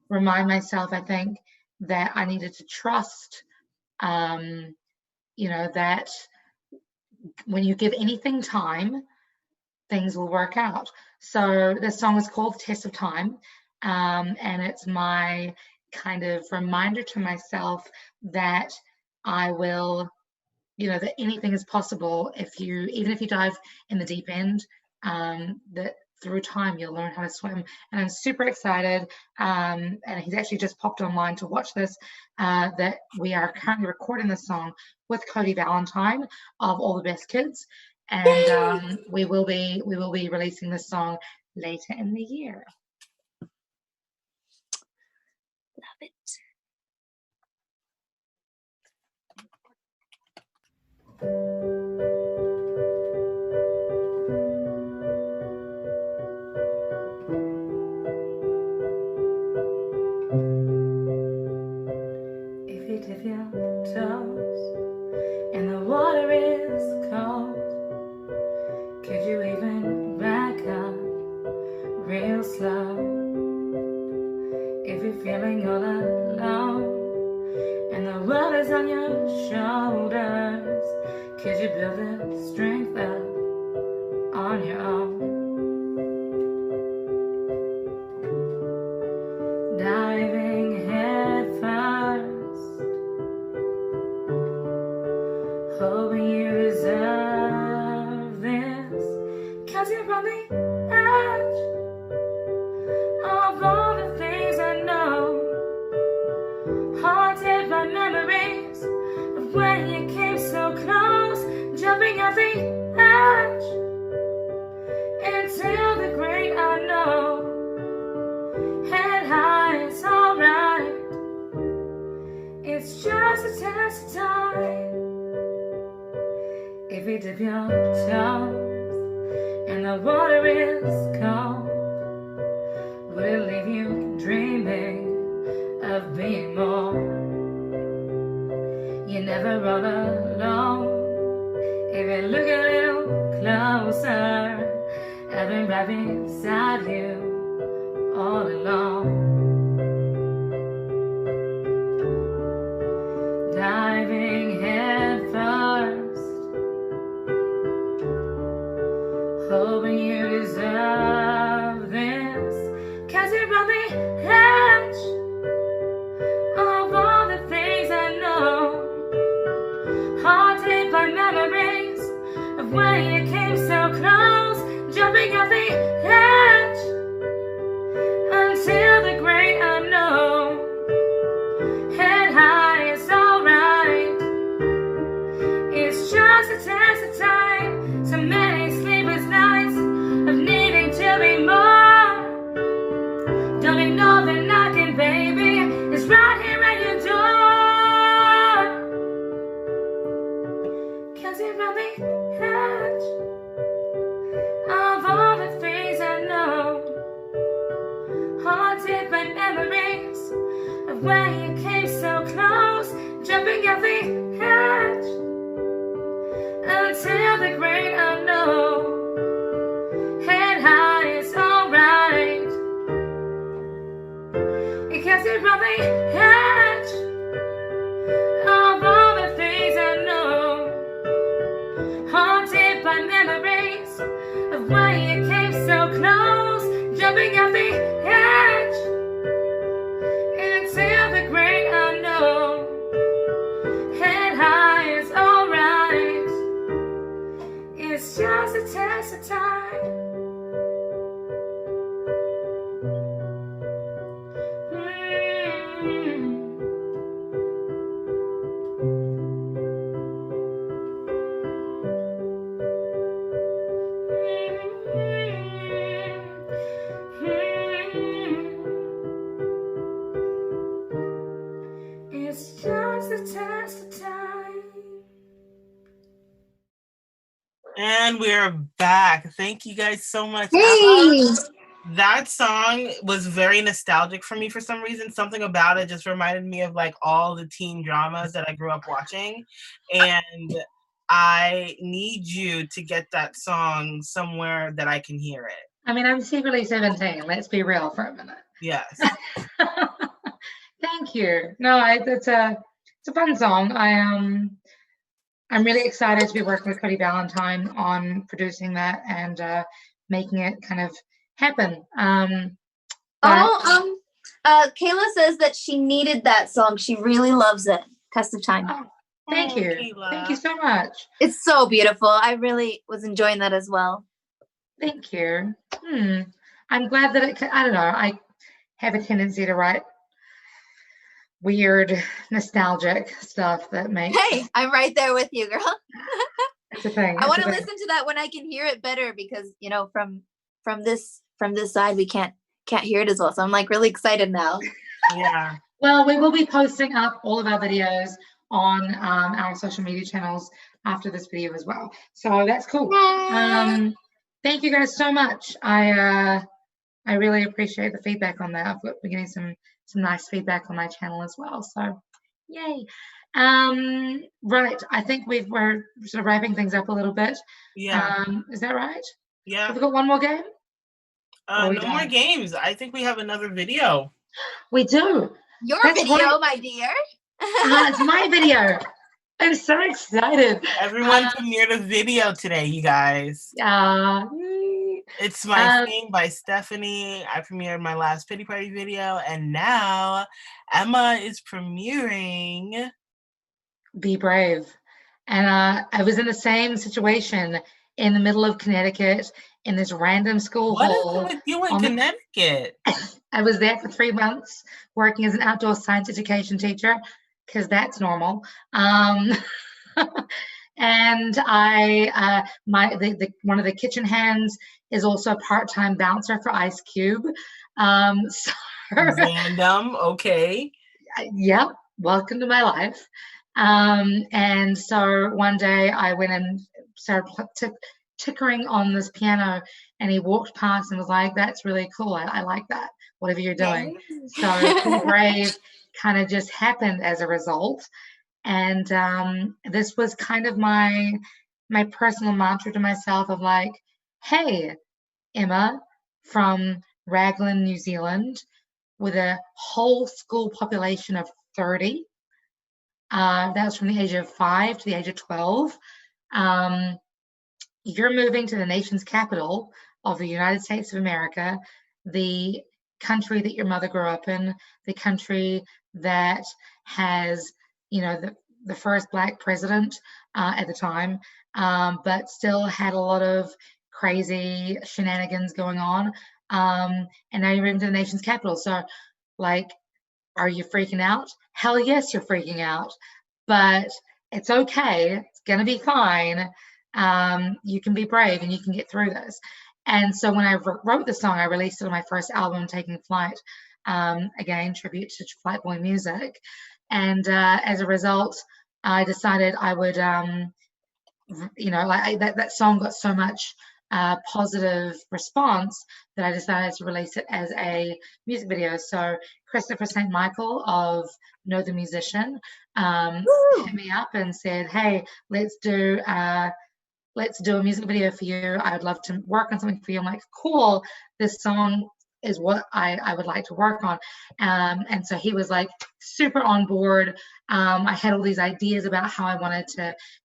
remind myself, I think, that I needed to trust, that when you give anything time, things will work out. So this song is called Test of Time. And it's my kind of reminder to myself that I will, that anything is possible even if you dive in the deep end, that through time you'll learn how to swim. And I'm super excited. And he's actually just popped online to watch this, that we are currently recording this song with Cody Valentine of All the Best Kids. And we will be releasing this song later in the year. Love it. If you dip your toes and the water is cold, could you even back up real slow? If you're feeling all alone and the world is on your shoulders, could you build the strength up on your own? Diving head first, hoping you deserve this, 'cause you're on the edge of all the things I know, haunted by memories of when you came so close, jumping off the edge into the great unknown. Head high, it's alright, it's just a test of time. If you dip your toes and the water is cold, would it leave you dreaming of being more? You're never all alone. If you look a little closer, I've been right beside you all along. Diving head first, hoping you deserve this, 'cause you're on the edge of all the things I know, haunted by memories of when you came so close, jumping off the edge until the great unknown. Head high, it's alright, it's just a test of time. So many sleepless nights of needing to be more. Don't ignore the knocking, baby, it's right here at your door. 'Cause you're on the edge of all the things I know, haunted by memories of when you came so close, jumping off the edge until the great unknown. Head high, it's alright, because you're on the edge of all the things I know, haunted by memories of when you came so close, jumping off the edge until the great unknown. Head high, it's alright, it's just a test of time. It's just a test of time. And we're back. Thank you guys so much. Hey! That song was very nostalgic for me for some reason. Something about it just reminded me of like all the teen dramas that I grew up watching. And I need you to get that song somewhere that I can hear it. I mean, I'm secretly 17. Let's be real for a minute. Yes. Thank you. No, it's a fun song. I'm really excited to be working with Cody Valentine on producing that and making it kind of happen. Kayla says that she needed that song. She really loves it. Test of Time. Oh, thank you. Kayla. Thank you so much. It's so beautiful. I really was enjoying that as well. Thank you. I'm glad that I don't know. I have a tendency to write weird, nostalgic stuff that makes. Hey, I'm right there with you, girl. It's a thing. I want to listen to that when I can hear it better because from this side we can't hear it as well. So I'm like really excited now. Yeah. Well, we will be posting up all of our videos on our social media channels after this video as well. So that's cool. Thank you guys so much. I really appreciate the feedback on that. We're getting some nice feedback on my channel as well. So yay. Right. I think we're sort of wrapping things up a little bit. Yeah. Is that right? Yeah. Have we got one more game? No more games. I think we have another video. We do. Your That's video, right. my dear. It's my video. I'm so excited. Everyone premiered a video today, you guys. It's My Thing by Stephanie. I premiered my last Pity Party video, and now Emma is premiering Be Brave. And I was in the same situation in the middle of Connecticut in this random school hall. What is it with you in Connecticut? I was there for 3 months working as an outdoor science education teacher, because that's normal. And one of the kitchen hands is also a part-time bouncer for Ice Cube. So random, okay. Yep, welcome to my life. And so one day I went and started tickering on this piano, and he walked past and was like, "That's really cool. I like that. Whatever you're doing." So Be Brave kind of just happened as a result. And this was kind of my personal mantra to myself of like, hey, Emma from Raglan, New Zealand, with a whole school population of 30. That was from the age of 5 to the age of 12. You're moving to the nation's capital of the United States of America, the country that your mother grew up in, the country that has, the first Black president at the time, but still had a lot of crazy shenanigans going on. And now you're moving to the nation's capital. So, like, are you freaking out? Hell yes, you're freaking out. But it's okay. It's going to be fine. You can be brave and you can get through this. And so when I wrote the song, I released it on my first album, Taking Flight. Again, tribute to Flight Boy music. And as a result, I decided I would, that song got so much positive response that I decided to release it as a music video. So Christopher St. Michael of Know the Musician hit me up and said, "Hey, let's do a music video for you. I would love to work on something for you." I'm like, cool, this song is what I would like to work on. And so he was like super on board. I had all these ideas about how I wanted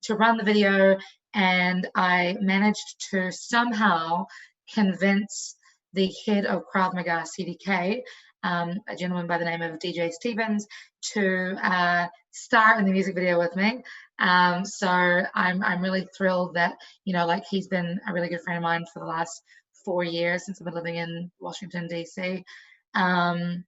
to run the video, and I managed to somehow convince the head of Krav Maga CDK, a gentleman by the name of DJ Stevens, to star in the music video with me. So I'm really thrilled that, he's been a really good friend of mine for the last 4 years since I've been living in Washington, D.C. And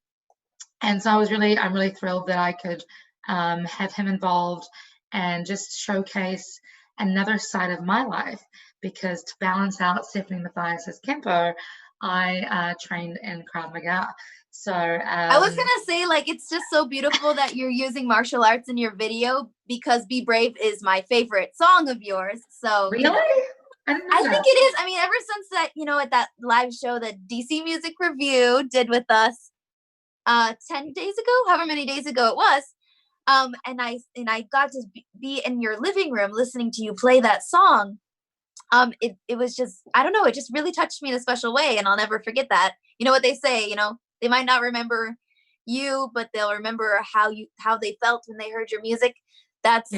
so I'm really thrilled that I could have him involved and just showcase another side of my life, because to balance out Stephanie Mathias' Kempo, I trained in Krav Maga. So I was gonna say, it's just so beautiful that you're using martial arts in your video, because Be Brave is my favorite song of yours. So really? I think it is. I mean, ever since that, at that live show that DC Music Review did with us 10 days ago, however many days ago it was, and I got to be in your living room listening to you play that song. It was just, I don't know, it just really touched me in a special way, and I'll never forget that. You know what they say, they might not remember you, but they'll remember how they felt when they heard your music. That's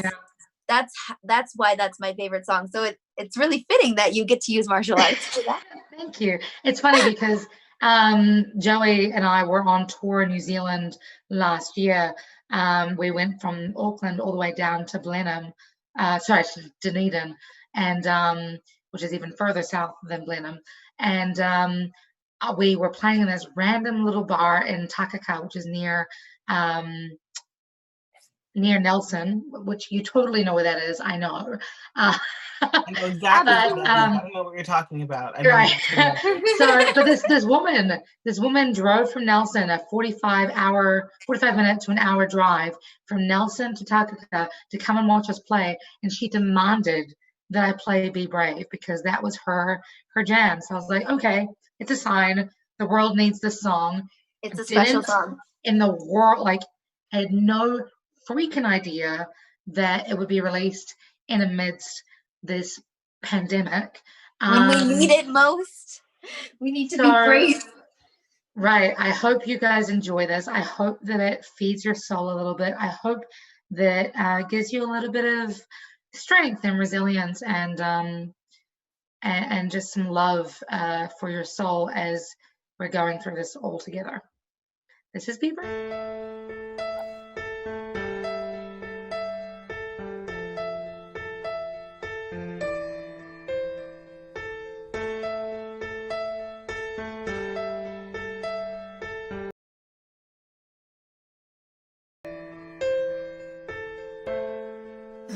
why that's my favorite song. So it's really fitting that you get to use martial arts for that. Thank you. It's funny because Joey and I were on tour in New Zealand last year. We went from Auckland all the way down to to Dunedin, and which is even further south than Blenheim. And we were playing in this random little bar in Takaka, which is near near Nelson, which you totally know where that is. I know. I know exactly but, what that is. I don't know what you're talking about. I know right. what But this woman drove from Nelson, a 45 minute to an hour drive from Nelson to Takaka to come and watch us play, and she demanded that I play Be Brave because that was her jam. So I was like, okay, it's a sign. The world needs this song. It's a special Didn't song. in the world, like, I had no freaking idea that it would be released in amidst this pandemic. When we need it most, we need to be brave. Right. I hope you guys enjoy this. I hope that it feeds your soul a little bit. I hope that gives you a little bit of strength and resilience and just some love for your soul as we're going through this all together. This is Be Brave.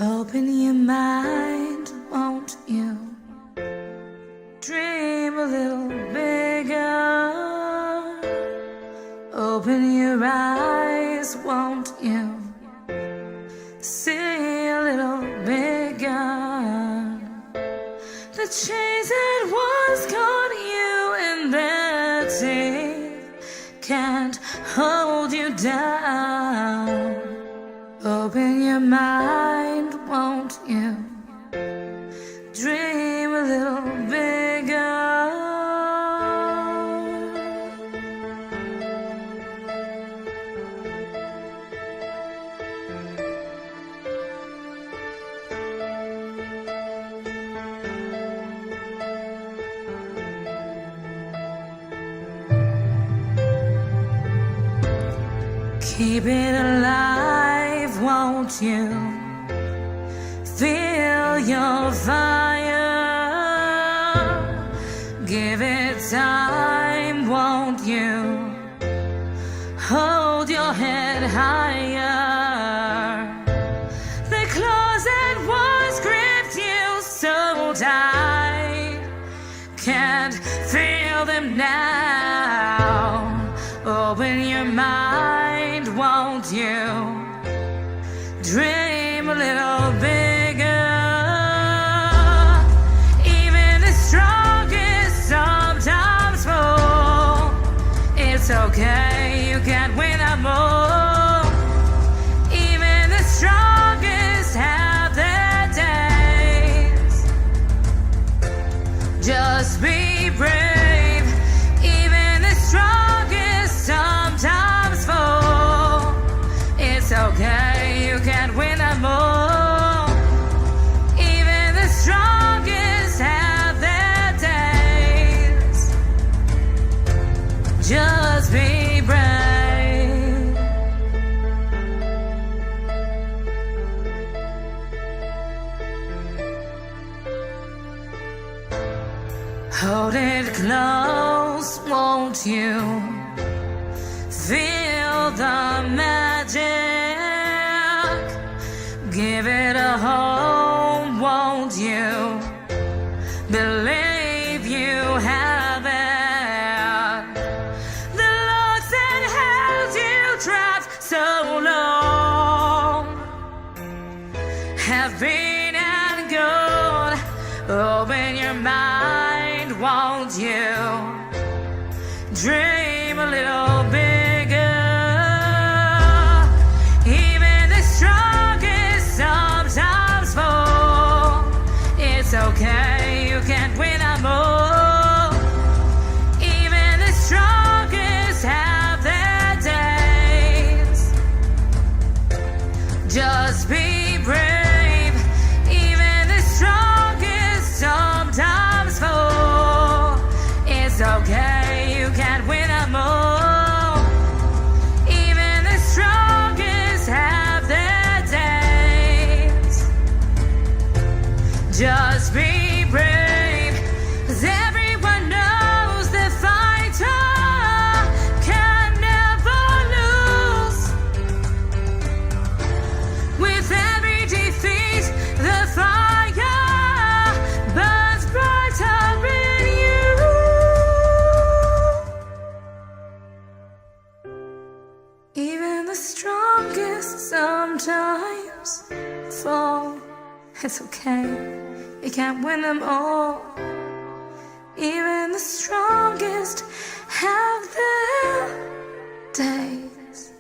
Open your mind, won't you? Dream a little bigger. Open your eyes, won't you? See a little bigger. The chains that once caught you in their teeth can't hold you down. Open your mind, won't you? Dream a little bigger. Keep it alive, won't you? Feel your fire. Give it time, won't you? Hold your head higher. The claws that once gripped you so tight can't feel them now. Open your mind, won't you? Dream a little bigger. Even the strongest sometimes fall. It's okay, you can't win them all. Even the strongest have their days. Just be brave. Even the strongest sometimes fall. It's okay, you can't win them all. Even the strongest have their days. Just be brave. Hold it close, won't you? Feel the magic. Give it a home, won't you? Believe you have it. The logs that held you trapped so long have been and gone. Open your mind, won't you? Dream a little bigger. Even the strongest sometimes fall. It's okay, you can't win them all. Even the strongest have their days. Just be brave. Even the strongest sometimes fall. It's okay, you can't win them all. the strongest sometimes fall. It's okay, you can't win them all. Even the strongest have their days.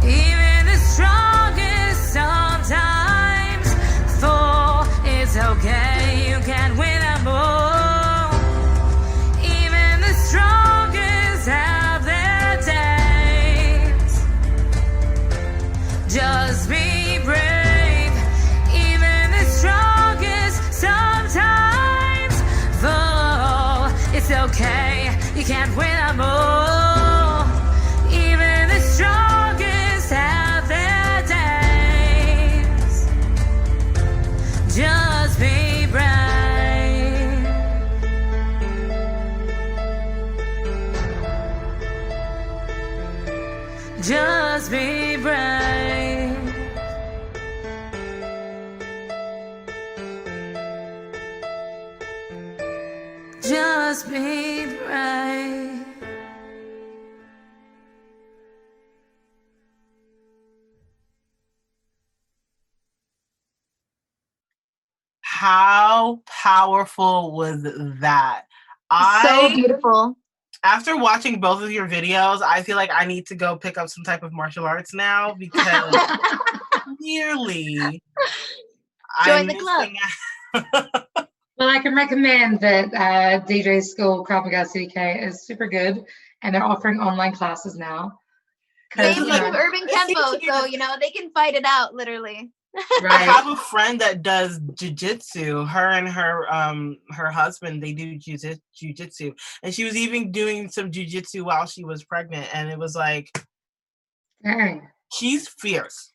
Even the strongest sometimes fall. It's okay, you can't win them all. Even the strongest have their days. Just be brave. Even the strongest sometimes fall. It's okay, you can't win them all. Even the strongest have their days. Just be brave. Just be brave. Just be brave. How powerful was that? So beautiful. After watching both of your videos, I feel like I need to go pick up some type of martial arts now because clearly Join the club. Well, I can recommend that DJ School Krav Maga CK is super good, and they're offering online classes now. Same you like know, Urban Tempo, so they can fight it out literally. I right. have a friend that does jujitsu. Her and her husband, they do jujitsu, and she was even doing some jujitsu while she was pregnant, and it was like, Dang. she's fierce.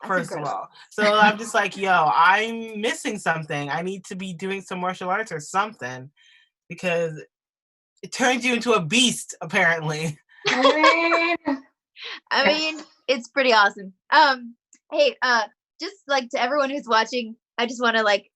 That's First incredible. of all, so I'm just like, yo, I'm missing something. I need to be doing some martial arts or something because it turns you into a beast, apparently. I I mean, it's pretty awesome. Hey, just like to everyone who's watching, I just want to like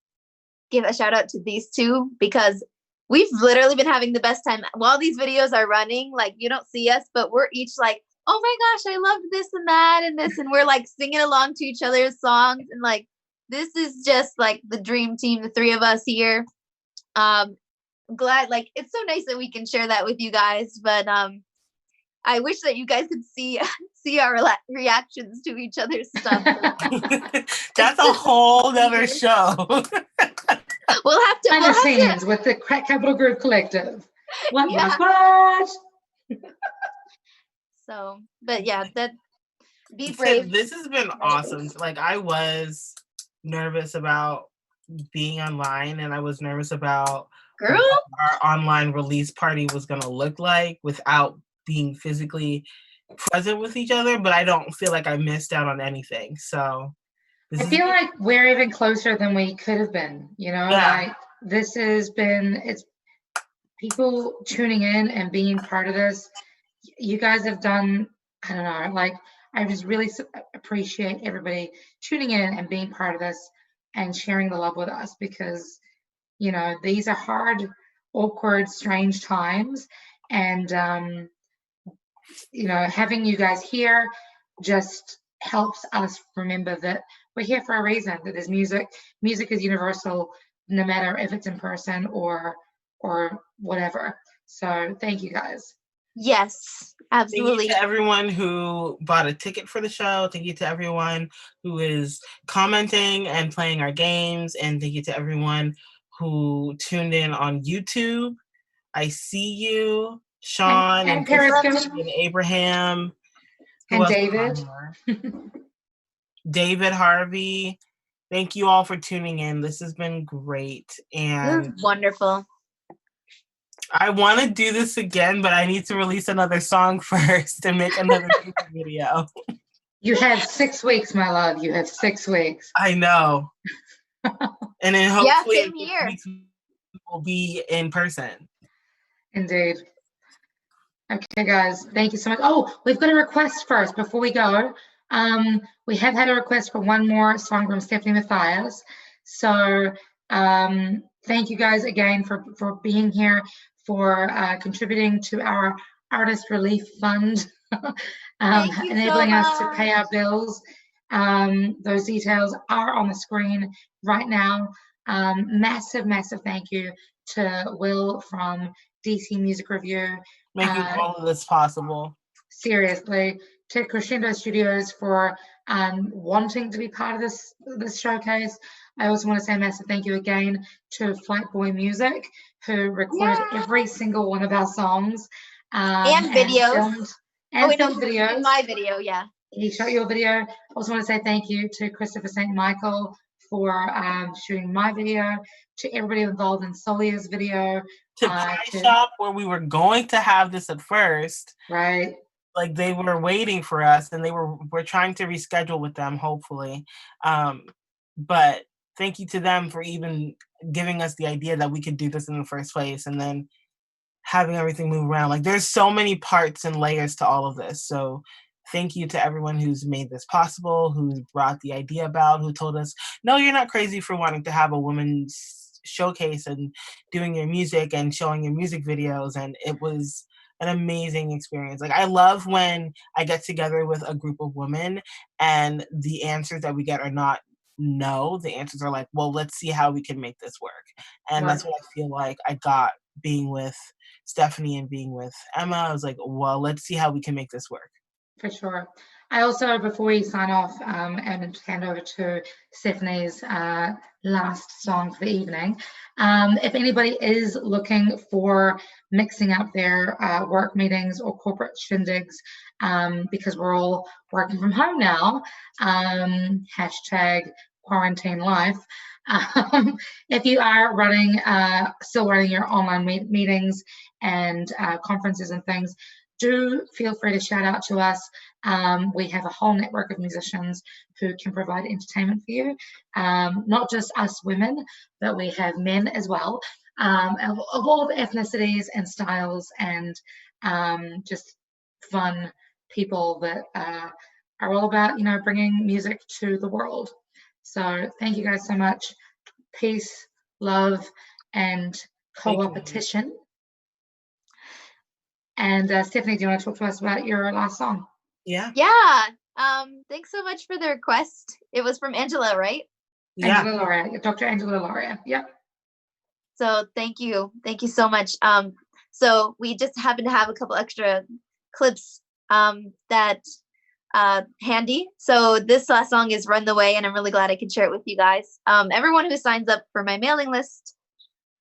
give a shout out to these two because we've literally been having the best time while these videos are running. Like you don't see us, but we're each like, oh my gosh, I love this and that and this, and we're like singing along to each other's songs, and like this is just like the dream team, the three of us here. Glad, like it's so nice that we can share that with you guys, but I wish that you guys could see our reactions to each other's stuff. That's a whole nother show. We'll have to. behind the scenes with the Capital Group Collective. What? So, but yeah, that be brave. This has been awesome. Like I was nervous about being online, and I was nervous about Girl, what our online release party was gonna look like without being physically present with each other. But I don't feel like I missed out on anything. So I feel like we're even closer than we could have been. Yeah. Like this has been. It's people tuning in and being part of this. You guys have done. I don't know. Like I just really appreciate everybody tuning in and being part of this and sharing the love with us because these are hard, awkward, strange times, and having you guys here just helps us remember that we're here for a reason, that there's music is universal, no matter if it's in person or whatever. So thank you guys. yes, absolutely. Thank you to everyone who bought a ticket for the show. Thank you to everyone who is commenting and playing our games, and thank you to everyone who tuned in on YouTube. I see you, Sean and Periscope and Abraham and David. David Harvey. Thank you all for tuning in. This has been great. And This is wonderful. I want to do this again, but I need to release another song first and make another music video. You have 6 weeks, my love. You have 6 weeks. I know. And then hopefully same here. we'll be in person. Indeed. Okay, guys, thank you so much. Oh, we've got a request first before we go. We have had a request for one more song from Stephanie Mathias. So thank you guys again for being here, for contributing to our Artist Relief Fund, Thank you enabling so us to much. pay our bills. Those details are on the screen right now. Massive, massive thank you to Will from DC Music Review. Making all of this possible. Seriously, to Crescendo Studios for wanting to be part of this showcase. I also want to say a massive thank you again to Flight Boy Music, who recorded every single one of our songs. And videos. Filmed videos. My video, yeah. He shot your video. I also want to say thank you to Christopher St. Michael for shooting my video, to everybody involved in Solia's video. To Pie Shop, where we were going to have this at first. Right. Like they were waiting for us, and we're trying to reschedule with them, hopefully. But thank you to them for even giving us the idea that we could do this in the first place, and then having everything move around. Like there's so many parts and layers to all of this. So thank you to everyone who's made this possible, who brought the idea about, who told us, no, you're not crazy for wanting to have a women's showcase and doing your music and showing your music videos. And it was an amazing experience. Like I love when I get together with a group of women and the answers that we get are not no. The answers are like, well, let's see how we can make this work. And that's what I feel like I got being with Stephanie and being with Emma. I was like, well, let's see how we can make this work. For sure. I also, before we sign off and hand over to Stephanie's last song for the evening, if anybody is looking for mixing up their work meetings or corporate shindigs, because we're all working from home now, hashtag quarantine life. If you are still running your online meetings and conferences and things, do feel free to shout out to us. We have a whole network of musicians who can provide entertainment for you. Not just us women, but we have men as well, of all the ethnicities and styles, and just fun people that are all about, bringing music to the world. So thank you guys so much. Peace, love, and co-opetition. And Stephanie, do you want to talk to us about your last song? Yeah. Thanks so much for the request. It was from Angela, right? Yeah. Angela Lauria, Dr. Angela Lauria. Yep. So thank you so much. So we just happen to have a couple extra clips that handy. So this last song is Run the Way, and I'm really glad I could share it with you guys. Everyone who signs up for my mailing list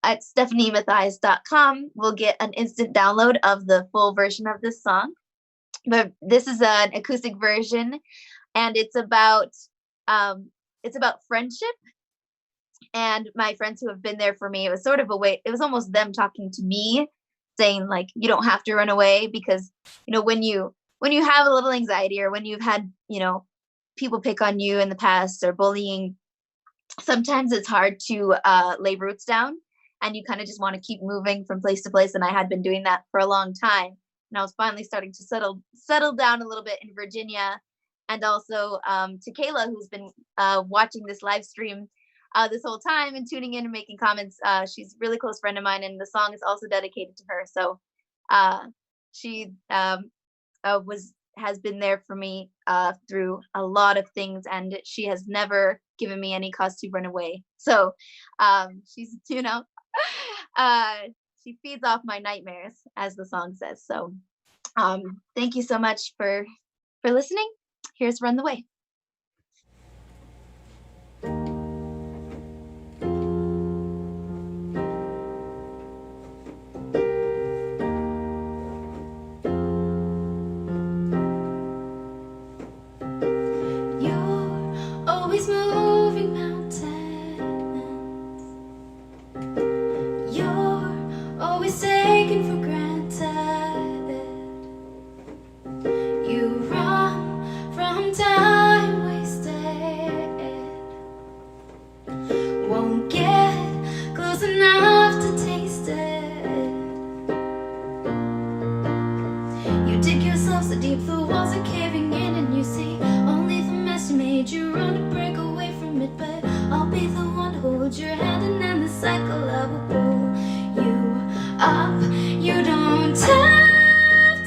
at stephaniemathias.com will get an instant download of the full version of this song. But this is an acoustic version, and it's about friendship. And my friends who have been there for me, it was sort of it was almost them talking to me, saying like, you don't have to run away, because when you have a little anxiety, or when you've had people pick on you in the past, or bullying, sometimes it's hard to lay roots down, and you kind of just want to keep moving from place to place. And I had been doing that for a long time, and I was finally starting to settle down a little bit in Virginia. And also to Kayla, who's been watching this live stream this whole time and tuning in and making comments. She's a really close friend of mine, and the song is also dedicated to her. So she has been there for me through a lot of things, and she has never given me any cause to run away. So she's she feeds off my nightmares, as the song says. So thank you so much for listening. Here's Run the Way. You don't have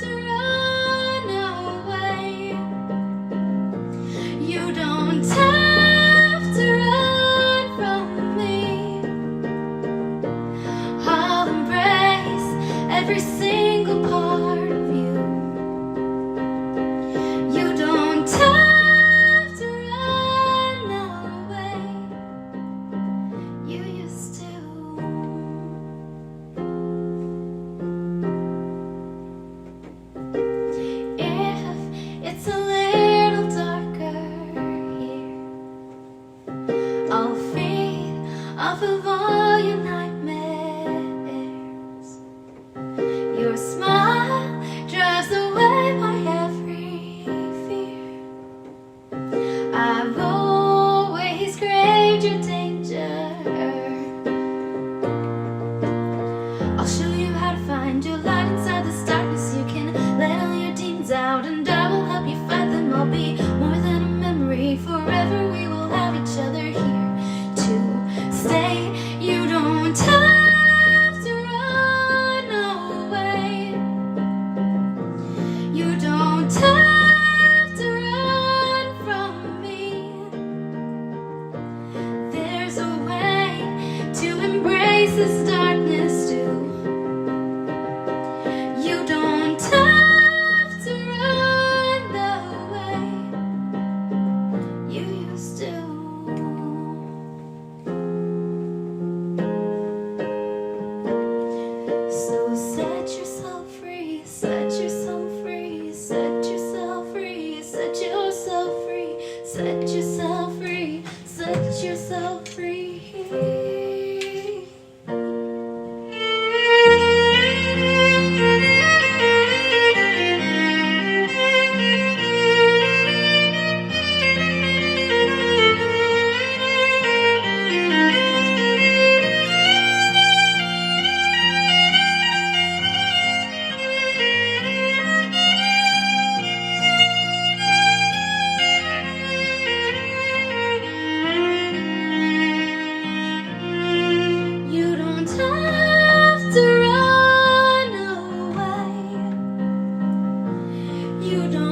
You don't